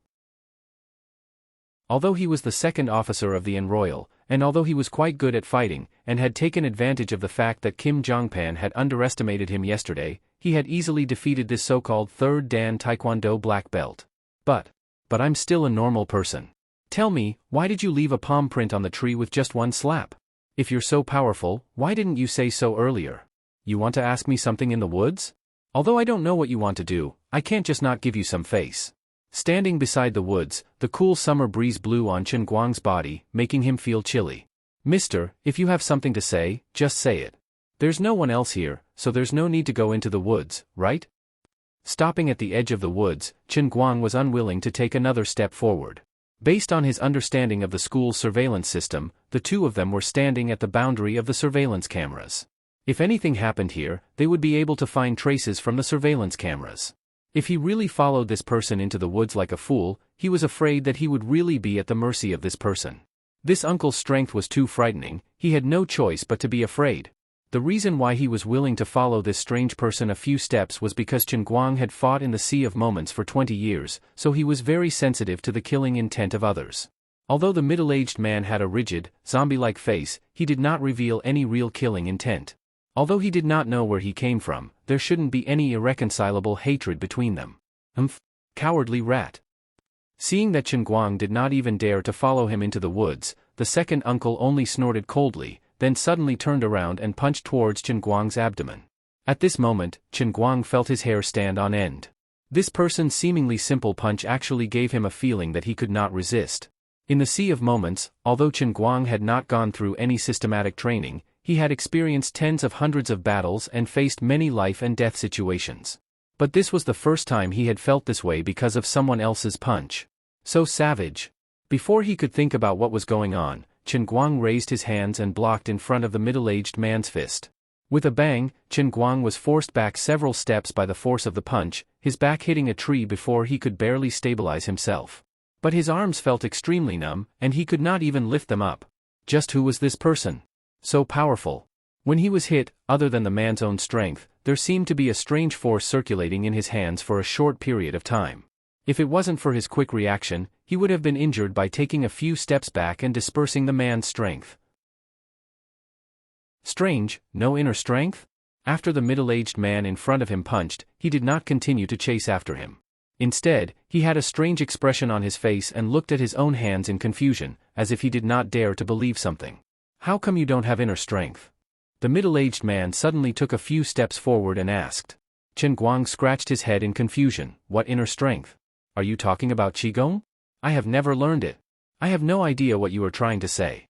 Although he was the second officer of the Enroyal, and although he was quite good at fighting, and had taken advantage of the fact that Kim Jongpan had underestimated him yesterday, he had easily defeated this so-called third Dan Taekwondo black belt. But I'm still a normal person. Tell me, why did you leave a palm print on the tree with just 1 slap? If you're so powerful, why didn't you say so earlier? You want to ask me something in the woods? Although I don't know what you want to do, I can't just not give you some face. Standing beside the woods, the cool summer breeze blew on Chen Guang's body, making him feel chilly. Mister, if you have something to say, just say it. There's no one else here, so there's no need to go into the woods, right? Stopping at the edge of the woods, Chen Guang was unwilling to take another step forward. Based on his understanding of the school's surveillance system, the 2 of them were standing at the boundary of the surveillance cameras. If anything happened here, they would be able to find traces from the surveillance cameras. If he really followed this person into the woods like a fool, he was afraid that he would really be at the mercy of this person. This uncle's strength was too frightening, he had no choice but to be afraid. The reason why he was willing to follow this strange person a few steps was because Chen Guang had fought in the Sea of Moments for 20 years, so he was very sensitive to the killing intent of others. Although the middle-aged man had a rigid, zombie-like face, he did not reveal any real killing intent. Although he did not know where he came from, there shouldn't be any irreconcilable hatred between them. Cowardly rat. Seeing that Chen Guang did not even dare to follow him into the woods, the second uncle only snorted coldly, then suddenly turned around and punched towards Chen Guang's abdomen. At this moment, Chen Guang felt his hair stand on end. This person's seemingly simple punch actually gave him a feeling that he could not resist. In the Sea of Moments, although Chen Guang had not gone through any systematic training, he had experienced tens of hundreds of battles and faced many life and death situations. But this was the first time he had felt this way because of someone else's punch. So savage. Before he could think about what was going on, Chen Guang raised his hands and blocked in front of the middle-aged man's fist. With a bang, Chen Guang was forced back several steps by the force of the punch, his back hitting a tree before he could barely stabilize himself. But his arms felt extremely numb, and he could not even lift them up. Just who was this person? So powerful. When he was hit, other than the man's own strength, there seemed to be a strange force circulating in his hands for a short period of time. If it wasn't for his quick reaction, he would have been injured by taking a few steps back and dispersing the man's strength. Strange, no inner strength? After the middle-aged man in front of him punched, he did not continue to chase after him. Instead, he had a strange expression on his face and looked at his own hands in confusion, as if he did not dare to believe something. How come you don't have inner strength? The middle-aged man suddenly took a few steps forward and asked. Chen Guang scratched his head in confusion. What inner strength? Are you talking about Qigong? I have never learned it. I have no idea what you are trying to say.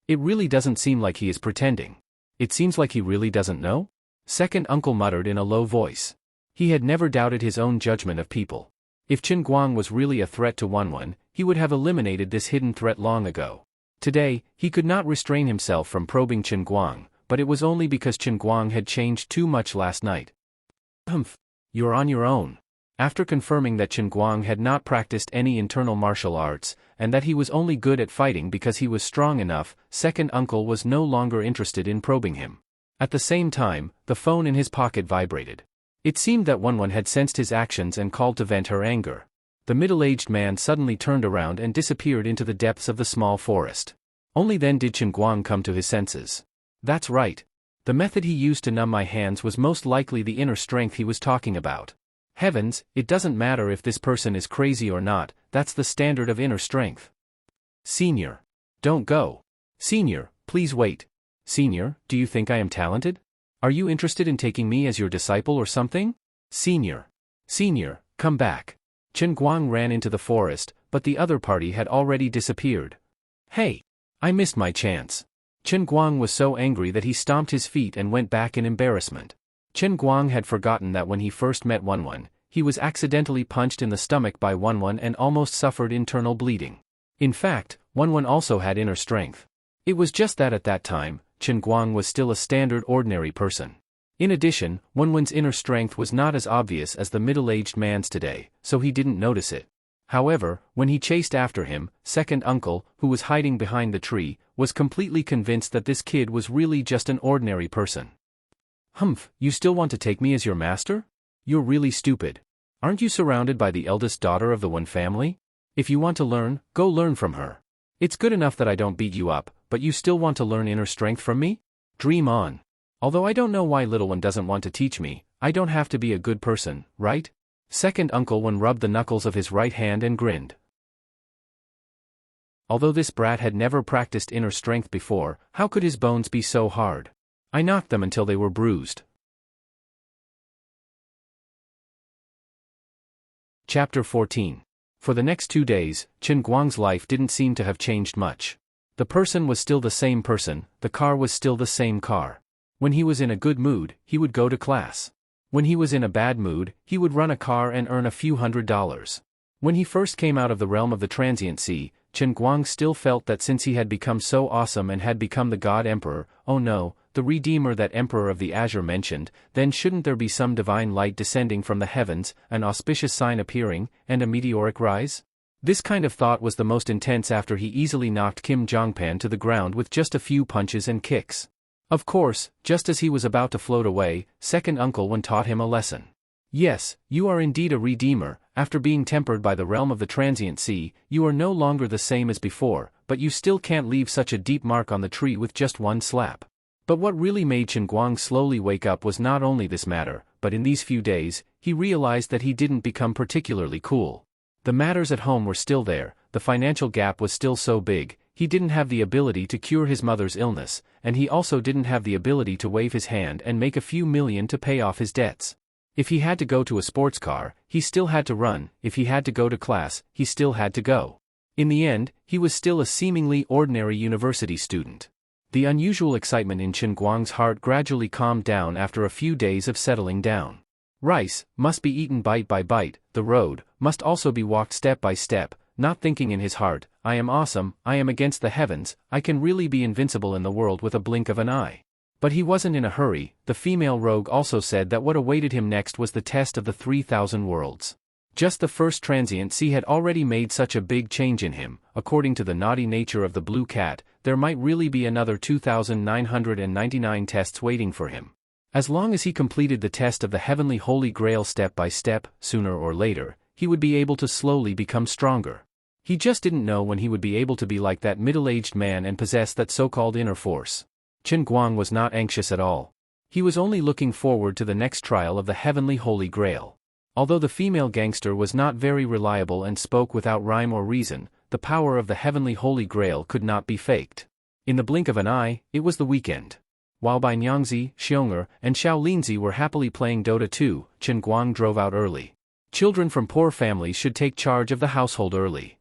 It really doesn't seem like he is pretending. It seems like he really doesn't know? Second uncle muttered in a low voice. He had never doubted his own judgment of people. If Chen Guang was really a threat to Wanwan, he would have eliminated this hidden threat long ago. Today, he could not restrain himself from probing Chen Guang, but it was only because Chen Guang had changed too much last night. Humph. You're on your own. After confirming that Chen Guang had not practiced any internal martial arts, and that he was only good at fighting because he was strong enough, second uncle was no longer interested in probing him. At the same time, the phone in his pocket vibrated. It seemed that Wanwan had sensed his actions and called to vent her anger. The middle-aged man suddenly turned around and disappeared into the depths of the small forest. Only then did Chen Guang come to his senses. That's right. The method he used to numb my hands was most likely the inner strength he was talking about. Heavens, it doesn't matter if this person is crazy or not, that's the standard of inner strength. Senior. Don't go. Senior, please wait. Senior, do you think I am talented? Are you interested in taking me as your disciple or something? Senior. Senior, come back. Chen Guang ran into the forest, but the other party had already disappeared. Hey! I missed my chance. Chen Guang was so angry that he stomped his feet and went back in embarrassment. Chen Guang had forgotten that when he first met Wanwan, he was accidentally punched in the stomach by Wanwan and almost suffered internal bleeding. In fact, Wanwan also had inner strength. It was just that at that time, Chen Guang was still a standard ordinary person. In addition, Wanwan's inner strength was not as obvious as the middle-aged man's today, so he didn't notice it. However, when he chased after him, second uncle, who was hiding behind the tree, was completely convinced that this kid was really just an ordinary person. Humph, you still want to take me as your master? You're really stupid. Aren't you surrounded by the eldest daughter of the one family? If you want to learn, go learn from her. It's good enough that I don't beat you up, but you still want to learn inner strength from me? Dream on. Although I don't know why little one doesn't want to teach me, I don't have to be a good person, right? Second uncle one rubbed the knuckles of his right hand and grinned. Although this brat had never practiced inner strength before, how could his bones be so hard? I knocked them until they were bruised. Chapter 14. For the next 2 days, Chen Guang's life didn't seem to have changed much. The person was still the same person, the car was still the same car. When he was in a good mood, he would go to class. When he was in a bad mood, he would run a car and earn a few $100s. When he first came out of the realm of the transient sea, Chen Guang still felt that since he had become so awesome and had become the God Emperor, oh no, the Redeemer that Emperor of the Azure mentioned, then shouldn't there be some divine light descending from the heavens, an auspicious sign appearing, and a meteoric rise? This kind of thought was the most intense after he easily knocked Kim Jongpan to the ground with just a few punches and kicks. Of course, just as he was about to float away, second uncle one taught him a lesson. Yes, you are indeed a redeemer. After being tempered by the realm of the transient sea, you are no longer the same as before, but you still can't leave such a deep mark on the tree with just one slap. But what really made Chen Guang slowly wake up was not only this matter, but in these few days, he realized that he didn't become particularly cool. The matters at home were still there, the financial gap was still so big, he didn't have the ability to cure his mother's illness, and he also didn't have the ability to wave his hand and make a few million to pay off his debts. If he had to go to a sports car, he still had to run, if he had to go to class, he still had to go. In the end, he was still a seemingly ordinary university student. The unusual excitement in Chen Guang's heart gradually calmed down after a few days of settling down. Rice must be eaten bite by bite, the road must also be walked step by step, not thinking in his heart, I am awesome, I am against the heavens, I can really be invincible in the world with a blink of an eye. But he wasn't in a hurry. The female rogue also said that what awaited him next was the test of the 3,000 worlds. Just the first transient sea had already made such a big change in him. According to the naughty nature of the blue cat, there might really be another 2,999 tests waiting for him. As long as he completed the test of the heavenly holy grail step by step, sooner or later, he would be able to slowly become stronger. He just didn't know when he would be able to be like that middle-aged man and possess that so-called inner force. Chen Guang was not anxious at all. He was only looking forward to the next trial of the heavenly Holy Grail. Although the female gangster was not very reliable and spoke without rhyme or reason, the power of the heavenly Holy Grail could not be faked. In the blink of an eye, it was the weekend. While Bai Nyangzi, Xiong'er, and Xiao Linzi were happily playing Dota 2, Chen Guang drove out early. Children from poor families should take charge of the household early.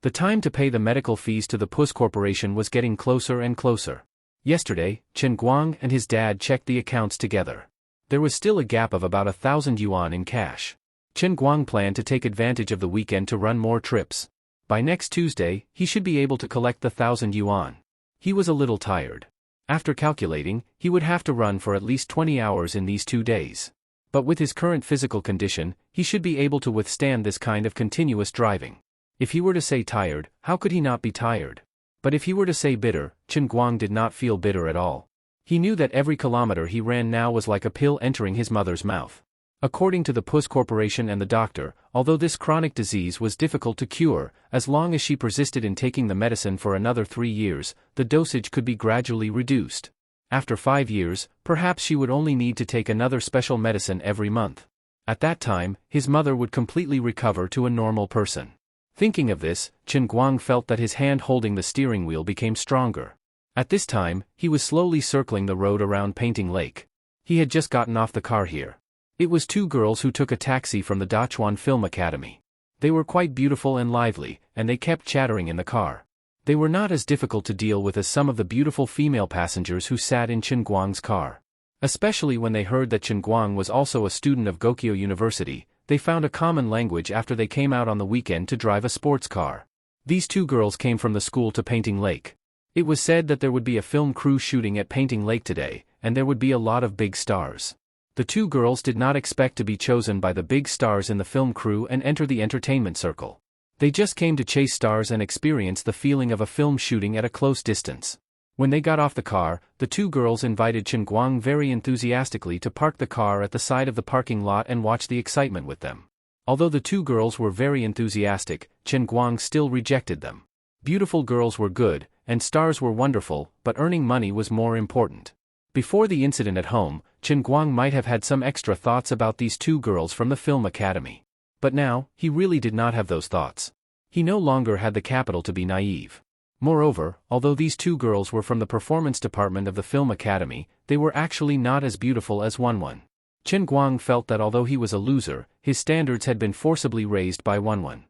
The time to pay the medical fees to the Puss Corporation was getting closer and closer. Yesterday, Chen Guang and his dad checked the accounts together. There was still a gap of about 1,000 yuan in cash. Chen Guang planned to take advantage of the weekend to run more trips. By next Tuesday, he should be able to collect the 1,000 yuan. He was a little tired. After calculating, he would have to run for at least 20 hours in these 2 days. But with his current physical condition, he should be able to withstand this kind of continuous driving. If he were to say tired, how could he not be tired? But if he were to say bitter, Chen Guang did not feel bitter at all. He knew that every kilometer he ran now was like a pill entering his mother's mouth. According to the Puss Corporation and the doctor, although this chronic disease was difficult to cure, as long as she persisted in taking the medicine for another 3 years, the dosage could be gradually reduced. After 5 years, perhaps she would only need to take another special medicine every month. At that time, his mother would completely recover to a normal person. Thinking of this, Chen Guang felt that his hand holding the steering wheel became stronger. At this time, he was slowly circling the road around Painting Lake. He had just gotten off the car here. It was 2 girls who took a taxi from the Dachuan Film Academy. They were quite beautiful and lively, and they kept chattering in the car. They were not as difficult to deal with as some of the beautiful female passengers who sat in Chen Guang's car. Especially when they heard that Chen Guang was also a student of Gokyo University, they found a common language after they came out on the weekend to drive a sports car. These 2 girls came from the school to Painting Lake. It was said that there would be a film crew shooting at Painting Lake today, and there would be a lot of big stars. The 2 girls did not expect to be chosen by the big stars in the film crew and enter the entertainment circle. They just came to chase stars and experience the feeling of a film shooting at a close distance. When they got off the car, the 2 girls invited Chen Guang very enthusiastically to park the car at the side of the parking lot and watch the excitement with them. Although the 2 girls were very enthusiastic, Chen Guang still rejected them. Beautiful girls were good, and stars were wonderful, but earning money was more important. Before the incident at home, Chen Guang might have had some extra thoughts about these 2 girls from the film academy. But now, he really did not have those thoughts. He no longer had the capital to be naive. Moreover, although these 2 girls were from the performance department of the film academy, they were actually not as beautiful as Wanwan. Chen Guang felt that although he was a loser, his standards had been forcibly raised by Wanwan.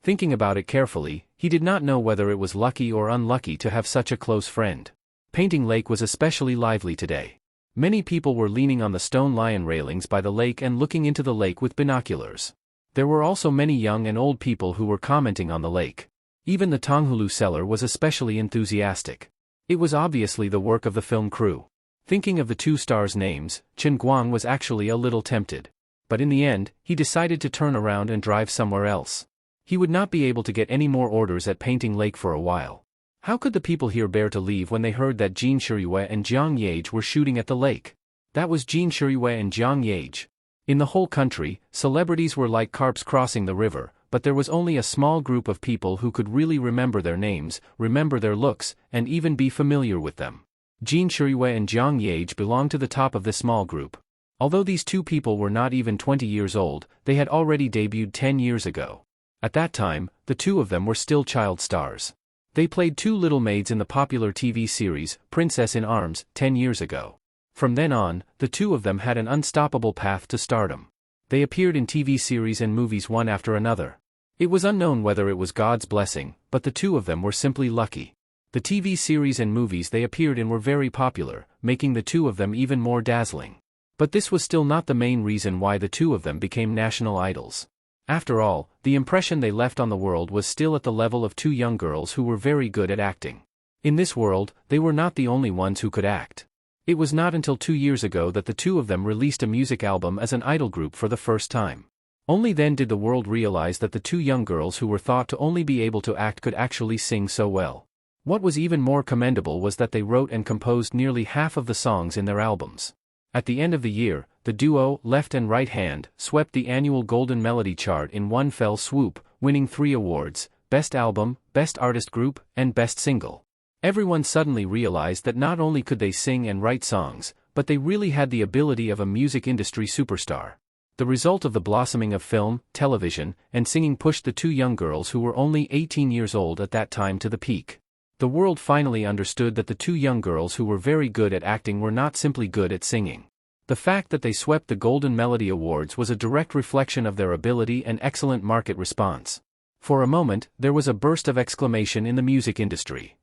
Thinking about it carefully, he did not know whether it was lucky or unlucky to have such a close friend. Painting Lake was especially lively today. Many people were leaning on the stone lion railings by the lake and looking into the lake with binoculars. There were also many young and old people who were commenting on the lake. Even the Tonghulu seller was especially enthusiastic. It was obviously the work of the film crew. Thinking of the 2 stars' names, Chen Guang was actually a little tempted. But in the end, he decided to turn around and drive somewhere else. He would not be able to get any more orders at Painting Lake for a while. How could the people here bear to leave when they heard that Jin Shiyue and Jiang Yage were shooting at the lake? That was Jin Shiyue and Jiang Yage. In the whole country, celebrities were like carps crossing the river, but there was only a small group of people who could really remember their names, remember their looks, and even be familiar with them. Jin Shiyue and Jiang Yage belonged to the top of this small group. Although these 2 people were not even 20 years old, they had already debuted 10 years ago. At that time, the 2 of them were still child stars. They played 2 little maids in the popular TV series, Princess in Arms, 10 years ago. From then on, the 2 of them had an unstoppable path to stardom. They appeared in TV series and movies one after another. It was unknown whether it was God's blessing, but the 2 of them were simply lucky. The TV series and movies they appeared in were very popular, making the 2 of them even more dazzling. But this was still not the main reason why the 2 of them became national idols. After all, the impression they left on the world was still at the level of 2 young girls who were very good at acting. In this world, they were not the only ones who could act. It was not until 2 years ago that the 2 of them released a music album as an idol group for the first time. Only then did the world realize that the 2 young girls who were thought to only be able to act could actually sing so well. What was even more commendable was that they wrote and composed nearly half of the songs in their albums. At the end of the year, the duo, Left and Right Hand, swept the annual Golden Melody chart in one fell swoop, winning 3 awards: Best Album, Best Artist Group, and Best Single. Everyone suddenly realized that not only could they sing and write songs, but they really had the ability of a music industry superstar. The result of the blossoming of film, television, and singing pushed the two young girls who were only 18 years old at that time to the peak. The world finally understood that the two young girls who were very good at acting were not simply good at singing. The fact that they swept the Golden Melody Awards was a direct reflection of their ability and excellent market response. For a moment, there was a burst of exclamation in the music industry.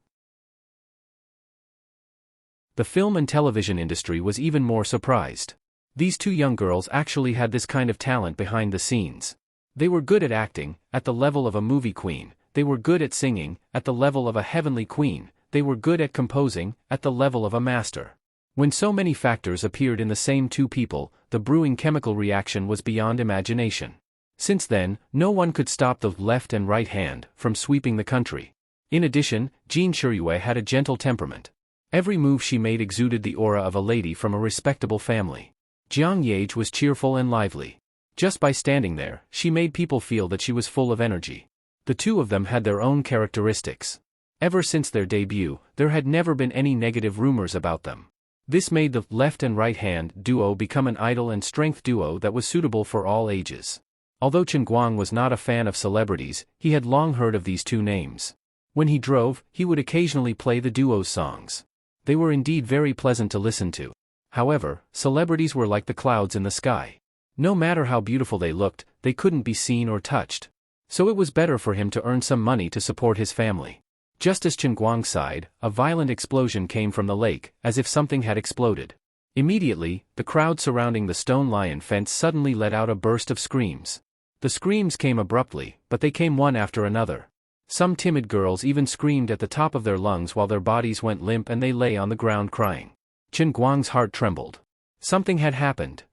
The film and television industry was even more surprised. These two young girls actually had this kind of talent behind the scenes. They were good at acting, at the level of a movie queen. They were good at singing, at the level of a heavenly queen. They were good at composing, at the level of a master. When so many factors appeared in the same two people, the brewing chemical reaction was beyond imagination. Since then, no one could stop the left and right hand from sweeping the country. In addition, Jean Shirue had a gentle temperament. Every move she made exuded the aura of a lady from a respectable family. Jiang Yage was cheerful and lively. Just by standing there, she made people feel that she was full of energy. The two of them had their own characteristics. Ever since their debut, there had never been any negative rumors about them. This made the left and right hand duo become an idol and strength duo that was suitable for all ages. Although Chen Guang was not a fan of celebrities, he had long heard of these two names. When he drove, he would occasionally play the duo's songs. They were indeed very pleasant to listen to. However, celebrities were like the clouds in the sky. No matter how beautiful they looked, they couldn't be seen or touched. So it was better for him to earn some money to support his family. Just as Chen Guang sighed, a violent explosion came from the lake, as if something had exploded. Immediately, the crowd surrounding the stone lion fence suddenly let out a burst of screams. The screams came abruptly, but they came one after another. Some timid girls even screamed at the top of their lungs while their bodies went limp and they lay on the ground crying. Chen Guang's heart trembled. Something had happened.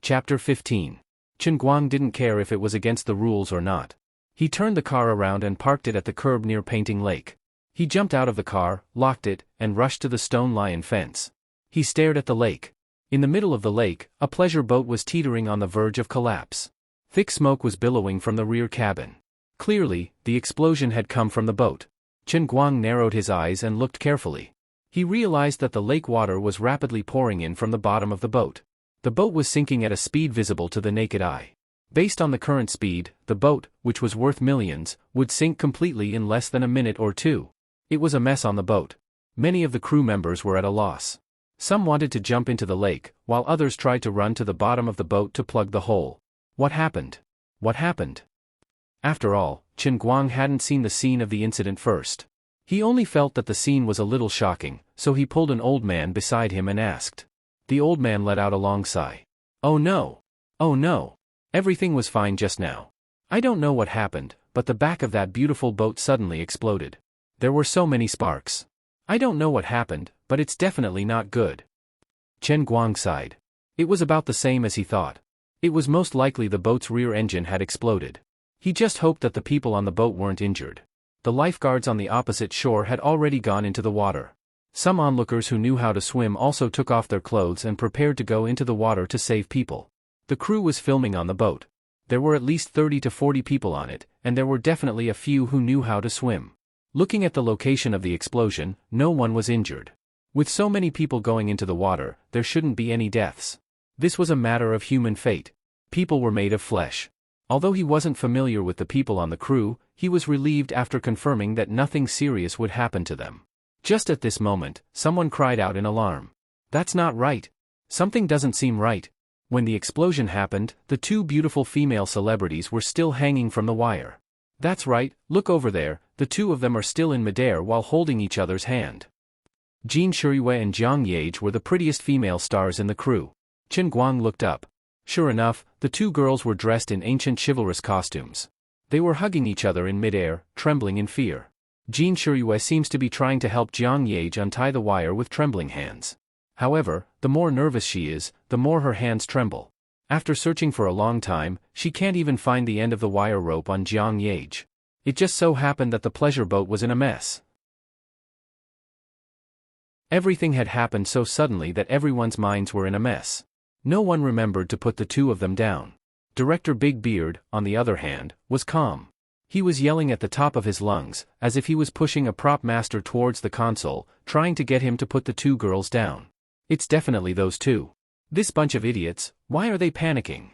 Chapter 15. Chen Guang didn't care if it was against the rules or not. He turned the car around and parked it at the curb near Painting Lake. He jumped out of the car, locked it, and rushed to the stone lion fence. He stared at the lake. In the middle of the lake, a pleasure boat was teetering on the verge of collapse. Thick smoke was billowing from the rear cabin. Clearly, the explosion had come from the boat. Chen Guang narrowed his eyes and looked carefully. He realized that the lake water was rapidly pouring in from the bottom of the boat. The boat was sinking at a speed visible to the naked eye. Based on the current speed, the boat, which was worth millions, would sink completely in less than a minute or two. It was a mess on the boat. Many of the crew members were at a loss. Some wanted to jump into the lake, while others tried to run to the bottom of the boat to plug the hole. What happened? What happened? After all, Chen Guang hadn't seen the scene of the incident first. He only felt that the scene was a little shocking, so he pulled an old man beside him and asked. The old man let out a long sigh. Oh no! Oh no! Everything was fine just now. I don't know what happened, but the back of that beautiful boat suddenly exploded. There were so many sparks. I don't know what happened, but it's definitely not good. Chen Guang sighed. It was about the same as he thought. It was most likely the boat's rear engine had exploded. He just hoped that the people on the boat weren't injured. The lifeguards on the opposite shore had already gone into the water. Some onlookers who knew how to swim also took off their clothes and prepared to go into the water to save people. The crew was filming on the boat. There were at least 30 to 40 people on it, and there were definitely a few who knew how to swim. Looking at the location of the explosion, no one was injured. With so many people going into the water, there shouldn't be any deaths. This was a matter of human fate. People were made of flesh. Although he wasn't familiar with the people on the crew, he was relieved after confirming that nothing serious would happen to them. Just at this moment, someone cried out in alarm. That's not right. Something doesn't seem right. When the explosion happened, the two beautiful female celebrities were still hanging from the wire. That's right, look over there, the two of them are still in midair while holding each other's hand. Jean Shirue and Jiang Yage were the prettiest female stars in the crew. Chen Guang looked up. Sure enough, the two girls were dressed in ancient chivalrous costumes. They were hugging each other in midair, trembling in fear. Jean Shirue seems to be trying to help Jiang Yage untie the wire with trembling hands. However, the more nervous she is, the more her hands tremble. After searching for a long time, she can't even find the end of the wire rope on Jiang Yage. It just so happened that the pleasure boat was in a mess. Everything had happened so suddenly that everyone's minds were in a mess. No one remembered to put the two of them down. Director Big Beard, on the other hand, was calm. He was yelling at the top of his lungs, as if he was pushing a prop master towards the console, trying to get him to put the two girls down. It's definitely those two. This bunch of idiots, why are they panicking?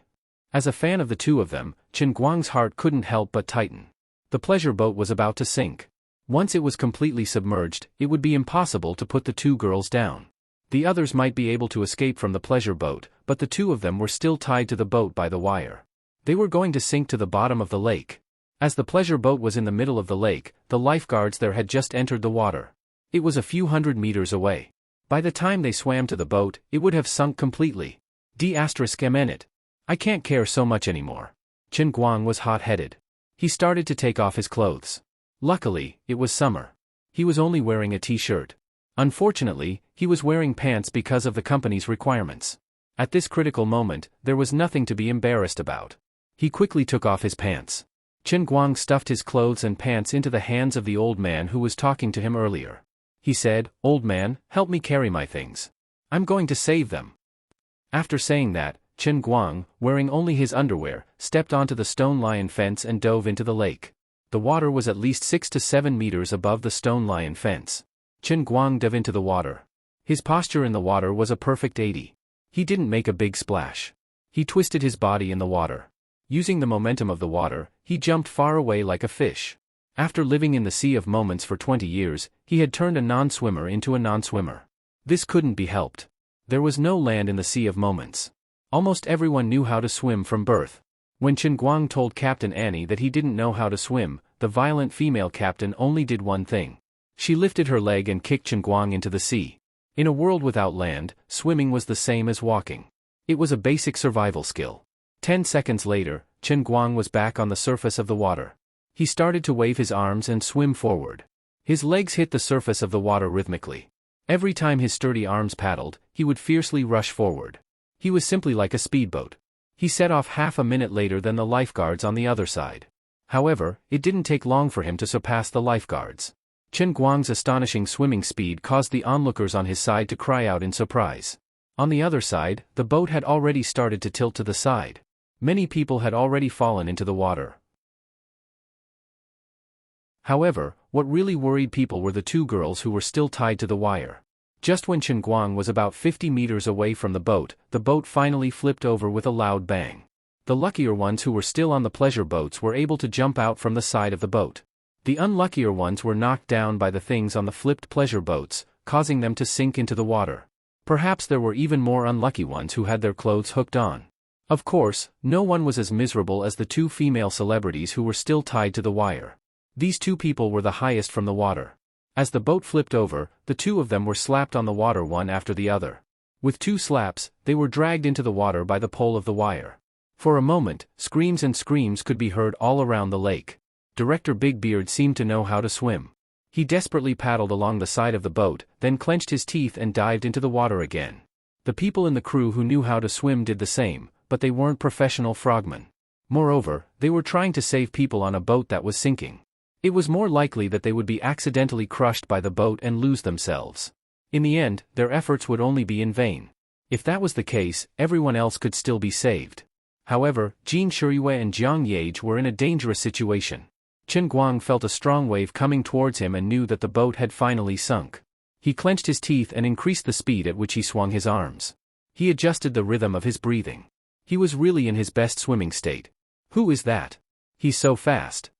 As a fan of the two of them, Chen Guang's heart couldn't help but tighten. The pleasure boat was about to sink. Once it was completely submerged, it would be impossible to put the two girls down. The others might be able to escape from the pleasure boat, but the two of them were still tied to the boat by the wire. They were going to sink to the bottom of the lake. As the pleasure boat was in the middle of the lake, the lifeguards there had just entered the water. It was a few hundred meters away. By the time they swam to the boat, it would have sunk completely. D***it. I can't care so much anymore. Chen Guang was hot-headed. He started to take off his clothes. Luckily, it was summer. He was only wearing a t-shirt. Unfortunately, he was wearing pants because of the company's requirements. At this critical moment, there was nothing to be embarrassed about. He quickly took off his pants. Chen Guang stuffed his clothes and pants into the hands of the old man who was talking to him earlier. He said, "Old man, help me carry my things. I'm going to save them." After saying that, Chen Guang, wearing only his underwear, stepped onto the stone lion fence and dove into the lake. The water was at least 6 to 7 meters above the stone lion fence. Chen Guang dove into the water. His posture in the water was a perfect 80. He didn't make a big splash. He twisted his body in the water. Using the momentum of the water, he jumped far away like a fish. After living in the Sea of Moments for 20 years, he had turned a non-swimmer into a non-swimmer. This couldn't be helped. There was no land in the Sea of Moments. Almost everyone knew how to swim from birth. When Chen Guang told Captain Annie that he didn't know how to swim, the violent female captain only did one thing. She lifted her leg and kicked Chen Guang into the sea. In a world without land, swimming was the same as walking. It was a basic survival skill. 10 seconds later, Chen Guang was back on the surface of the water. He started to wave his arms and swim forward. His legs hit the surface of the water rhythmically. Every time his sturdy arms paddled, he would fiercely rush forward. He was simply like a speedboat. He set off half a minute later than the lifeguards on the other side. However, it didn't take long for him to surpass the lifeguards. Chen Guang's astonishing swimming speed caused the onlookers on his side to cry out in surprise. On the other side, the boat had already started to tilt to the side. Many people had already fallen into the water. However, what really worried people were the two girls who were still tied to the wire. Just when Chen Guang was about 50 meters away from the boat finally flipped over with a loud bang. The luckier ones who were still on the pleasure boats were able to jump out from the side of the boat. The unluckier ones were knocked down by the things on the flipped pleasure boats, causing them to sink into the water. Perhaps there were even more unlucky ones who had their clothes hooked on. Of course, no one was as miserable as the two female celebrities who were still tied to the wire. These two people were the highest from the water. As the boat flipped over, the two of them were slapped on the water one after the other. With 2 slaps, they were dragged into the water by the pole of the wire. For a moment, screams and screams could be heard all around the lake. Director Big Beard seemed to know how to swim. He desperately paddled along the side of the boat, then clenched his teeth and dived into the water again. The people in the crew who knew how to swim did the same, but they weren't professional frogmen. Moreover, they were trying to save people on a boat that was sinking. It was more likely that they would be accidentally crushed by the boat and lose themselves. In the end, their efforts would only be in vain. If that was the case, everyone else could still be saved. However, Jin Shiyue and Jiang Yage were in a dangerous situation. Chen Guang felt a strong wave coming towards him and knew that the boat had finally sunk. He clenched his teeth and increased the speed at which he swung his arms. He adjusted the rhythm of his breathing. He was really in his best swimming state. Who is that? He's so fast.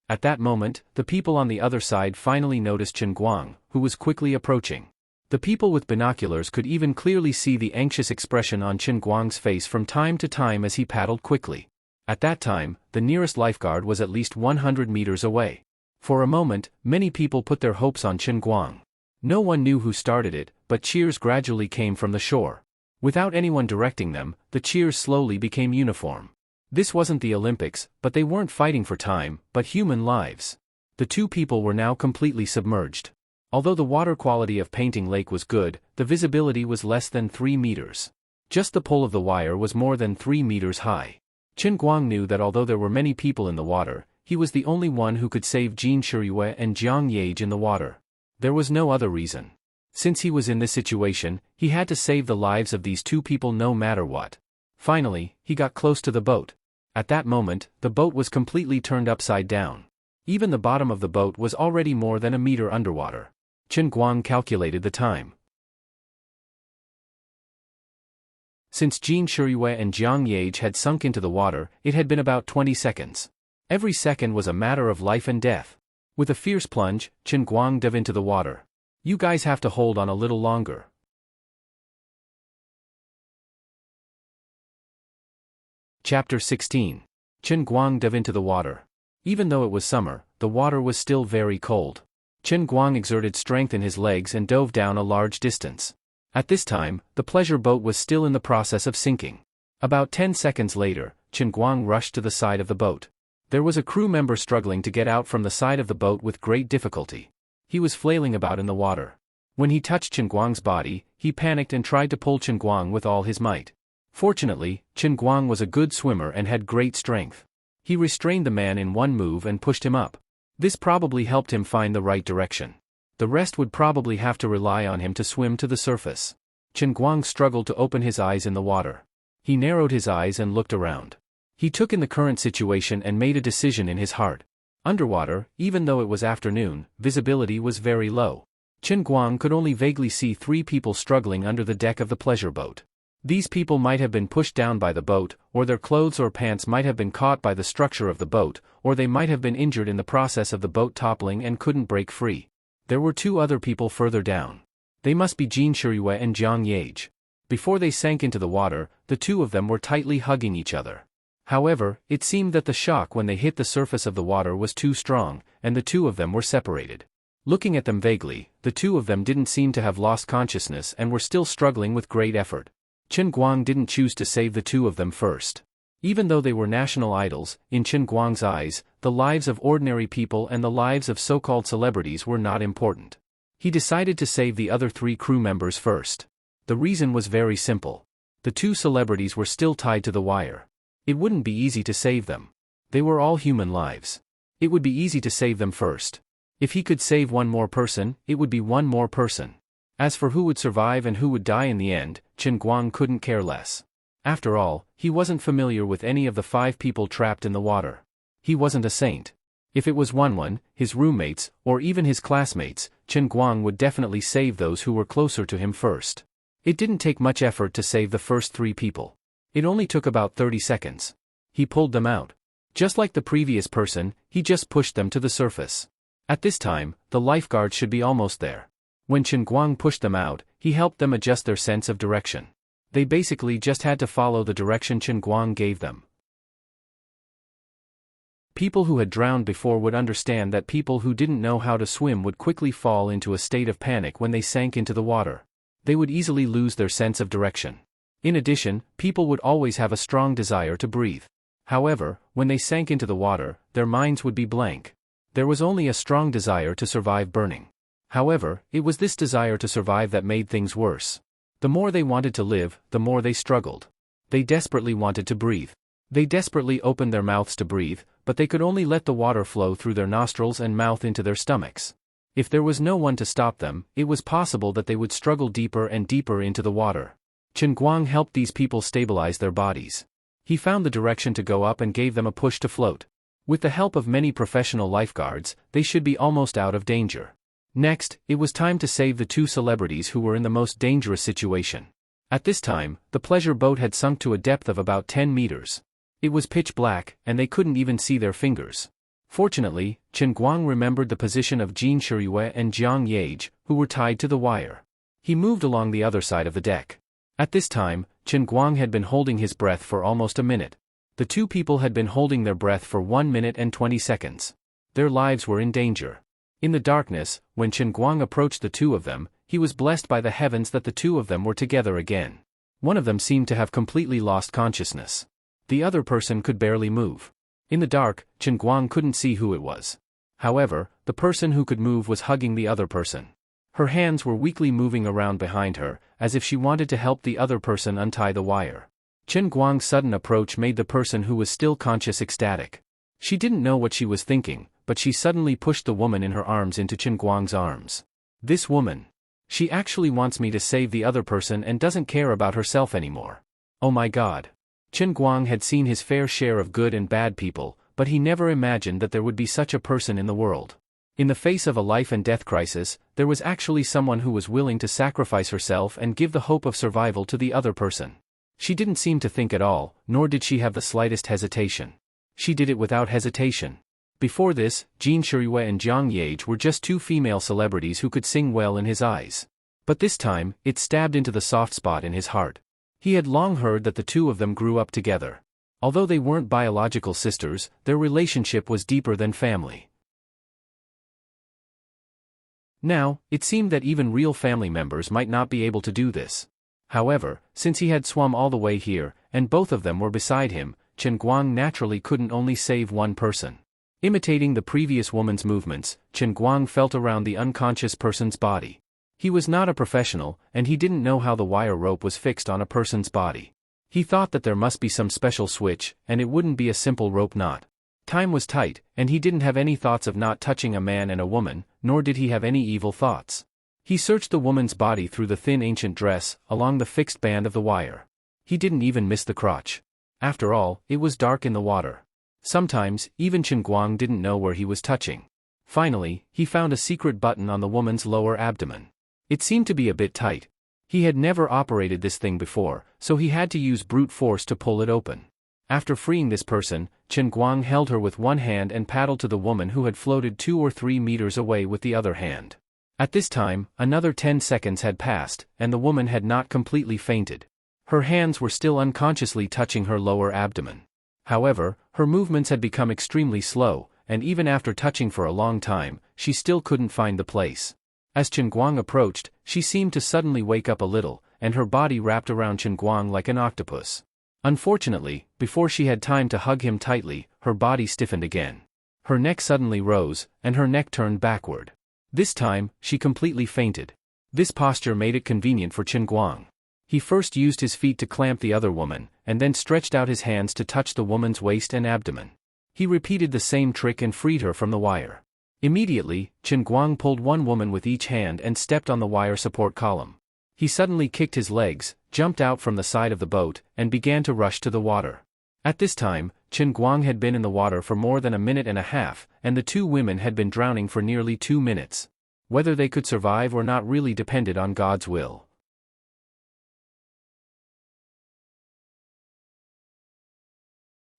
At that moment, the people on the other side finally noticed Chen Guang, who was quickly approaching. The people with binoculars could even clearly see the anxious expression on Chen Guang's face from time to time as he paddled quickly. At that time, the nearest lifeguard was at least 100 meters away. For a moment, many people put their hopes on Chen Guang. No one knew who started it, but cheers gradually came from the shore. Without anyone directing them, the cheers slowly became uniform. This wasn't the Olympics, but they weren't fighting for time, but human lives. The two people were now completely submerged. Although the water quality of Painting Lake was good, the visibility was less than 3 meters. Just the pole of the wire was more than 3 meters high. Chen Guang knew that although there were many people in the water, he was the only one who could save Jin Shiyue and Jiang Yage in the water. There was no other reason. Since he was in this situation, he had to save the lives of these two people no matter what. Finally, he got close to the boat. At that moment, the boat was completely turned upside down. Even the bottom of the boat was already more than a meter underwater. Chen Guang calculated the time. Since Jin Shiyue and Jiang Yage had sunk into the water, it had been about 20 seconds. Every second was a matter of life and death. With a fierce plunge, Chen Guang dove into the water. "You guys have to hold on a little longer." Chapter 16. Chen Guang dove into the water. Even though it was summer, the water was still very cold. Chen Guang exerted strength in his legs and dove down a large distance. At this time, the pleasure boat was still in the process of sinking. About 10 seconds later, Chen Guang rushed to the side of the boat. There was a crew member struggling to get out from the side of the boat with great difficulty. He was flailing about in the water. When he touched Chen Guang's body, he panicked and tried to pull Chen Guang with all his might. Fortunately, Chen Guang was a good swimmer and had great strength. He restrained the man in one move and pushed him up. This probably helped him find the right direction. The rest would probably have to rely on him to swim to the surface. Chen Guang struggled to open his eyes in the water. He narrowed his eyes and looked around. He took in the current situation and made a decision in his heart. Underwater, even though it was afternoon, visibility was very low. Chen Guang could only vaguely see 3 people struggling under the deck of the pleasure boat. These people might have been pushed down by the boat, or their clothes or pants might have been caught by the structure of the boat, or they might have been injured in the process of the boat toppling and couldn't break free. There were 2 other people further down. They must be Jin Shiyue and Jiang Yage. Before they sank into the water, the 2 of them were tightly hugging each other. However, it seemed that the shock when they hit the surface of the water was too strong, and the 2 of them were separated. Looking at them vaguely, the 2 of them didn't seem to have lost consciousness and were still struggling with great effort. Chen Guang didn't choose to save the 2 of them first. Even though they were national idols, in Chen Guang's eyes, the lives of ordinary people and the lives of so-called celebrities were not important. He decided to save the other 3 crew members first. The reason was very simple. The 2 celebrities were still tied to the wire. It wouldn't be easy to save them. They were all human lives. It would be easy to save them first. If he could save one more person, it would be one more person. As for who would survive and who would die in the end, Chen Guang couldn't care less. After all, he wasn't familiar with any of the 5 people trapped in the water. He wasn't a saint. If it was one, his roommates, or even his classmates, Chen Guang would definitely save those who were closer to him first. It didn't take much effort to save the first 3 people. It only took about 30 seconds. He pulled them out. Just like the previous person, he just pushed them to the surface. At this time, the lifeguard should be almost there. When Chen Guang pushed them out, he helped them adjust their sense of direction. They basically just had to follow the direction Chen Guang gave them. People who had drowned before would understand that people who didn't know how to swim would quickly fall into a state of panic when they sank into the water. They would easily lose their sense of direction. In addition, people would always have a strong desire to breathe. However, when they sank into the water, their minds would be blank. There was only a strong desire to survive burning. However, it was this desire to survive that made things worse. The more they wanted to live, the more they struggled. They desperately wanted to breathe. They desperately opened their mouths to breathe, but they could only let the water flow through their nostrils and mouth into their stomachs. If there was no one to stop them, it was possible that they would struggle deeper and deeper into the water. Chen Guang helped these people stabilize their bodies. He found the direction to go up and gave them a push to float. With the help of many professional lifeguards, they should be almost out of danger. Next, it was time to save the 2 celebrities who were in the most dangerous situation. At this time, the pleasure boat had sunk to a depth of about 10 meters. It was pitch black, and they couldn't even see their fingers. Fortunately, Chen Guang remembered the position of Jin Shiyue and Jiang Yage, who were tied to the wire. He moved along the other side of the deck. At this time, Chen Guang had been holding his breath for almost a minute. The 2 people had been holding their breath for 1 minute and 20 seconds. Their lives were in danger. In the darkness, when Chen Guang approached the 2 of them, he was blessed by the heavens that the 2 of them were together again. One of them seemed to have completely lost consciousness. The other person could barely move. In the dark, Chen Guang couldn't see who it was. However, the person who could move was hugging the other person. Her hands were weakly moving around behind her, as if she wanted to help the other person untie the wire. Chen Guang's sudden approach made the person who was still conscious ecstatic. She didn't know what she was thinking, but she suddenly pushed the woman in her arms into Chen Guang's arms. This woman. She actually wants me to save the other person and doesn't care about herself anymore. Oh my god. Chen Guang had seen his fair share of good and bad people, but he never imagined that there would be such a person in the world. In the face of a life and death crisis, there was actually someone who was willing to sacrifice herself and give the hope of survival to the other person. She didn't seem to think at all, nor did she have the slightest hesitation. She did it without hesitation. Before this, Jin Shirue and Jiang Yage were just two female celebrities who could sing well in his eyes. But this time, it stabbed into the soft spot in his heart. He had long heard that the two of them grew up together. Although they weren't biological sisters, their relationship was deeper than family. Now, it seemed that even real family members might not be able to do this. However, since he had swum all the way here, and both of them were beside him, Chen Guang naturally couldn't only save one person. Imitating the previous woman's movements, Chen Guang felt around the unconscious person's body. He was not a professional, and he didn't know how the wire rope was fixed on a person's body. He thought that there must be some special switch, and it wouldn't be a simple rope knot. Time was tight, and he didn't have any thoughts of not touching a man and a woman, nor did he have any evil thoughts. He searched the woman's body through the thin ancient dress, along the fixed band of the wire. He didn't even miss the crotch. After all, it was dark in the water. Sometimes, even Chen Guang didn't know where he was touching. Finally, he found a secret button on the woman's lower abdomen. It seemed to be a bit tight. He had never operated this thing before, so he had to use brute force to pull it open. After freeing this person, Chen Guang held her with one hand and paddled to the woman who had floated 2 or 3 meters away with the other hand. At this time, another 10 seconds had passed, and the woman had not completely fainted. Her hands were still unconsciously touching her lower abdomen. However, her movements had become extremely slow, and even after touching for a long time, she still couldn't find the place. As Chen Guang approached, she seemed to suddenly wake up a little, and her body wrapped around Chen Guang like an octopus. Unfortunately, before she had time to hug him tightly, her body stiffened again. Her neck suddenly rose, and her neck turned backward. This time, she completely fainted. This posture made it convenient for Chen Guang. He first used his feet to clamp the other woman, and then stretched out his hands to touch the woman's waist and abdomen. He repeated the same trick and freed her from the wire. Immediately, Chen Guang pulled one woman with each hand and stepped on the wire support column. He suddenly kicked his legs, jumped out from the side of the boat, and began to rush to the water. At this time, Chen Guang had been in the water for more than a minute and a half, and the two women had been drowning for nearly 2 minutes. Whether they could survive or not really depended on God's will.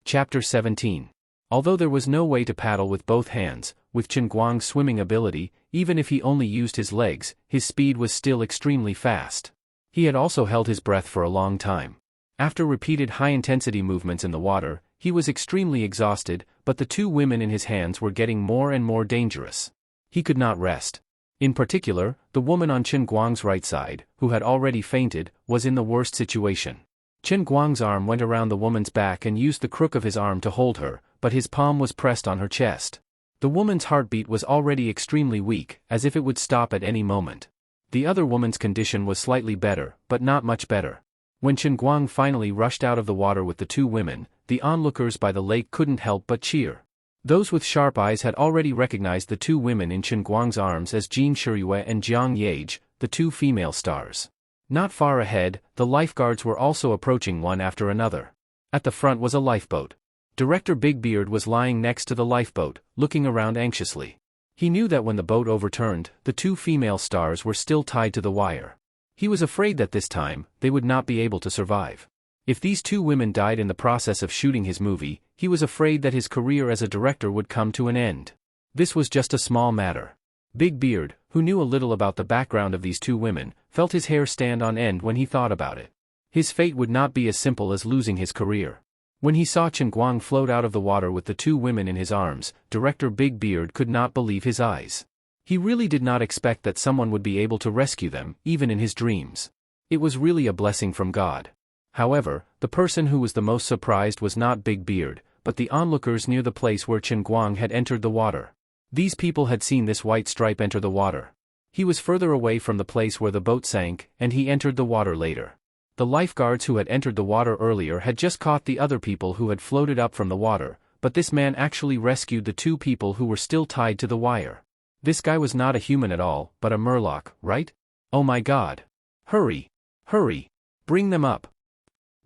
Chapter 17. Although there was no way to paddle with both hands, with Chen Guang's swimming ability, even if he only used his legs, his speed was still extremely fast. He had also held his breath for a long time. After repeated high-intensity movements in the water, he was extremely exhausted, but the two women in his hands were getting more and more dangerous. He could not rest. In particular, the woman on Chen Guang's right side, who had already fainted, was in the worst situation. Chen Guang's arm went around the woman's back and used the crook of his arm to hold her, but his palm was pressed on her chest. The woman's heartbeat was already extremely weak, as if it would stop at any moment. The other woman's condition was slightly better, but not much better. When Chen Guang finally rushed out of the water with the two women, the onlookers by the lake couldn't help but cheer. Those with sharp eyes had already recognized the two women in Chen Guang's arms as Jin Shirue and Jiang Yage, the two female stars. Not far ahead, the lifeguards were also approaching one after another. At the front was a lifeboat. Director Big Beard was lying next to the lifeboat, looking around anxiously. He knew that when the boat overturned, the two female stars were still tied to the wire. He was afraid that this time, they would not be able to survive. If these two women died in the process of shooting his movie, he was afraid that his career as a director would come to an end. This was just a small matter. Big Beard, who knew a little about the background of these two women, felt his hair stand on end when he thought about it. His fate would not be as simple as losing his career. When he saw Chen Guang float out of the water with the two women in his arms, Director Big Beard could not believe his eyes. He really did not expect that someone would be able to rescue them, even in his dreams. It was really a blessing from God. However, the person who was the most surprised was not Big Beard, but the onlookers near the place where Chen Guang had entered the water. These people had seen this white stripe enter the water. He was further away from the place where the boat sank, and he entered the water later. The lifeguards who had entered the water earlier had just caught the other people who had floated up from the water, but this man actually rescued the two people who were still tied to the wire. This guy was not a human at all, but a murloc, right? Oh my God! Hurry! Hurry! Bring them up!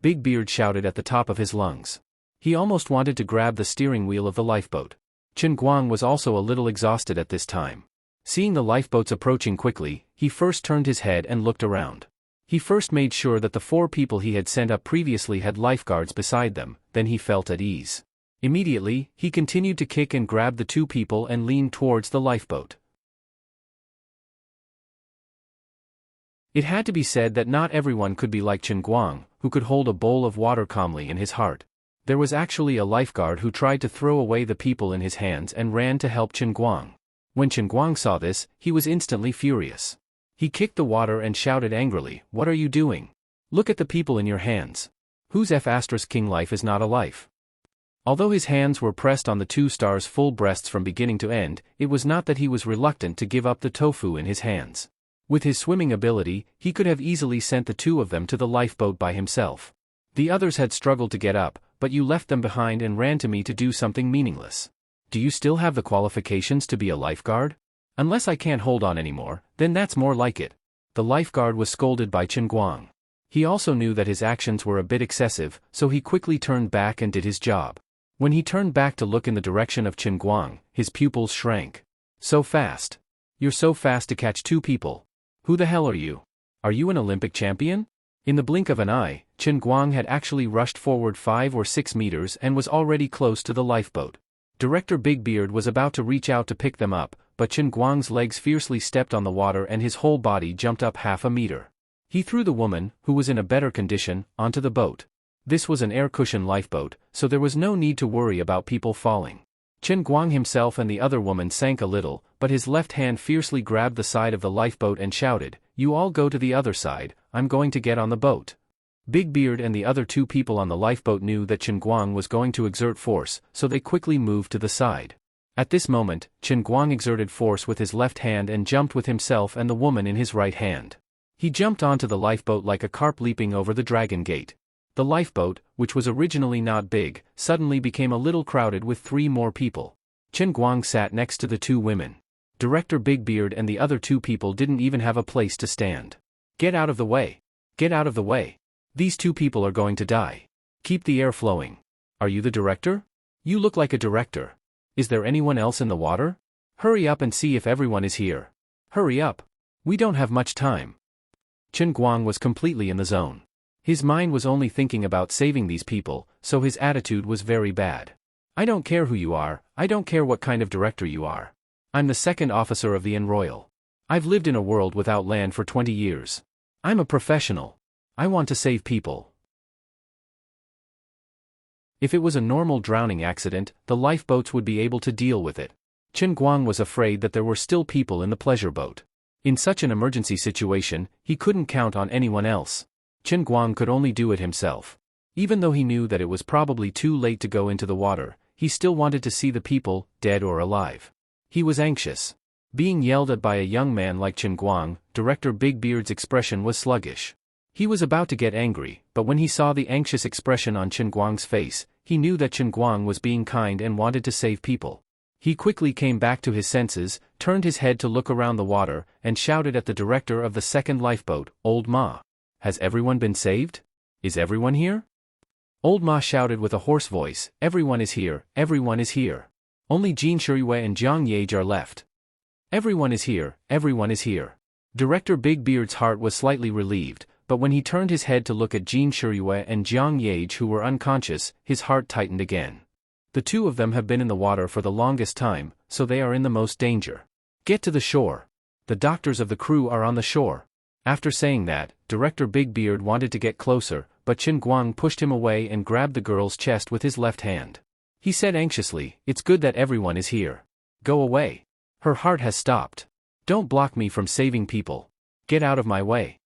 Big Beard shouted at the top of his lungs. He almost wanted to grab the steering wheel of the lifeboat. Chen Guang was also a little exhausted at this time. Seeing the lifeboats approaching quickly, he first turned his head and looked around. He first made sure that the 4 people he had sent up previously had lifeguards beside them, then he felt at ease. Immediately, he continued to kick and grab the 2 people and leaned towards the lifeboat. It had to be said that not everyone could be like Chen Guang, who could hold a bowl of water calmly in his heart. There was actually a lifeguard who tried to throw away the people in his hands and ran to help Chen Guang. When Chen Guang saw this, he was instantly furious. He kicked the water and shouted angrily, "What are you doing? Look at the people in your hands. Whose F***king life is not a life?" Although his hands were pressed on the 2 stars' full breasts from beginning to end, it was not that he was reluctant to give up the tofu in his hands. With his swimming ability, he could have easily sent the 2 of them to the lifeboat by himself. The others had struggled to get up, but you left them behind and ran to me to do something meaningless. Do you still have the qualifications to be a lifeguard? Unless I can't hold on anymore, then that's more like it. The lifeguard was scolded by Chen Guang. He also knew that his actions were a bit excessive, so he quickly turned back and did his job. When he turned back to look in the direction of Chen Guang, his pupils shrank. So fast. You're so fast to catch 2 people. Who the hell are you? Are you an Olympic champion? In the blink of an eye, Chen Guang had actually rushed forward 5 or 6 meters and was already close to the lifeboat. Director Big Beard was about to reach out to pick them up, but Chen Guang's legs fiercely stepped on the water and his whole body jumped up half a meter. He threw the woman, who was in a better condition, onto the boat. This was an air cushion lifeboat, so there was no need to worry about people falling. Chen Guang himself and the other woman sank a little, but his left hand fiercely grabbed the side of the lifeboat and shouted, "You all go to the other side, I'm going to get on the boat." Big Beard and the other 2 people on the lifeboat knew that Chen Guang was going to exert force, so they quickly moved to the side. At this moment, Chen Guang exerted force with his left hand and jumped with himself and the woman in his right hand. He jumped onto the lifeboat like a carp leaping over the dragon gate. The lifeboat, which was originally not big, suddenly became a little crowded with 3 more people. Chen Guang sat next to the 2 women. Director Big Beard and the other 2 people didn't even have a place to stand. "Get out of the way! Get out of the way! These 2 people are going to die. Keep the air flowing. Are you the director? You look like a director. Is there anyone else in the water? Hurry up and see if everyone is here. Hurry up. We don't have much time." Chen Guang was completely in the zone. His mind was only thinking about saving these people, so his attitude was very bad. "I don't care who you are, I don't care what kind of director you are. I'm the 2nd officer of the Royal. I've lived in a world without land for 20 years. I'm a professional. I want to save people." If it was a normal drowning accident, the lifeboats would be able to deal with it. Chen Guang was afraid that there were still people in the pleasure boat. In such an emergency situation, he couldn't count on anyone else. Chen Guang could only do it himself. Even though he knew that it was probably too late to go into the water, he still wanted to see the people, dead or alive. He was anxious. Being yelled at by a young man like Chen Guang, Director Big Beard's expression was sluggish. He was about to get angry, but when he saw the anxious expression on Chen Guang's face, he knew that Chen Guang was being kind and wanted to save people. He quickly came back to his senses, turned his head to look around the water, and shouted at the director of the 2nd lifeboat, "Old Ma. Has everyone been saved? Is everyone here?" Old Ma shouted with a hoarse voice, "Everyone is here, everyone is here. Only Jin Shuriyue and Jiang Yage are left. Everyone is here, everyone is here." Director Big Beard's heart was slightly relieved, but when he turned his head to look at Jin Shuriyue and Jiang Yage who were unconscious, his heart tightened again. The 2 of them have been in the water for the longest time, so they are in the most danger. "Get to the shore. The doctors of the crew are on the shore." After saying that, Director Big Beard wanted to get closer, but Chen Guang pushed him away and grabbed the girl's chest with his left hand. He said anxiously, "It's good that everyone is here. Go away. Her heart has stopped. Don't block me from saving people. Get out of my way."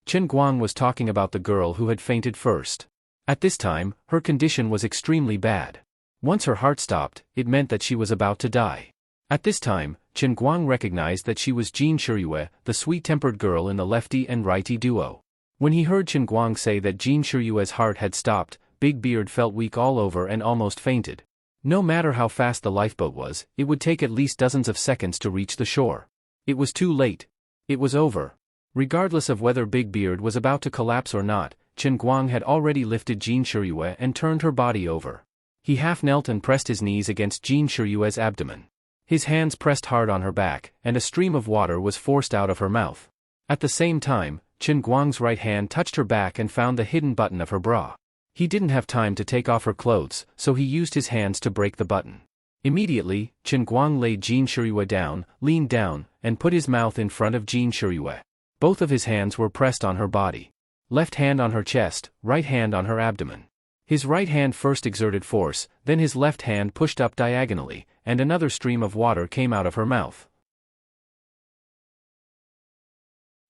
Chen Guang was talking about the girl who had fainted first. At this time, her condition was extremely bad. Once her heart stopped, it meant that she was about to die. At this time, Chen Guang recognized that she was Jin Shuriyue, the sweet-tempered girl in the lefty and righty duo. When he heard Chen Guang say that Jin Shuriyue's heart had stopped, Big Beard felt weak all over and almost fainted. No matter how fast the lifeboat was, it would take at least dozens of seconds to reach the shore. It was too late. It was over. Regardless of whether Big Beard was about to collapse or not, Chen Guang had already lifted Jin Shiyue and turned her body over. He half knelt and pressed his knees against Jin Shiyue's abdomen. His hands pressed hard on her back, and a stream of water was forced out of her mouth. At the same time, Chen Guang's right hand touched her back and found the hidden button of her bra. He didn't have time to take off her clothes, so he used his hands to break the button. Immediately, Chen Guang laid Jin Shiyue down, leaned down, and put his mouth in front of Jin Shiyue. Both of his hands were pressed on her body. Left hand on her chest, right hand on her abdomen. His right hand first exerted force, then his left hand pushed up diagonally, and another stream of water came out of her mouth.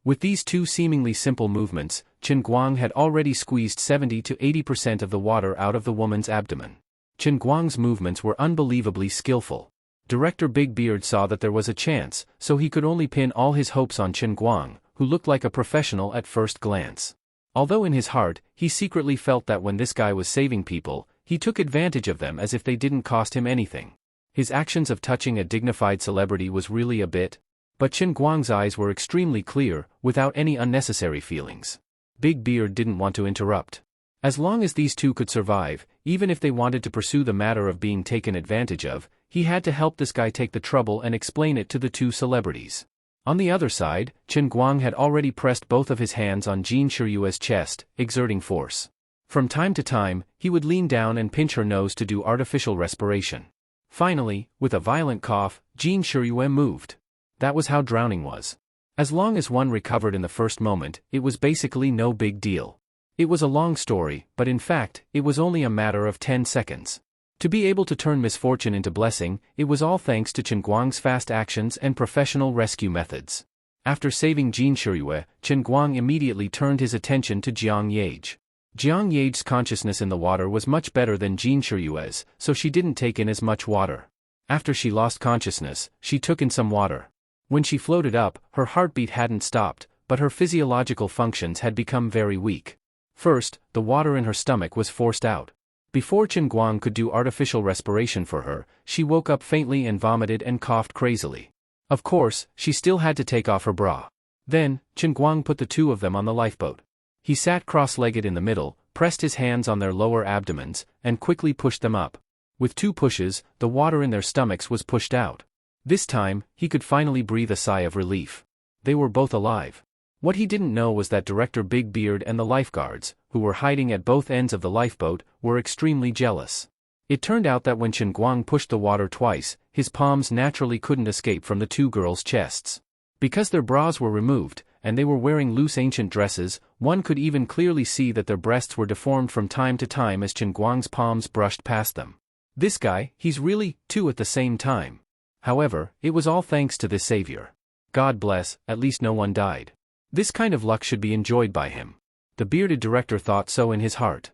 With these two seemingly simple movements, Chen Guang had already squeezed 70 to 80% of the water out of the woman's abdomen. Chen Guang's movements were unbelievably skillful. Director Big Beard saw that there was a chance, so he could only pin all his hopes on Chen Guang, who looked like a professional at first glance. Although in his heart, he secretly felt that when this guy was saving people, he took advantage of them as if they didn't cost him anything. His actions of touching a dignified celebrity was really a bit. But Chen Guang's eyes were extremely clear, without any unnecessary feelings. Big Beard didn't want to interrupt. As long as these two could survive, even if they wanted to pursue the matter of being taken advantage of, he had to help this guy take the trouble and explain it to the two celebrities. On the other side, Chen Guang had already pressed both of his hands on Jin Shiyue's chest, exerting force. From time to time, he would lean down and pinch her nose to do artificial respiration. Finally, with a violent cough, Jin Shiyue moved. That was how drowning was. As long as one recovered in the first moment, it was basically no big deal. It was a long story, but in fact, it was only a matter of 10 seconds. To be able to turn misfortune into blessing, it was all thanks to Chen Guang's fast actions and professional rescue methods. After saving Jin Shiyue, Chen Guang immediately turned his attention to Jiang Yage. Jiang Yage's consciousness in the water was much better than Jin Shiyue's, so she didn't take in as much water. After she lost consciousness, she took in some water. When she floated up, her heartbeat hadn't stopped, but her physiological functions had become very weak. First, the water in her stomach was forced out. Before Chen Guang could do artificial respiration for her, she woke up faintly and vomited and coughed crazily. Of course, she still had to take off her bra. Then, Chen Guang put the two of them on the lifeboat. He sat cross-legged in the middle, pressed his hands on their lower abdomens, and quickly pushed them up. With 2 pushes, the water in their stomachs was pushed out. This time, he could finally breathe a sigh of relief. They were both alive. What he didn't know was that Director Big Beard and the lifeguards, who were hiding at both ends of the lifeboat, were extremely jealous. It turned out that when Chen Guang pushed the water twice, his palms naturally couldn't escape from the two girls' chests. Because their bras were removed, and they were wearing loose ancient dresses, one could even clearly see that their breasts were deformed from time to time as Chen Guang's palms brushed past them. This guy, he's really 2 at the same time. However, it was all thanks to this savior. God bless, at least no one died. This kind of luck should be enjoyed by him. The bearded director thought so in his heart.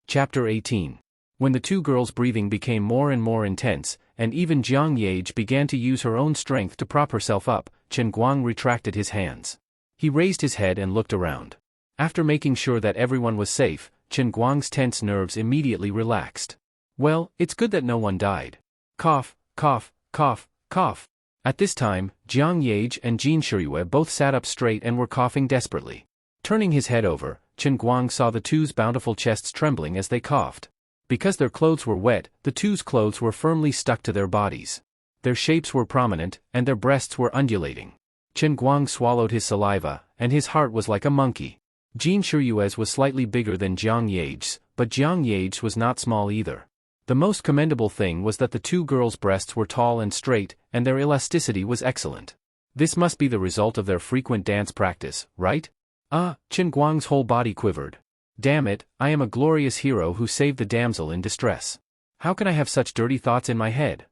Chapter 18. When the two girls' breathing became more and more intense, and even Jiang Yage began to use her own strength to prop herself up, Chen Guang retracted his hands. He raised his head and looked around. After making sure that everyone was safe, Chen Guang's tense nerves immediately relaxed. Well, it's good that no one died. Cough, cough, cough, cough. At this time, Jiang Yage and Jin Shiyue both sat up straight and were coughing desperately. Turning his head over, Chen Guang saw the two's bountiful chests trembling as they coughed. Because their clothes were wet, the two's clothes were firmly stuck to their bodies. Their shapes were prominent, and their breasts were undulating. Chen Guang swallowed his saliva, and his heart was like a monkey. Jin Shiyue's was slightly bigger than Jiang Yage's, but Jiang Yage's was not small either. The most commendable thing was that the two girls' breasts were tall and straight, and their elasticity was excellent. This must be the result of their frequent dance practice, right? Chen Guang's whole body quivered. Damn it, I am a glorious hero who saved the damsel in distress. How can I have such dirty thoughts in my head?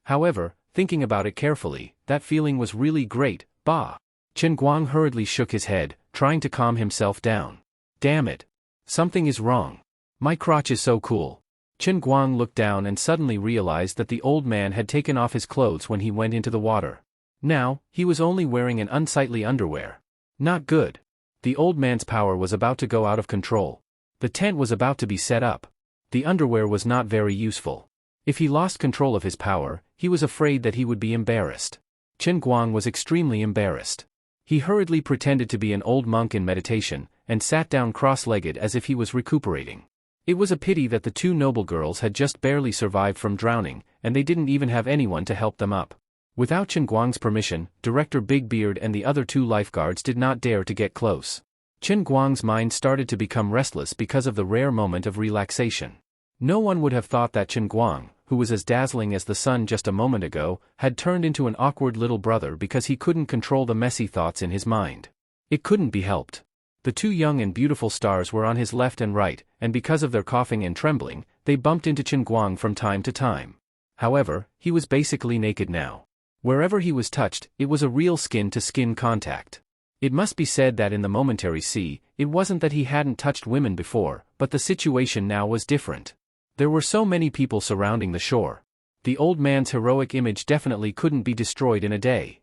However, thinking about it carefully, that feeling was really great, bah. Chen Guang hurriedly shook his head, trying to calm himself down. Damn it. Something is wrong. My crotch is so cool. Chen Guang looked down and suddenly realized that the old man had taken off his clothes when he went into the water. Now, he was only wearing an unsightly underwear. Not good. The old man's power was about to go out of control. The tent was about to be set up. The underwear was not very useful. If he lost control of his power, he was afraid that he would be embarrassed. Chen Guang was extremely embarrassed. He hurriedly pretended to be an old monk in meditation, and sat down cross-legged as if he was recuperating. It was a pity that the two noble girls had just barely survived from drowning, and they didn't even have anyone to help them up. Without Chen Guang's permission, Director Big Beard and the other two lifeguards did not dare to get close. Chen Guang's mind started to become restless because of the rare moment of relaxation. No one would have thought that Chen Guang, who was as dazzling as the sun just a moment ago, had turned into an awkward little brother because he couldn't control the messy thoughts in his mind. It couldn't be helped. The two young and beautiful stars were on his left and right, and because of their coughing and trembling, they bumped into Chen Guang from time to time. However, he was basically naked now. Wherever he was touched, it was a real skin-to-skin contact. It must be said that in the momentary sea, it wasn't that he hadn't touched women before, but the situation now was different. There were so many people surrounding the shore. The old man's heroic image definitely couldn't be destroyed in a day.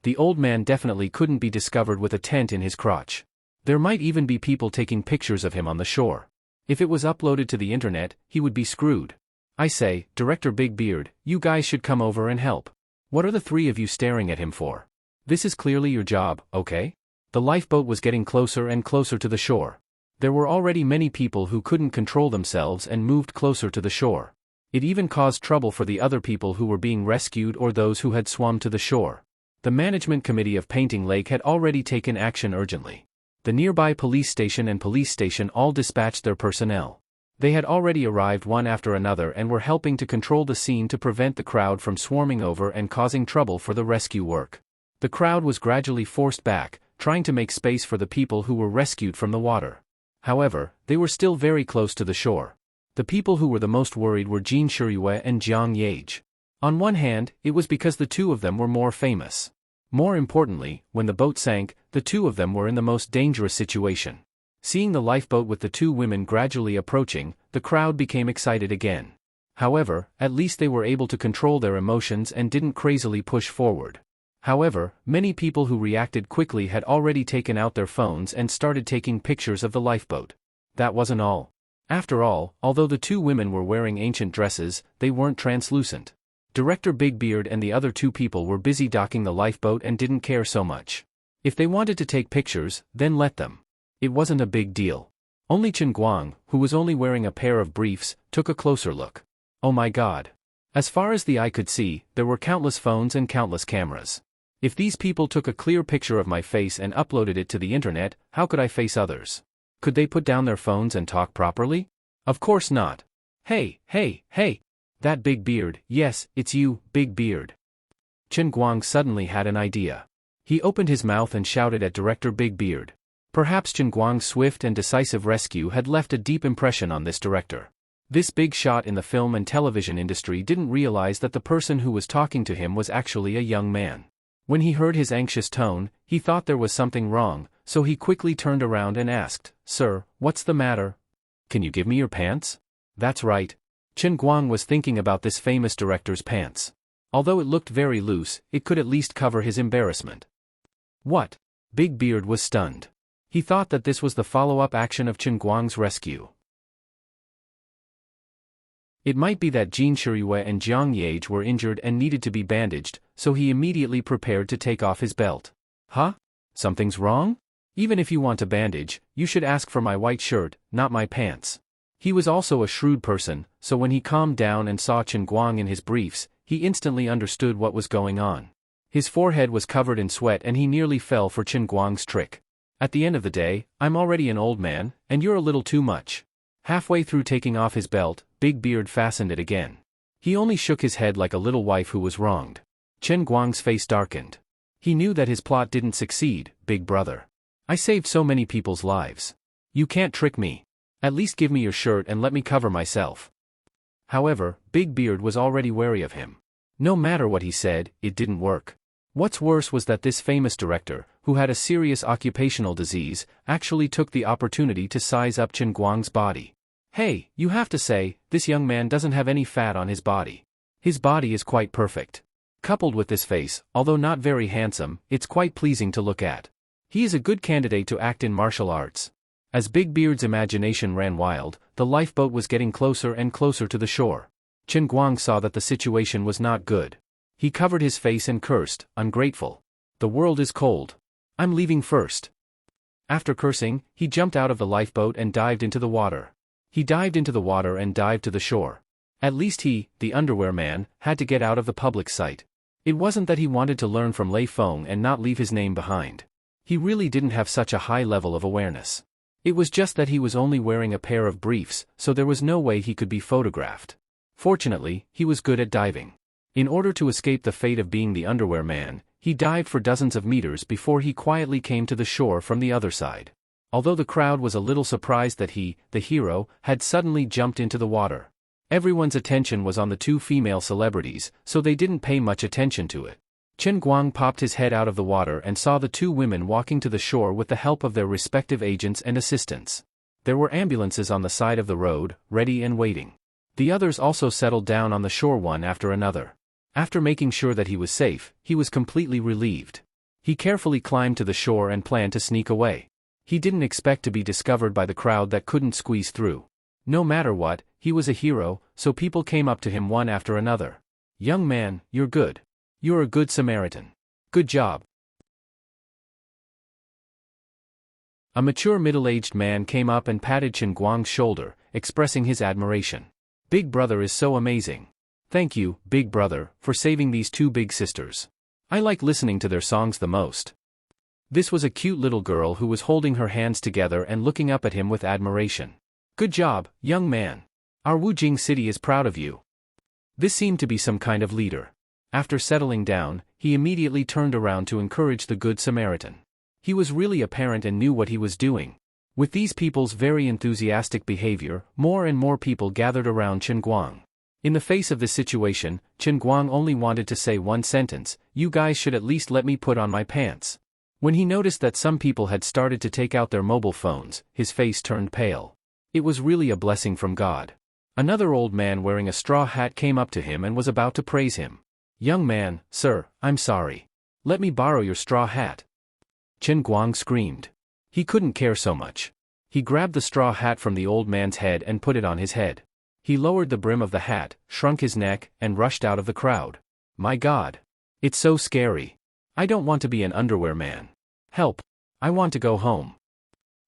The old man definitely couldn't be discovered with a tent in his crotch. There might even be people taking pictures of him on the shore. If it was uploaded to the internet, he would be screwed. I say, Director Big Beard, you guys should come over and help. What are the three of you staring at him for? This is clearly your job, okay? The lifeboat was getting closer and closer to the shore. There were already many people who couldn't control themselves and moved closer to the shore. It even caused trouble for the other people who were being rescued or those who had swum to the shore. The management committee of Painting Lake had already taken action urgently. The nearby police station and police station all dispatched their personnel. They had already arrived one after another and were helping to control the scene to prevent the crowd from swarming over and causing trouble for the rescue work. The crowd was gradually forced back, trying to make space for the people who were rescued from the water. However, they were still very close to the shore. The people who were the most worried were Jin Shiyue and Jiang Yage. On one hand, it was because the two of them were more famous. More importantly, when the boat sank, the two of them were in the most dangerous situation. Seeing the lifeboat with the two women gradually approaching, the crowd became excited again. However, at least they were able to control their emotions and didn't crazily push forward. However, many people who reacted quickly had already taken out their phones and started taking pictures of the lifeboat. That wasn't all. After all, although the two women were wearing ancient dresses, they weren't translucent. Director Big Beard and the other two people were busy docking the lifeboat and didn't care so much. If they wanted to take pictures, then let them. It wasn't a big deal. Only Chen Guang, who was only wearing a pair of briefs, took a closer look. Oh my god. As far as the eye could see, there were countless phones and countless cameras. If these people took a clear picture of my face and uploaded it to the internet, how could I face others? Could they put down their phones and talk properly? Of course not. Hey, hey, hey! That Big Beard, yes, it's you, Big Beard. Chen Guang suddenly had an idea. He opened his mouth and shouted at Director Big Beard. Perhaps Chen Guang's swift and decisive rescue had left a deep impression on this director. This big shot in the film and television industry didn't realize that the person who was talking to him was actually a young man. When he heard his anxious tone, he thought there was something wrong, so he quickly turned around and asked, "Sir, what's the matter? Can you give me your pants?" That's right. Chen Guang was thinking about this famous director's pants. Although it looked very loose, it could at least cover his embarrassment. What? Big Beard was stunned. He thought that this was the follow-up action of Chen Guang's rescue. It might be that Jin Shiyue and Jiang Yage were injured and needed to be bandaged, so he immediately prepared to take off his belt. Huh? Something's wrong? Even if you want a bandage, you should ask for my white shirt, not my pants. He was also a shrewd person, so when he calmed down and saw Chen Guang in his briefs, he instantly understood what was going on. His forehead was covered in sweat and he nearly fell for Chen Guang's trick. At the end of the day, I'm already an old man, and you're a little too much. Halfway through taking off his belt, Big Beard fastened it again. He only shook his head like a little wife who was wronged. Chen Guang's face darkened. He knew that his plot didn't succeed, big brother. I saved so many people's lives. You can't trick me. At least give me your shirt and let me cover myself. However, Big Beard was already wary of him. No matter what he said, it didn't work. What's worse was that this famous director, who had a serious occupational disease, actually took the opportunity to size up Chen Guang's body. Hey, you have to say, this young man doesn't have any fat on his body. His body is quite perfect. Coupled with this face, although not very handsome, it's quite pleasing to look at. He is a good candidate to act in martial arts. As Big Beard's imagination ran wild, the lifeboat was getting closer and closer to the shore. Chen Guang saw that the situation was not good. He covered his face and cursed, "Ungrateful. The world is cold. I'm leaving first." After cursing, he jumped out of the lifeboat and dived into the water. He dived into the water and dived to the shore. At least he, the underwear man, had to get out of the public sight. It wasn't that he wanted to learn from Lei Feng and not leave his name behind. He really didn't have such a high level of awareness. It was just that he was only wearing a pair of briefs, so there was no way he could be photographed. Fortunately, he was good at diving. In order to escape the fate of being the underwear man, he dived for dozens of meters before he quietly came to the shore from the other side. Although the crowd was a little surprised that he, the hero, had suddenly jumped into the water. Everyone's attention was on the two female celebrities, so they didn't pay much attention to it. Chen Guang popped his head out of the water and saw the two women walking to the shore with the help of their respective agents and assistants. There were ambulances on the side of the road, ready and waiting. The others also settled down on the shore one after another. After making sure that he was safe, he was completely relieved. He carefully climbed to the shore and planned to sneak away. He didn't expect to be discovered by the crowd that couldn't squeeze through. No matter what, he was a hero, so people came up to him one after another. "Young man, you're good. You're a good Samaritan. Good job." A mature middle-aged man came up and patted Chen Guang's shoulder, expressing his admiration. "Big brother is so amazing. Thank you, big brother, for saving these two big sisters. I like listening to their songs the most." This was a cute little girl who was holding her hands together and looking up at him with admiration. "Good job, young man. Our Wujing city is proud of you." This seemed to be some kind of leader. After settling down, he immediately turned around to encourage the Good Samaritan. He was really a parent and knew what he was doing. With these people's very enthusiastic behavior, more and more people gathered around Chen Guang. In the face of this situation, Chen Guang only wanted to say one sentence: "You guys should at least let me put on my pants." When he noticed that some people had started to take out their mobile phones, his face turned pale. It was really a blessing from God. Another old man wearing a straw hat came up to him and was about to praise him. "Young man, sir, I'm sorry. Let me borrow your straw hat." Chen Guang screamed. He couldn't care so much. He grabbed the straw hat from the old man's head and put it on his head. He lowered the brim of the hat, shrunk his neck, and rushed out of the crowd. "My God. It's so scary. I don't want to be an underwear man. Help. I want to go home."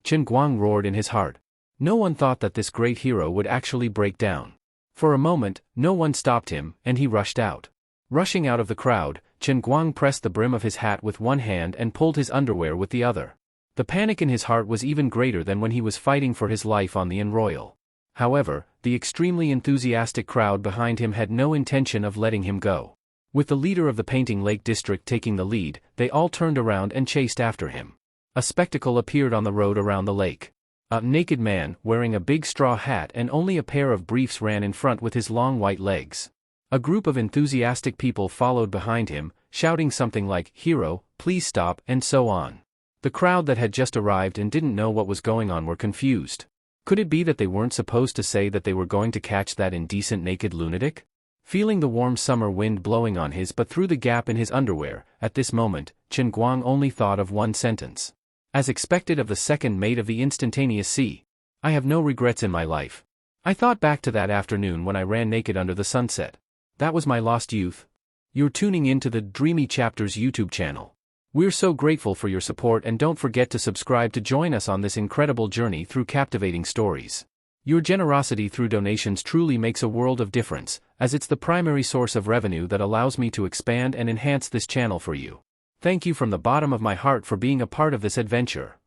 Chen Guang roared in his heart. No one thought that this great hero would actually break down. For a moment, no one stopped him, and he rushed out. Rushing out of the crowd, Chen Guang pressed the brim of his hat with one hand and pulled his underwear with the other. The panic in his heart was even greater than when he was fighting for his life on the Enroyal. However, the extremely enthusiastic crowd behind him had no intention of letting him go. With the leader of the Painting Lake district taking the lead, they all turned around and chased after him. A spectacle appeared on the road around the lake. A naked man, wearing a big straw hat and only a pair of briefs, ran in front with his long white legs. A group of enthusiastic people followed behind him, shouting something like, "Hero, please stop," and so on. The crowd that had just arrived and didn't know what was going on were confused. Could it be that they weren't supposed to say that they were going to catch that indecent naked lunatic? Feeling the warm summer wind blowing on his butt through the gap in his underwear, at this moment, Chen Guang only thought of one sentence. As expected of the second mate of the instantaneous sea. "I have no regrets in my life. I thought back to that afternoon when I ran naked under the sunset. That was my lost youth." You're tuning in to the Dreamy Chapters YouTube channel. We're so grateful for your support, and don't forget to subscribe to join us on this incredible journey through captivating stories. Your generosity through donations truly makes a world of difference, as it's the primary source of revenue that allows me to expand and enhance this channel for you. Thank you from the bottom of my heart for being a part of this adventure.